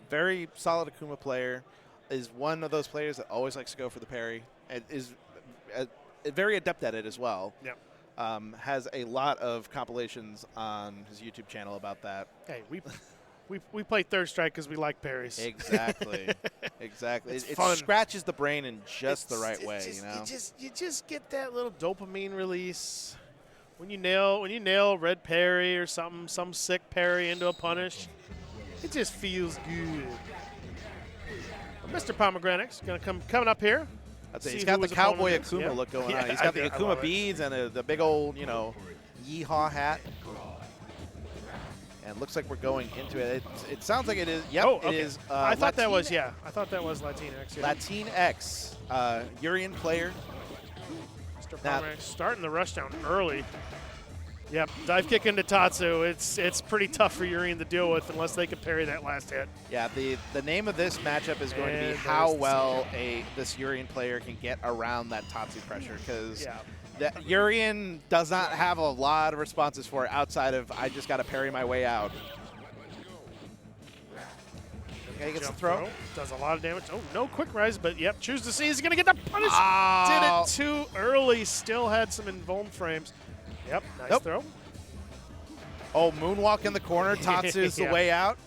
Very solid Akuma player. Is one of those players that always likes to go for the parry. And is very adept at it as well. Yep. Has a lot of compilations on his YouTube channel about that. Hey, we play Third Strike because we like parries. Exactly. Exactly. It fun. scratches the brain in just the right way, just, you know. You just get that little dopamine release when you nail red parry or something, some sick parry into a punish. It just feels good. But Mr. Pomegranate's gonna coming up here. He's got the cowboy Akuma yeah. look going Yeah, on. He's got the I Akuma love it. beads and the big old, yeehaw hat. And looks like we're going into it. It sounds like it is. Yep, okay. it is. I thought that was I thought that was Latinx. Yeah. Latinx, Urien player. Mr. Pomegranate's starting the rush down early. Yep, dive kick into Tatsu. It's pretty tough for Urien to deal with unless they can parry that last hit. Yeah, the name of this matchup is going to be And how there's the well this Urien player can get around that Tatsu pressure, because Urien does not have a lot of responses for it outside of I just got to parry my way out. Okay, he gets the throw. Does a lot of damage. Oh, no quick rise, but yep, choose to see. He's going to get the punish. Oh. Did it too early. Still had some invuln frames. Yep, nice throw. Oh, moonwalk in the corner. Tatsu's the Yeah. way out.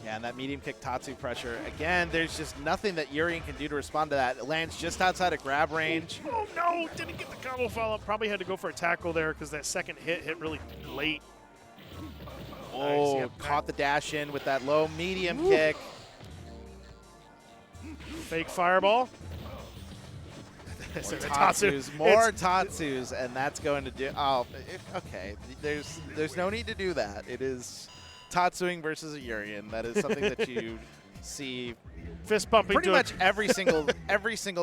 Yeah, and that medium kick Tatsu pressure. Again, there's just nothing that Urien can do to respond to that. It lands just outside of grab range. Oh, no. Didn't get the combo follow-up. Probably had to go for a tackle there because that second hit really late. Oh, Nice, yep. caught the dash in with that low medium kick. Fake fireball. More Tatsus, more Tatsus, and that's going to do. Oh, okay. There's no need to do that. It is Tatsuing versus a Urien. That is something that you see fist pumping pretty much every single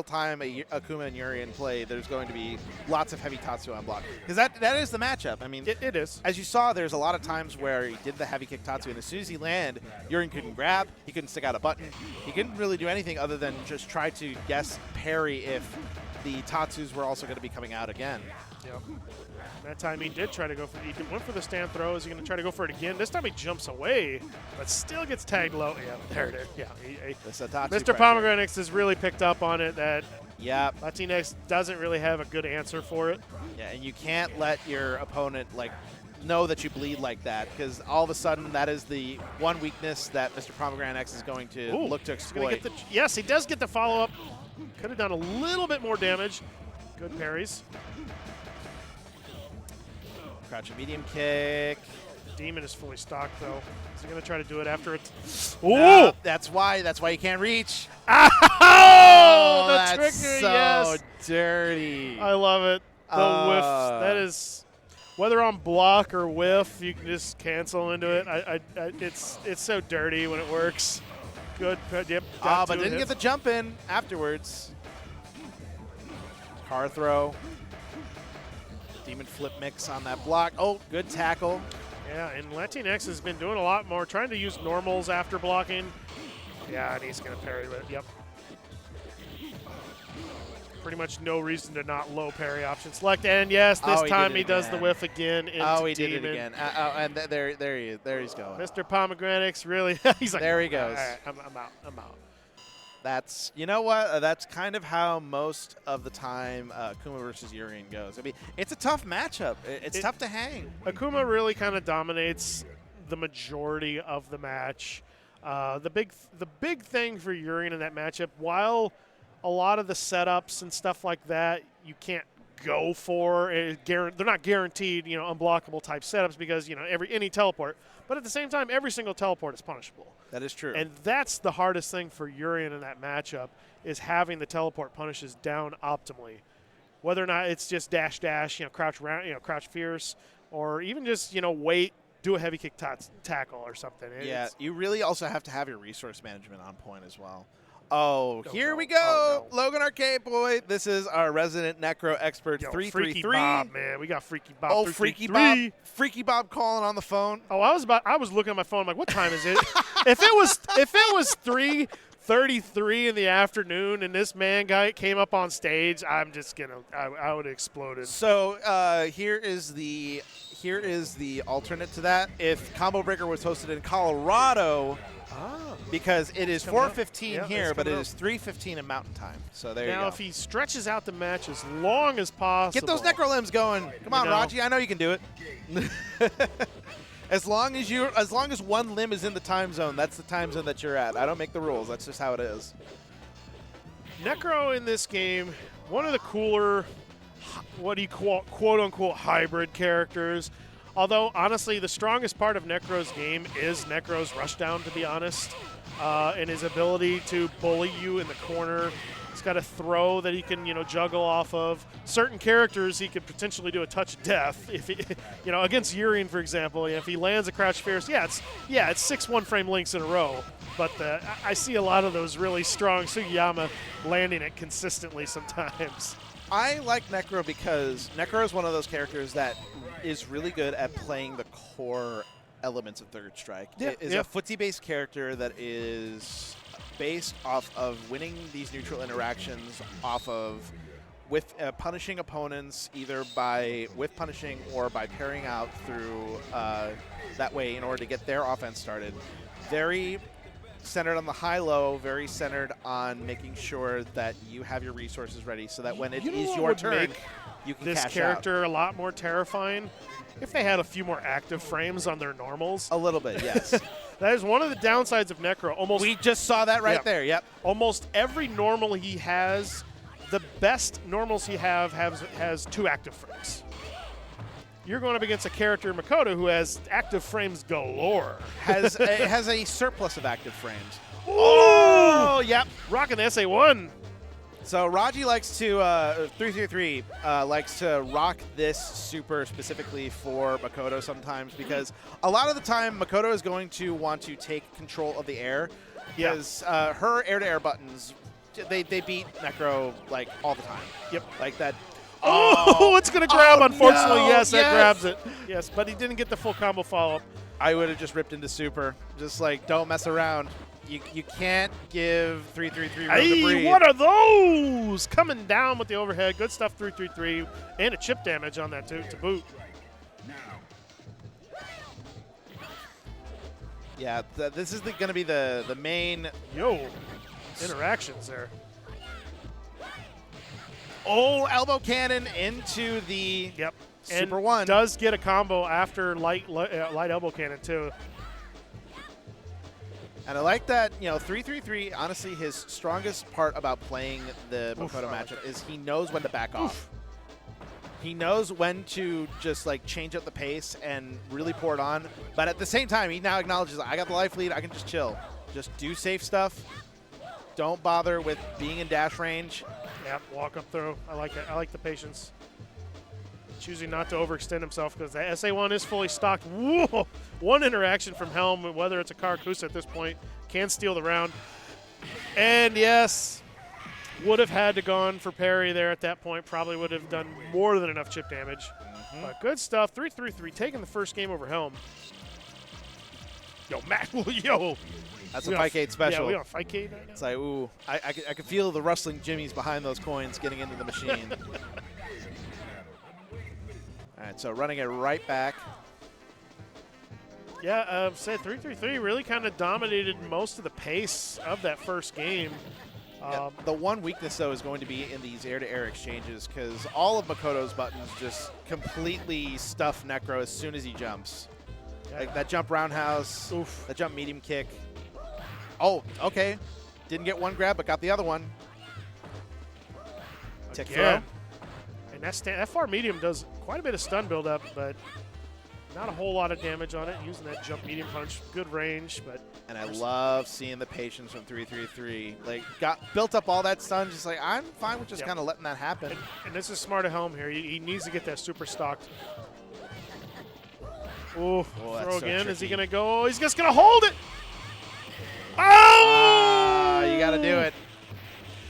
time a Akuma and Urien play. There's going to be lots of heavy Tatsu on block, because that is the matchup. I mean, it is. As you saw, there's a lot of times where he did the heavy kick Tatsu, and as soon as he landed, Urien couldn't grab, he couldn't stick out a button, he couldn't really do anything other than just try to guess parry if the Tatsus were also going to be coming out again. Yep. That time he did try to go for he went for the stand throw. Is he going to try to go for it again? This time he jumps away, but still gets tagged low. Yeah, there it is. Yeah, Mr. Pomegranate's has really picked up on it that Latinx doesn't really have a good answer for it. Yeah, and you can't let your opponent know that you bleed like that, because all of a sudden that is the one weakness that Mr. Pomegranate's is going to look to exploit. Yes, he does get the follow-up. Could have done a little bit more damage. Good parries. Crouch and medium kick. Demon is fully stocked, though. Is he going to try to do it after it? Ooh! That's why you can't reach. Oh, the that's trigger, so yes. dirty. I love it. The whiff. That is, whether on block or whiff, you can just cancel into it. It's so dirty when it works. Good. Yep. But didn't get the jump in afterwards. Car throw. Demon flip mix on that block. Oh, good tackle. Yeah, and Latinx has been doing a lot more, trying to use normals after blocking. Yeah, and he's going to parry with it. Yep. Pretty much no reason to not low parry option select. And yes, this time he does the whiff again. Into he Demon. did it again. And there he's going. Mr. Pomegranate's really, he's like, there he goes. All right, I'm out. That's, you know what? That's kind of how most of the time Akuma versus Urien goes. I mean, it's a tough matchup. It's tough to hang. Akuma really kind of dominates the majority of the match. The big thing for Urien in that matchup, while a lot of the setups and stuff like that you can't go for, they're not guaranteed, unblockable type setups because any teleport. But at the same time, every single teleport is punishable. That is true. And that's the hardest thing for Urien in that matchup, is having the teleport punishes down optimally. Whether or not it's just dash, crouch round, crouch fierce, or even just, wait, do a heavy kick tackle or something. Yeah, you really also have to have your resource management on point as well. Oh, here we go. No. Logan Arcade Boy. This is our resident Necro expert, 333. Freaky Bob, man. We got Freaky Bob. Oh, Freaky Bob. Freaky Bob calling on the phone. Oh, I was looking at my phone. I'm like, what time is it? if it was 3:33 in the afternoon and this man guy came up on stage, I would have exploded. So here is here is the alternate to that. If Combo Breaker was hosted in Colorado, because it is 4:15 here, but it is 3:15 in Mountain Time. So there you go. Now, if he stretches out the match as long as possible. Get those Necro limbs going. Come on, Raji. I know you can do it. As long as one limb is in the time zone, that's the time zone that you're at. I don't make the rules. That's just how it is. Necro in this game, one of the cooler, what do you call, quote-unquote hybrid characters. Although, honestly, the strongest part of Necro's game is Necro's rushdown, to be honest, and his ability to bully you in the corner. He's got a throw that he can, juggle off of. Certain characters, he could potentially do a touch of death. If he, against Urien, for example, if he lands a crouch fierce, it's 6 one-frame links in a row. But I see a lot of those really strong Sugiyama landing it consistently sometimes. I like Necro because Necro is one of those characters that is really good at playing the core elements of Third Strike. It is a footsie-based character that is based off of winning these neutral interactions with punishing opponents either with punishing or by parrying out through that way in order to get their offense started. Very centered on the high-low, very centered on making sure that you have your resources ready so that when it is your turn, you can this cash character out. a lot more terrifying if they had a few more active frames on their normals. A little bit, yes. That is one of the downsides of Necro. We just saw that right there, yep. Almost every normal he has, the best normals he has 2 active frames. You're going up against a character, Makoto, who has active frames galore. Has a surplus of active frames. Oh, yep. Rocking the SA1. So Raji likes to, 333 likes to rock this super specifically for Makoto sometimes because a lot of the time Makoto is going to want to take control of the air because her air-to-air buttons, they beat Necro like all the time. Yep. Like that. Oh, it's going to grab, unfortunately. No. Yes, that grabs it. Yes, but he didn't get the full combo follow-up. I would have just ripped into super. Just like, don't mess around. You can't give 333 room to breathe. What are those? Coming down with the overhead. Good stuff, 333. And a chip damage on that, too, to boot. Yeah, this is going to be the main... Interactions there. Oh, elbow cannon into the Super 1. Does get a combo after light elbow cannon, too. And I like that, 333, honestly, his strongest part about playing the Makoto matchup is he knows when to back off. He knows when to just, change up the pace and really pour it on. But at the same time, he now acknowledges, I got the life lead, I can just chill. Just do safe stuff. Don't bother with being in dash range. Yep, walk up through. I like it. I like the patience. Choosing not to overextend himself because the SA1 is fully stocked. Whoa! One interaction from Helm, whether it's a Karakusa at this point, can steal the round. And yes, would have had to gone for parry there at that point. Probably would have done more than enough chip damage. But good stuff. 333 taking the first game over Helm. Yo, Matt. Yo. That's a Fightcade special. Yeah, we on Fightcade right now. It's like, ooh, I can feel the rustling jimmies behind those coins getting into the machine. All right, so running it right back. Yeah, said 333 really kind of dominated most of the pace of that first game. The one weakness, though, is going to be in these air-to-air exchanges because all of Makoto's buttons just completely stuff Necro as soon as he jumps. Yeah. Like that jump roundhouse, that jump medium kick. Oh, okay. Didn't get one grab, but got the other one. Tick throw. And that far medium does quite a bit of stun build-up, but not a whole lot of damage on it. Using that jump medium punch, good range, but... And I love seeing the patience from 333. Built up all that stun, just like, I'm fine with just kind of letting that happen. And this is smart at Helm here. He needs to get that super stocked. Ooh, throw again. Is he going to go? He's just going to hold it! Oh! You got to do it.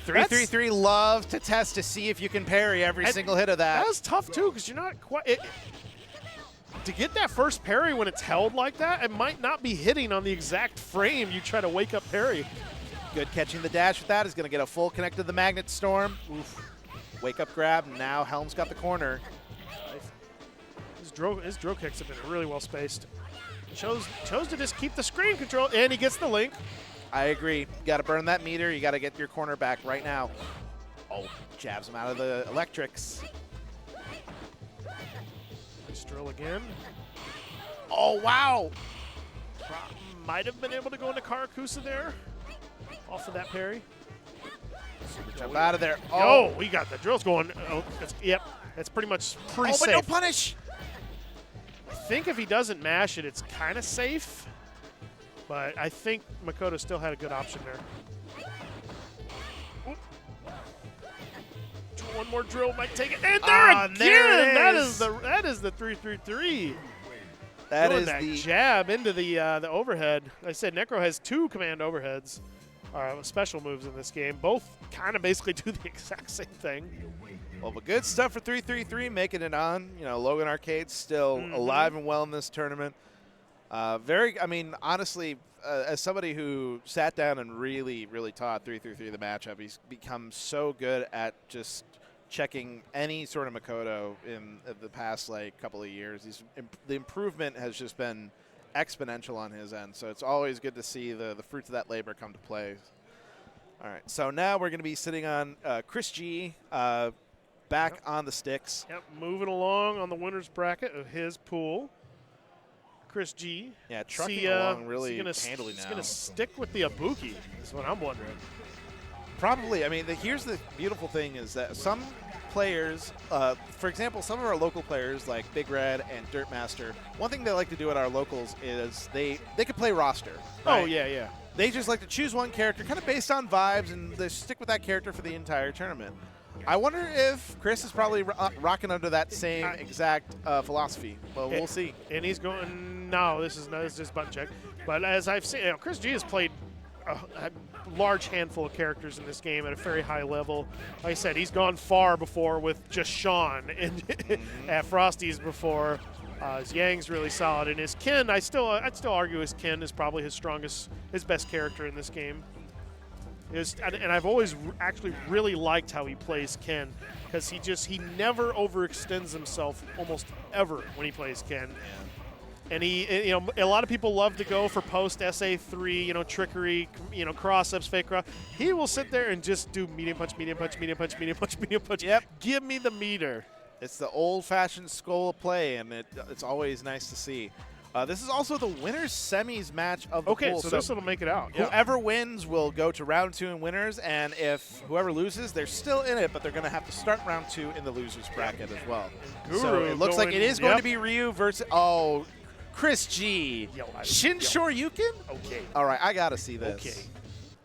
333 loves to test to see if you can parry every single hit of that. That was tough, too, because you're not quite... to get that first parry when it's held like that, it might not be hitting on the exact frame you try to wake up parry. Good catching the dash with that. Is going to get a full connect to the Magnet Storm. Oof. Wake up grab. Now Helm's got the corner. He's drill kicks have been really well spaced. Chose to just keep the screen control, and he gets the link. I agree. You got to burn that meter. You got to get your corner back right now. Oh, jabs him out of the electrics. Nice drill again. Oh, wow. Might have been able to go into Karakusa there. Off of that parry. Jump out of there. Oh, we got the drills going. Oh, yep. That's pretty much pretty safe. Oh, but no punish. I think if he doesn't mash it, it's kind of safe. But I think Makoto still had a good option there. Oop. One more drill might take it. And there again! There it is. That is the 3-3-3. That Throwing is that the jab into the overhead. Like I said, Necro has 2 command overheads, special moves in this game. Both kind of basically do the exact same thing. Well, but good stuff for 3-3-3, making it on. You know, Logan Arcade's still alive and well in this tournament. I mean, honestly, as somebody who sat down and really, really taught 3-3-3 the matchup, he's become so good at just checking any sort of Makoto in the past couple of years. The improvement has just been exponential on his end, so it's always good to see the fruits of that labor come to play. All right, so now we're going to be sitting on Chris G, back on the sticks. Yep, moving along on the winner's bracket of his pool. Chris G. Yeah, trucking along really handily now. He's going to stick with the Ibuki, is what I'm wondering. Probably. I mean, here's the beautiful thing is that some players, for example, some of our local players like Big Red and Dirtmaster, one thing they like to do at our locals is they could play roster. Right? Oh, yeah, yeah. They just like to choose one character kind of based on vibes, and they stick with that character for the entire tournament. I wonder if Chris is probably rocking under that same exact philosophy. Well, we'll see. And he's going, no, this is just button check. But as I've seen, Chris G has played a large handful of characters in this game at a very high level. Like I said, he's gone far before with just Shawn and at Frosty's before. His Yang's really solid, and his Ken, I'd still argue his Ken is probably his best character in this game. And I've always actually really liked how he plays Ken, because he never overextends himself almost ever when he plays Ken. And a lot of people love to go for post SA3, trickery, cross-ups, fake cross. He will sit there and just do medium punch, medium punch, medium punch, medium punch, medium punch. Yep. Give me the meter. It's the old-fashioned school of play, and it's always nice to see. This is also the winner's semis match of the pool. Okay, so this will make it out. Whoever wins will go to round 2 in winners, and if whoever loses, they're still in it, but they're going to have to start round 2 in the losers bracket as well. So it looks like it is going to be Ryu versus Chris G. Shin Shoryuken? Okay. All right, I got to see this. Okay.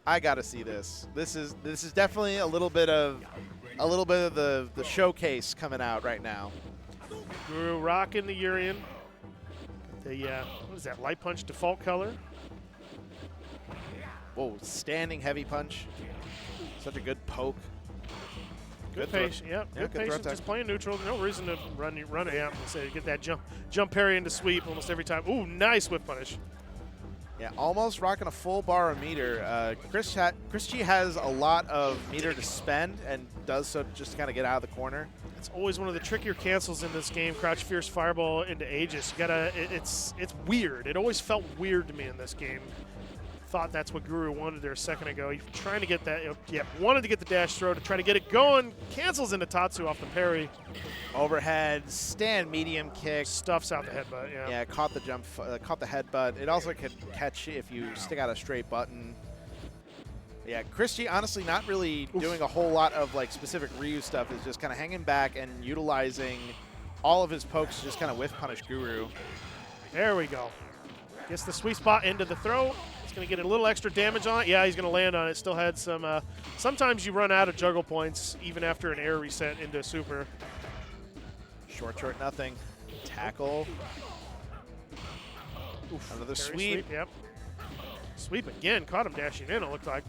I got to see this. This is definitely a little bit of the showcase coming out right now. Guru rocking the Urien. The what is that, light punch default color? Whoa, standing heavy punch. Such a good poke. Good patience. Yep. Good patience. Just playing neutral. No reason to run it out and say get that jump parry into sweep almost every time. Ooh, nice whip punish. Yeah, almost rocking a full bar of meter. Chris G has a lot of meter to spend and does so just to kind of get out of the corner. It's always one of the trickier cancels in this game. Crouch Fierce Fireball into Aegis. You gotta. It's weird. It always felt weird to me in this game. Thought that's what Guru wanted there a second ago. You're trying to get that. Wanted to get the dash throw to try to get it going. Cancels into Tatsu off the parry. Overhead stand medium kick. Stuffs out the headbutt. Yeah. Yeah, caught the jump. Caught the headbutt. It also could catch you if you stick out a straight button. Yeah, Chris G honestly not really doing a whole lot of specific Ryu stuff. Is just kind of hanging back and utilizing all of his pokes to just kind of whiff punish Guru. There we go. Gets the sweet spot into the throw. He's going to get a little extra damage on it. Yeah, he's going to land on it. Still had some. Sometimes you run out of juggle points even after an air reset into super. Short, nothing. Tackle. Oof. Another sweep. Yep. Sweep again. Caught him dashing in, it looked like.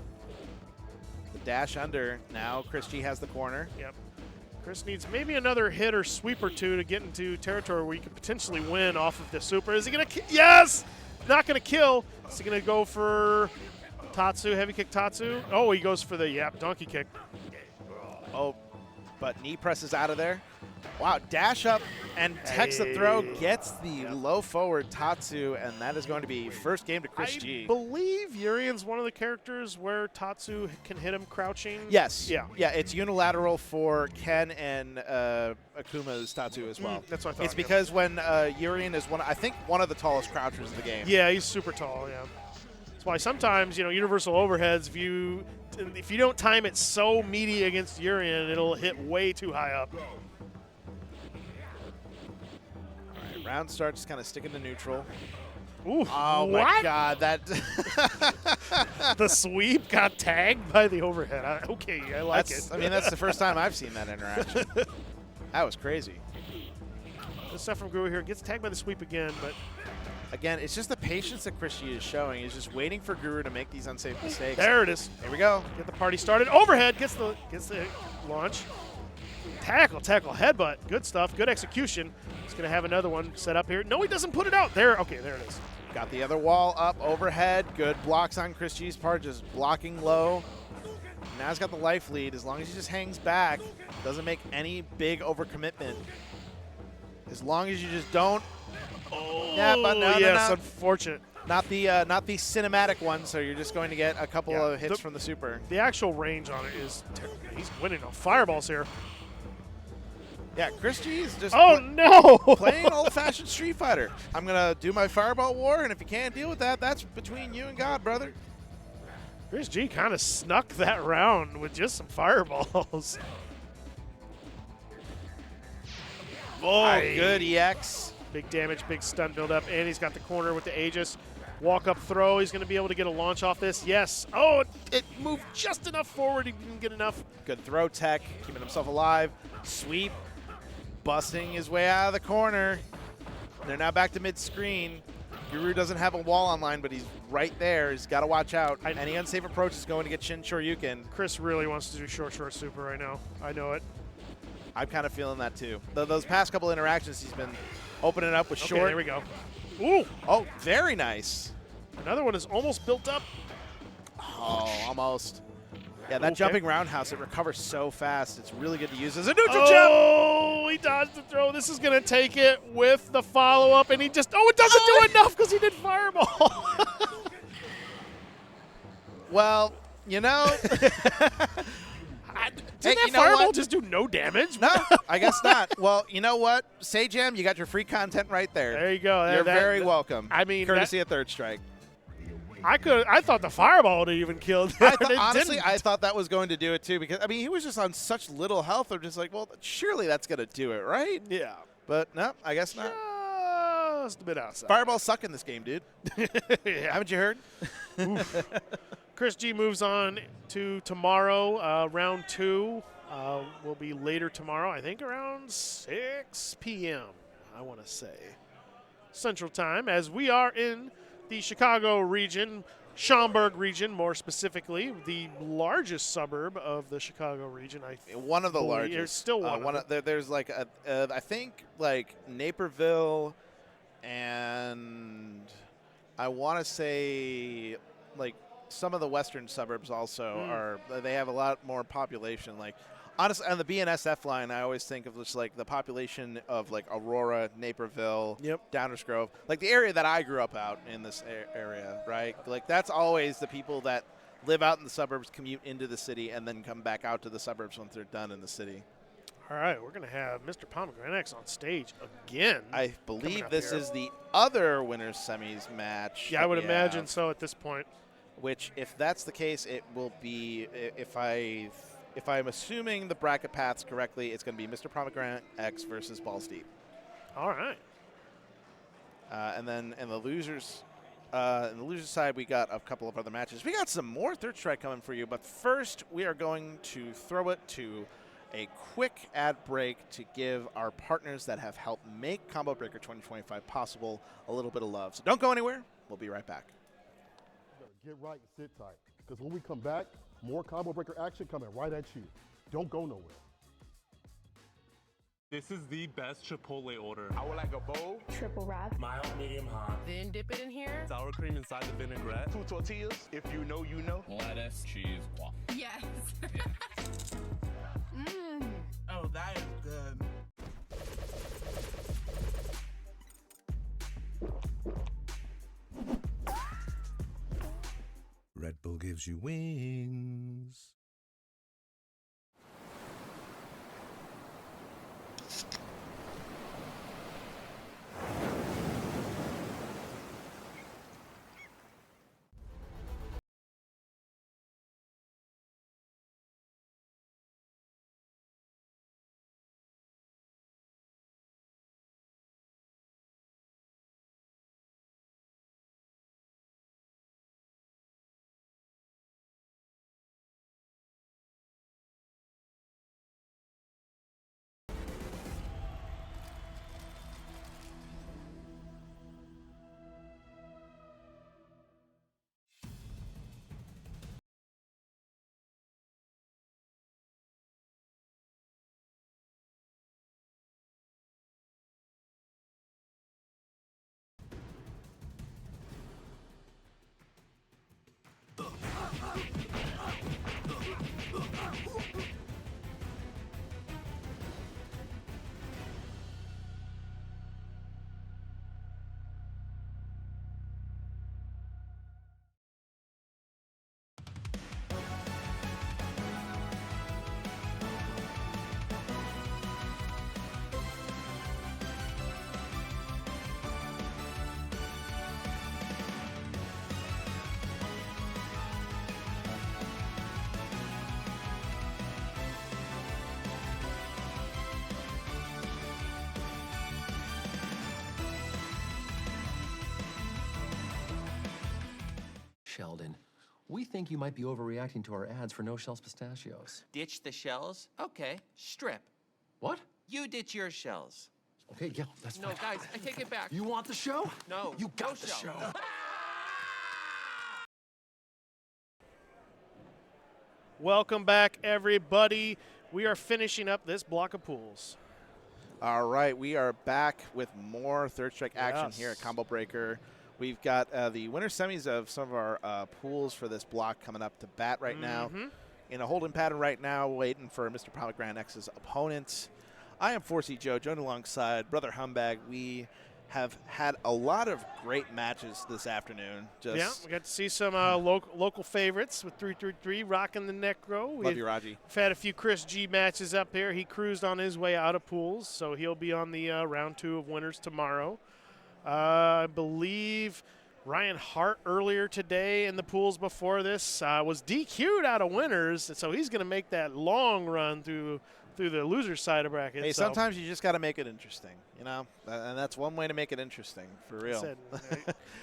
The dash under. Now Chris G has the corner. Yep. Chris needs maybe another hit or sweep or two to get into territory where he could potentially win off of the super. Is he going to Yes! Not going to kill. Is he going to go for Tatsu, heavy kick Tatsu? Oh, he goes for the donkey kick. Oh, but knee presses out of there. Wow, dash up and text the throw, gets the low forward Tatsu, and that is going to be first game to Chris G. I believe Urien's one of the characters where Tatsu can hit him crouching. Yes. Yeah. Yeah, it's unilateral for Ken and Akuma's Tatsu as well. That's what I thought. It's because when Urien is I think one of the tallest crouchers in the game. Yeah, he's super tall, yeah. That's why sometimes, universal overheads, if you don't time it so meaty against Urien, it'll hit way too high up. Round starts kind of sticking to neutral. Ooh, oh what? my God, that the sweep got tagged by the overhead. Okay, I like it. I mean, that's the first time I've seen that interaction. That was crazy. This stuff from Guru here gets tagged by the sweep again, but again, it's just the patience that Chris G is showing. He's just waiting for Guru to make these unsafe mistakes. There it is. Here we go. Get the party started. Overhead gets the launch. Tackle, headbutt. Good stuff. Good execution. He's going to have another one set up here. No, he doesn't put it out. There. Okay, there it is. Got the other wall up, overhead. Good blocks on Chris G's part, just blocking low. Now he's got the life lead. As long as he just hangs back, doesn't make any big overcommitment. As long as you just don't. Oh, yeah, but no, yes, unfortunate. Not the cinematic one, so you're just going to get a couple of hits from the super. The actual range on it is terrible. He's winning on fireballs here. Yeah, Chris G is just playing old-fashioned Street Fighter. I'm going to do my fireball war, and if you can't deal with that, that's between you and God, brother. Chris G kind of snuck that round with just some fireballs. Oh, good EX. Big damage, big stun build-up, and he's got the corner with the Aegis. Walk-up throw. He's going to be able to get a launch off this. Yes. Oh, it moved just enough forward. He didn't get enough. Good throw tech, keeping himself alive. Sweep. Busting his way out of the corner. They're now back to mid-screen. Guru doesn't have a wall online, but he's right there. He's got to watch out. Any unsafe approach is going to get Shin Shoryuken. Chris really wants to do short super right now. I know it. I'm kind of feeling that too. Those past couple interactions, he's been opening up with short. There we go. Ooh. Oh, very nice. Another one is almost built up. Oh, almost. Yeah, that jumping roundhouse, it recovers so fast. It's really good to use as a neutral jump. Oh, he dodged the throw. This is going to take it with the follow-up, and he just, it doesn't do enough because he did fireball. Well, Didn't that fireball just do no damage? No, I guess not. Well, you know what? Sajam, you got your free content right there. There you go. You're very welcome. I mean, courtesy of Third Strike. I thought the fireball would have even killed I thought that was going to do it too, because I mean he was just on such little health. I'm just like, well, surely that's gonna do it, right? Yeah. But no, I guess not. Just a bit outside. Fireballs suck in this game, dude. Yeah. Haven't you heard? Chris G moves on to tomorrow, round 2. Will be later tomorrow, I think around 6 p.m. I want to say Central Time, as we are in the Chicago region, Schaumburg region, more specifically, the largest suburb of the Chicago region. One of the largest. There's still one. There's like I think like Naperville, and I want to say like some of the western suburbs also they have a lot more population. Like honestly, on the BNSF line, I always think of just like the population of like Aurora, Naperville, Downers Grove, like the area that I grew up out in this area, right? Like that's always the people that live out in the suburbs, commute into the city, and then come back out to the suburbs once they're done in the city. All right, we're going to have Mr. Pomegranate on stage again. I believe this is the other winners semis match. Yeah, I would imagine so at this point. Which, if that's the case, it will be, if I'm assuming the bracket paths correctly, it's going to be Mr. Pomegranate X versus Balls Deep. All right. And then in the losers side, we got a couple of other matches. We got some more Third Strike coming for you, but first we are going to throw it to a quick ad break to give our partners that have helped make Combo Breaker 2025 possible a little bit of love. So don't go anywhere. We'll be right back. Get right and sit tight, because when we come back, more Combo Breaker action coming right at you. Don't go nowhere. This is the best Chipotle order. I would like a bowl. Triple wrap. Mild, medium, hot. Then dip it in here. Sour cream inside the vinaigrette. 2 tortillas, if you know, you know. Lettuce, cheese, waffle. Yes. Oh, that is good. gives you wings. Sheldon, we think you might be overreacting to our ads for no-shells pistachios. Ditch the shells? Okay, strip. What? You ditch your shells. Okay, yeah, that's No, fine. guys, I take it back. You want the show? No, You got no the shell. show. Welcome back, everybody. We are finishing up this block of pools. All right, we are back with more Third Strike action Yes. here at Combo Breaker. We've got the winner semis of some of our pools for this block coming up to bat right now. In a holding pattern right now, waiting for Mr. Pomegranate X's opponents. I am 4C Joe, joined alongside Brother Humbag. We have had a lot of great matches this afternoon. Yeah, we got to see some local favorites with 333 rocking the Necro. Love you, Raji. We've had a few Chris G matches up here. He cruised on his way out of pools, so he'll be on the round 2 of winners tomorrow. I believe Ryan Hart earlier today in the pools before this was DQ'd out of winners, so he's going to make that long run through the loser side of bracket. Hey, so. sometimes you just got to make it interesting, you know, and that's one way to make it interesting, for real.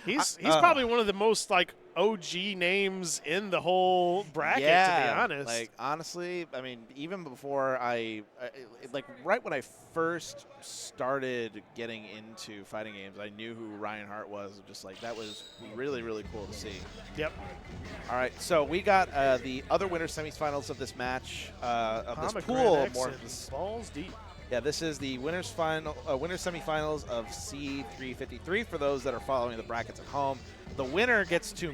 He's probably one of the most like OG names in the whole bracket, to be honest. Like honestly, I mean, even before I like right when I first started getting into fighting games, I knew who Ryan Hart was. Just like that was really, really cool to see. Yep. All right, so we got the other winner semifinals of this match of this pool. Balls deep. Yeah, this is the winners semifinals of C353 for those that are following the brackets at home. The winner gets to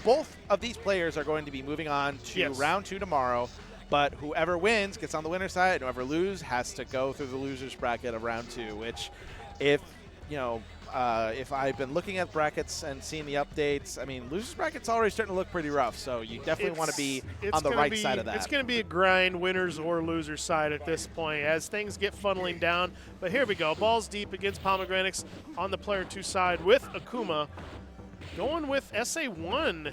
both of these players are going to be moving on to round 2 tomorrow, but whoever wins gets on the winner's side, and whoever loses has to go through the loser's bracket of round 2, which if I've been looking at brackets and seeing the updates, I mean, losers bracket's already starting to look pretty rough, so you definitely want to be on the right side of that. It's going to be a grind, winners or losers side at this point as things get funneling down. But here we go. Balls deep against Pomegranates on the player 2 side with Akuma. Going with SA1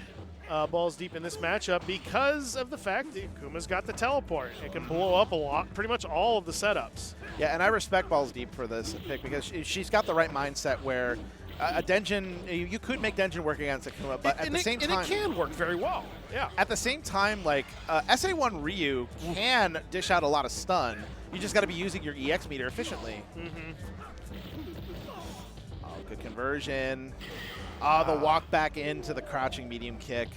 balls deep in this matchup because of the fact that Akuma's got the teleport. It can blow up pretty much all of the setups. Yeah, and I respect Balls Deep for this pick because she's got the right mindset where a Denjin, you could make Denjin work against Akuma, but at the same time... And it can work very well, yeah. At the same time, like, SA1 Ryu can dish out a lot of stun. You just got to be using your EX meter efficiently. Oh, good conversion. The walk back into the crouching medium kick.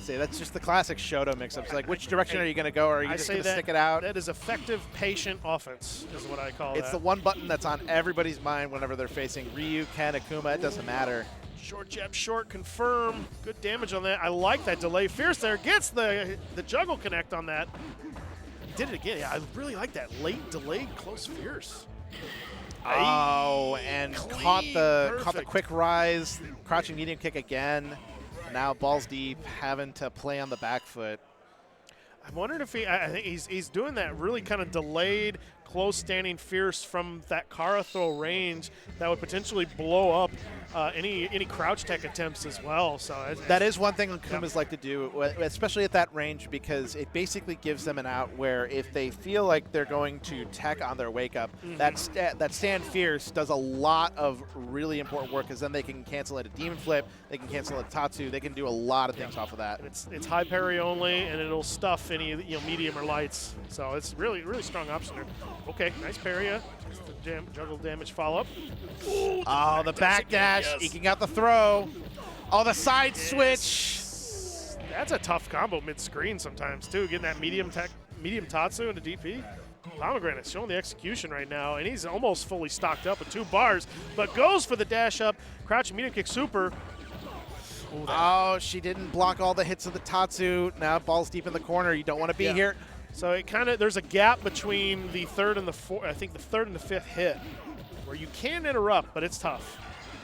Say that's just the classic Shoto mix-up. It's like, which direction are you going to go, or are you just going to stick it out? That is effective, patient offense is what I call it. It's the one button that's on everybody's mind whenever they're facing Ryu, Ken, Akuma. It doesn't matter. Short jab, short, confirm. Good damage on that. I like that delay. Fierce there gets the juggle connect on that. He did it again. Yeah, I really like that late delayed close Fierce. Oh, and caught the quick rise, crouching medium kick again. Now balls deep, having to play on the back foot. I'm wondering if I think he's doing that really kind of delayed, close standing fierce from that Kara throw range that would potentially blow up any crouch tech attempts as well. So that is one thing Akumas like to do, especially at that range, because it basically gives them an out where if they feel like they're going to tech on their wake up, that stand fierce does a lot of really important work, because then they can cancel it a demon flip, they can cancel it a tatsu, they can do a lot of things off of that. And it's high parry only, and it'll stuff any medium or lights. So it's really strong option there. Okay, nice parry. Juggle damage follow up. Ooh, oh, the back dash, eking out the throw. Oh, the side switch. That's a tough combo mid-screen sometimes too. Getting that medium tatsu into DP. Pomegranate's showing the execution right now, and he's almost fully stocked up with 2 bars, but goes for the dash up, crouching medium kick super. Ooh, oh, she didn't block all the hits of the tatsu. Now ball's deep in the corner. You don't want to be here. So it there's a gap between the third and the fourth, I think the third and the 5th hit, where you can interrupt, but it's tough.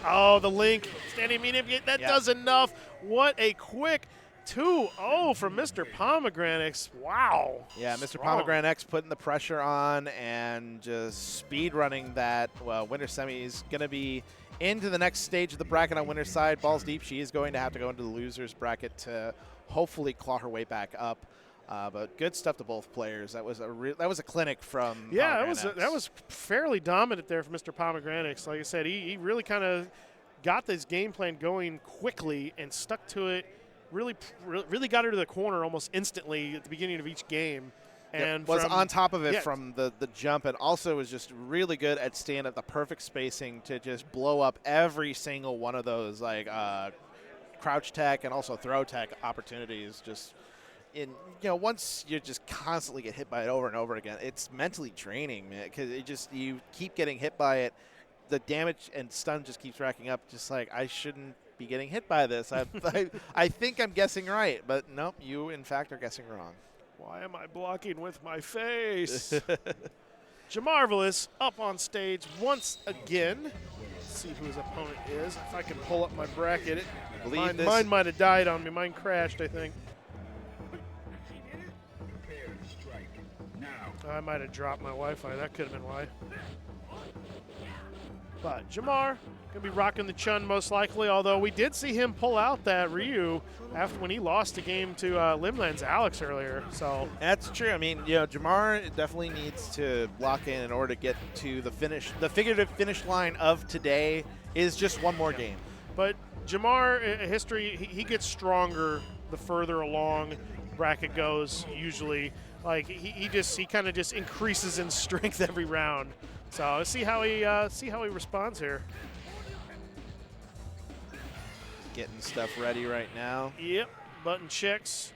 Oh, the link, standing medium, that does enough. What a quick 2-0 from Mr. Pomegranate. Wow. Yeah, Mr. Pomegranate putting the pressure on and just speed running that. Well, winter semi is going to be into the next stage of the bracket on winner's side. Balls deep. She is going to have to go into the loser's bracket to hopefully claw her way back up. But good stuff to both players. That was a clinic from that was fairly dominant there for Mr. Pomegranate. Like I said, he really kind of got this game plan going quickly and stuck to it. Really got her to the corner almost instantly at the beginning of each game. And was on top of it from the jump, and also was just really good at staying at the perfect spacing to just blow up every single one of those crouch tech and also throw tech opportunities. Just once you just constantly get hit by it over and over again, it's mentally draining, man, because you keep getting hit by it. The damage and stun just keeps racking up. Just like, I shouldn't be getting hit by this. I think I'm guessing right, but nope, you in fact are guessing wrong. Why am I blocking with my face? Jamarvelous up on stage once again. Let's see who his opponent is. If I can pull up my bracket, mine might have died on me. Mine crashed, I think. I might have dropped my Wi-Fi. That could have been why. But Jamar going to be rocking the Chun most likely, although we did see him pull out that Ryu after when he lost the game to Limland's Alex earlier. So that's true. I mean, Jamar definitely needs to lock in order to get to the finish. The figurative finish line of today is just one more game. But Jamar, history, he gets stronger the further along bracket goes usually. Like he kind of just increases in strength every round. So let's see how he responds here. Getting stuff ready right now. Yep, button checks.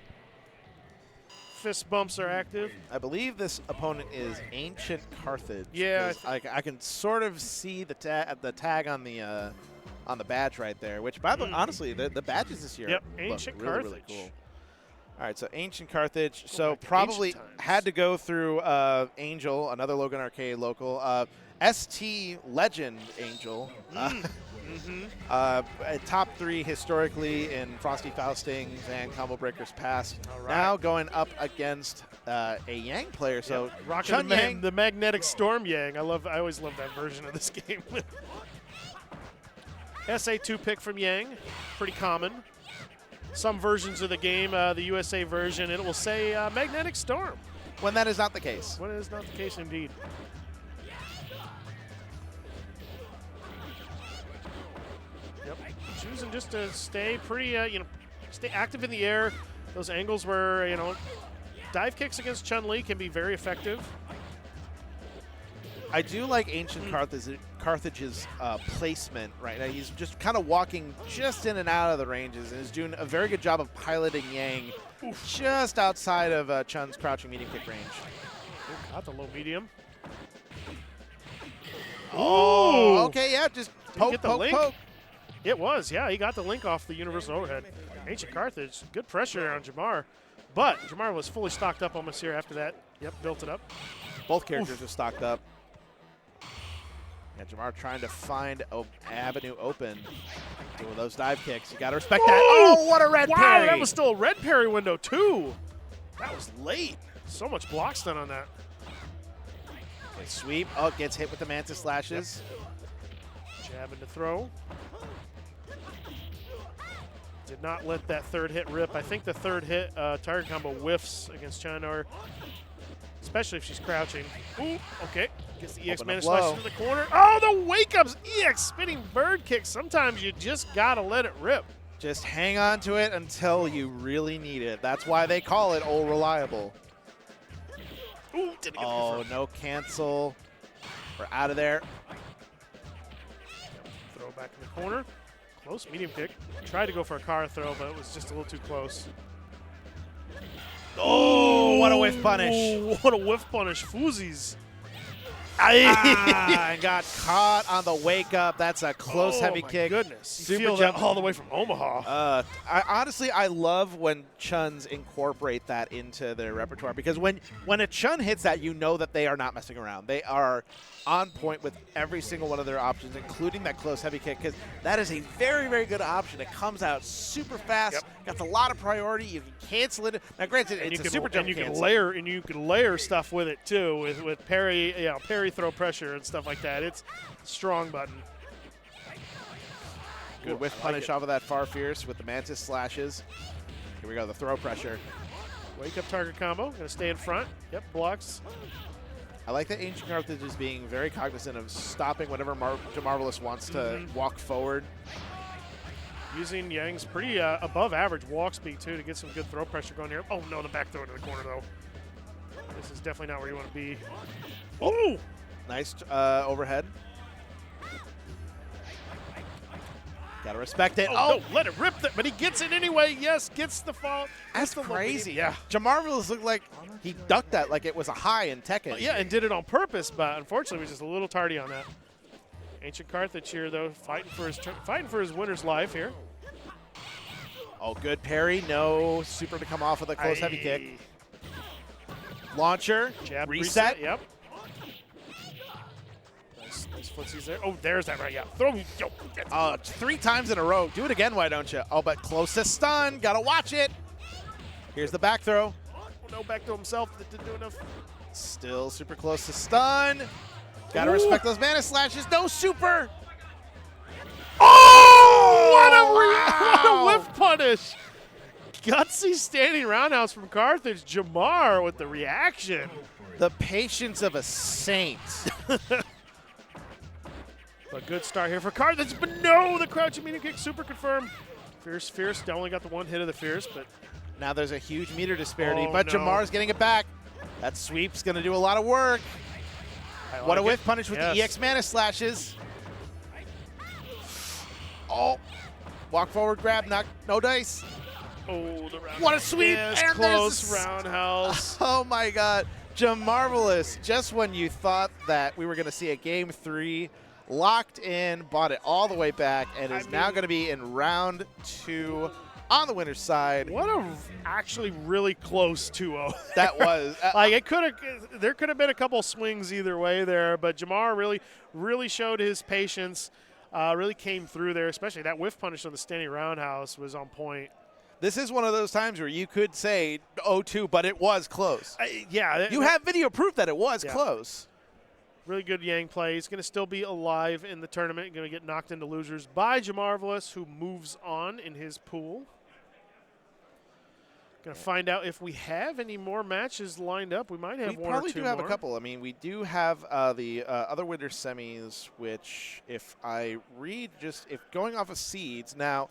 Fist bumps are active. I believe this opponent is Ancient Carthage. Yeah, I can sort of see the tag on the badge right there. Which, by the way, honestly, the badges this year Ancient look really, Carthage. really cool. All right, so Ancient Carthage. So probably had to go through Angel, another Logan Arcade local. ST Legend Angel. Top 3 historically in Frosty Faustings and Combo Breakers past. Right. Now going up against a Yang player. So rocking the Magnetic Storm Yang. I always love that version of this game. SA2 pick from Yang, pretty common. Some versions of the game, the USA version, it will say Magnetic Storm. When that is not the case. When it is not the case, indeed. Yep. Choosing just to stay pretty, stay active in the air. Those angles where, dive kicks against Chun-Li can be very effective. I do like Ancient Carthage's placement right now. He's just kind of walking just in and out of the ranges and is doing a very good job of piloting Yang just outside of Chun's crouching medium kick range. Got the low medium. Oh, okay, yeah, just poke, get the poke, link? poke. It was, yeah, he got the link off the universal overhead. Ancient Carthage, good pressure on Jamar. But Jamar was fully stocked up almost here after that. Yep, built it up. Both characters are stocked up. Yeah, Jamar trying to find an avenue open. Doing those dive kicks. You got to respect that. Oh, what a red parry. Wow, that was still a red parry window, too. That was late. So much block stun on that. Okay, sweep. Oh, gets hit with the Mantis slashes. Yep. Jab into throw. Did not let that third hit rip. I think the third hit target combo whiffs against Chun, or especially if she's crouching. Ooh, okay. Gets the EX Mantis slash into the corner. Oh, the wake-ups! EX spinning bird kick. Sometimes you just got to let it rip. Just hang on to it until you really need it. That's why they call it Old Reliable. Ooh, didn't get oh, no cancel. We're out of there. Throw back in the corner. Close medium kick. Tried to go for a car throw, but it was just a little too close. Oh, what a whiff punish. What a whiff punish. Foozies. And got caught on the wake up. That's a close heavy kick. Goodness. You Super feel jump that all the way from Omaha. Honestly, I love when Chuns incorporate that into their repertoire, because when a Chun hits that, you know that they are not messing around. They are on point with every single one of their options, including that close heavy kick, because that is a very, very good option. It comes out super fast, gets a lot of priority. You can cancel it. Now, granted, it's a super jump cancel. You can layer stuff with it too, with parry, parry throw pressure and stuff like that. It's strong button. Good whiff punish off of that far fierce with the Mantis slashes. Here we go, the throw pressure. Wake up target combo. Gonna stay in front. Yep, blocks. I like that JMCrofts is being very cognizant of stopping whenever Marvelous wants to walk forward. Using Yang's pretty above average walk speed too to get some good throw pressure going here. Oh no, the back throw into the corner though. This is definitely not where you want to be. Oh! Nice overhead. Gotta respect it. Oh, no, let it rip. But he gets it anyway. Yes, gets the fall. That's crazy. Yeah. Jamarvelous looked like he ducked that like it was a high in Tekken. Yeah, and did it on purpose, but unfortunately was just a little tardy on that. Ancient Carthage here, though, fighting for his winner's life here. Oh, good parry. No super to come off with a close heavy kick. Launcher. Jab reset. Yep. Nice footsies there. Oh, there's that right. Yeah. Throw. Yo. 3 times in a row. Do it again, why don't you? Oh, but close to stun. Gotta watch it. Here's the back throw. Oh, no, back to himself. That didn't do enough. Still super close to stun. Gotta respect those mana slashes. No super. Oh! What a whiff punish. Gutsy standing roundhouse from Carthage. Jamar with the reaction. The patience of a saint. A good start here for Carthage, but no, the crouching medium kick super confirmed. Fierce only got the one hit of the Fierce, but now there's a huge meter disparity, but Jamar's getting it back. That sweep's going to do a lot of work. What a whiff punish with the EX mana slashes. Oh, walk forward, grab, knock, no dice. Oh, the roundhouse. What a sweep! Yes, and close roundhouse. Oh my God, Jamarvelous! Just when you thought that we were going to see a game 3, locked in, bought it all the way back, and is now going to be in round 2 on the winner's side. What a actually really close 2-0. That was like it could have. There could have been a couple swings either way there, but Jamar really showed his patience. Really came through there, especially that whiff punish on the standing roundhouse was on point. This is one of those times where you could say 0-2, but it was close. Yeah. You have video proof that it was close. Really good Yang play. He's going to still be alive in the tournament. Going to get knocked into losers by Jamarvelous, who moves on in his pool. Going to find out if we have any more matches lined up. We might have one or two more. We probably do have a couple. I mean, we do have the other winter semis, which if I read if going off of seeds. Now,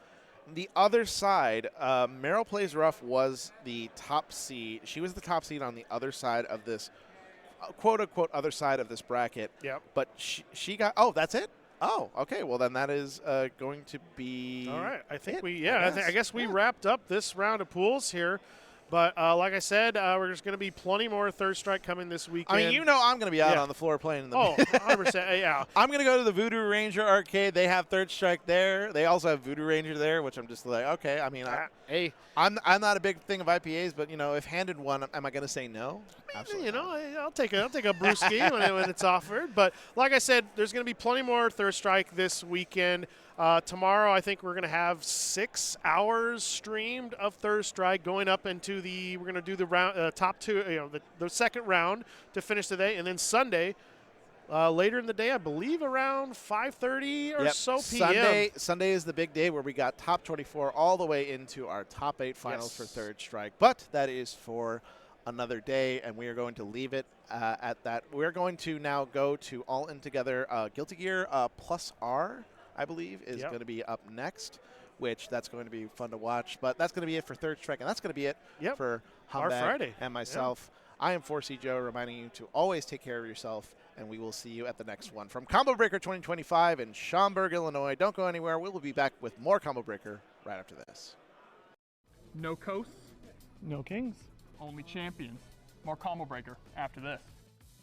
the other side, Meryl Plays Rough was the top seed. She was the top seed on the other side of this quote-unquote other side of this bracket. Yep. But she got – oh, that's it? Oh, okay. Well, then that is going to be – all right. I think I guess we wrapped up this round of pools here But like I said, there's going to be plenty more Third Strike coming this weekend. I mean, you know I'm going to be out on the floor playing in the 100%, yeah. I'm going to go to the Voodoo Ranger arcade. They have Third Strike there. They also have Voodoo Ranger there, which I'm just like, okay. I mean, I'm not a big thing of IPAs, but, you know, if handed one, am I going to say no? Absolutely. You know, I'll take a brewski when it's offered. But like I said, there's going to be plenty more Third Strike this weekend. Tomorrow, I think we're going to have 6 hours streamed of Third Strike going up into we're going to do the round, top two, the second round to finish the day. And then Sunday, later in the day, I believe around 5:30 or so p.m. Sunday is the big day where we got top 24 all the way into our top 8 finals for Third Strike. But that is for another day, and we are going to leave it at that. We're going to now go to All In Together. Guilty Gear Plus R, I believe, is going to be up next, which that's going to be fun to watch. But that's going to be it for Third Strike, and that's going to be it for Humbag Friday and myself. I am 4C Joe, reminding you to always take care of yourself, and we will see you at the next one. From Combo Breaker 2025 in Schaumburg, Illinois, don't go anywhere. We will be back with more Combo Breaker right after this. No coasts, no kings, only champions. More Combo Breaker after this.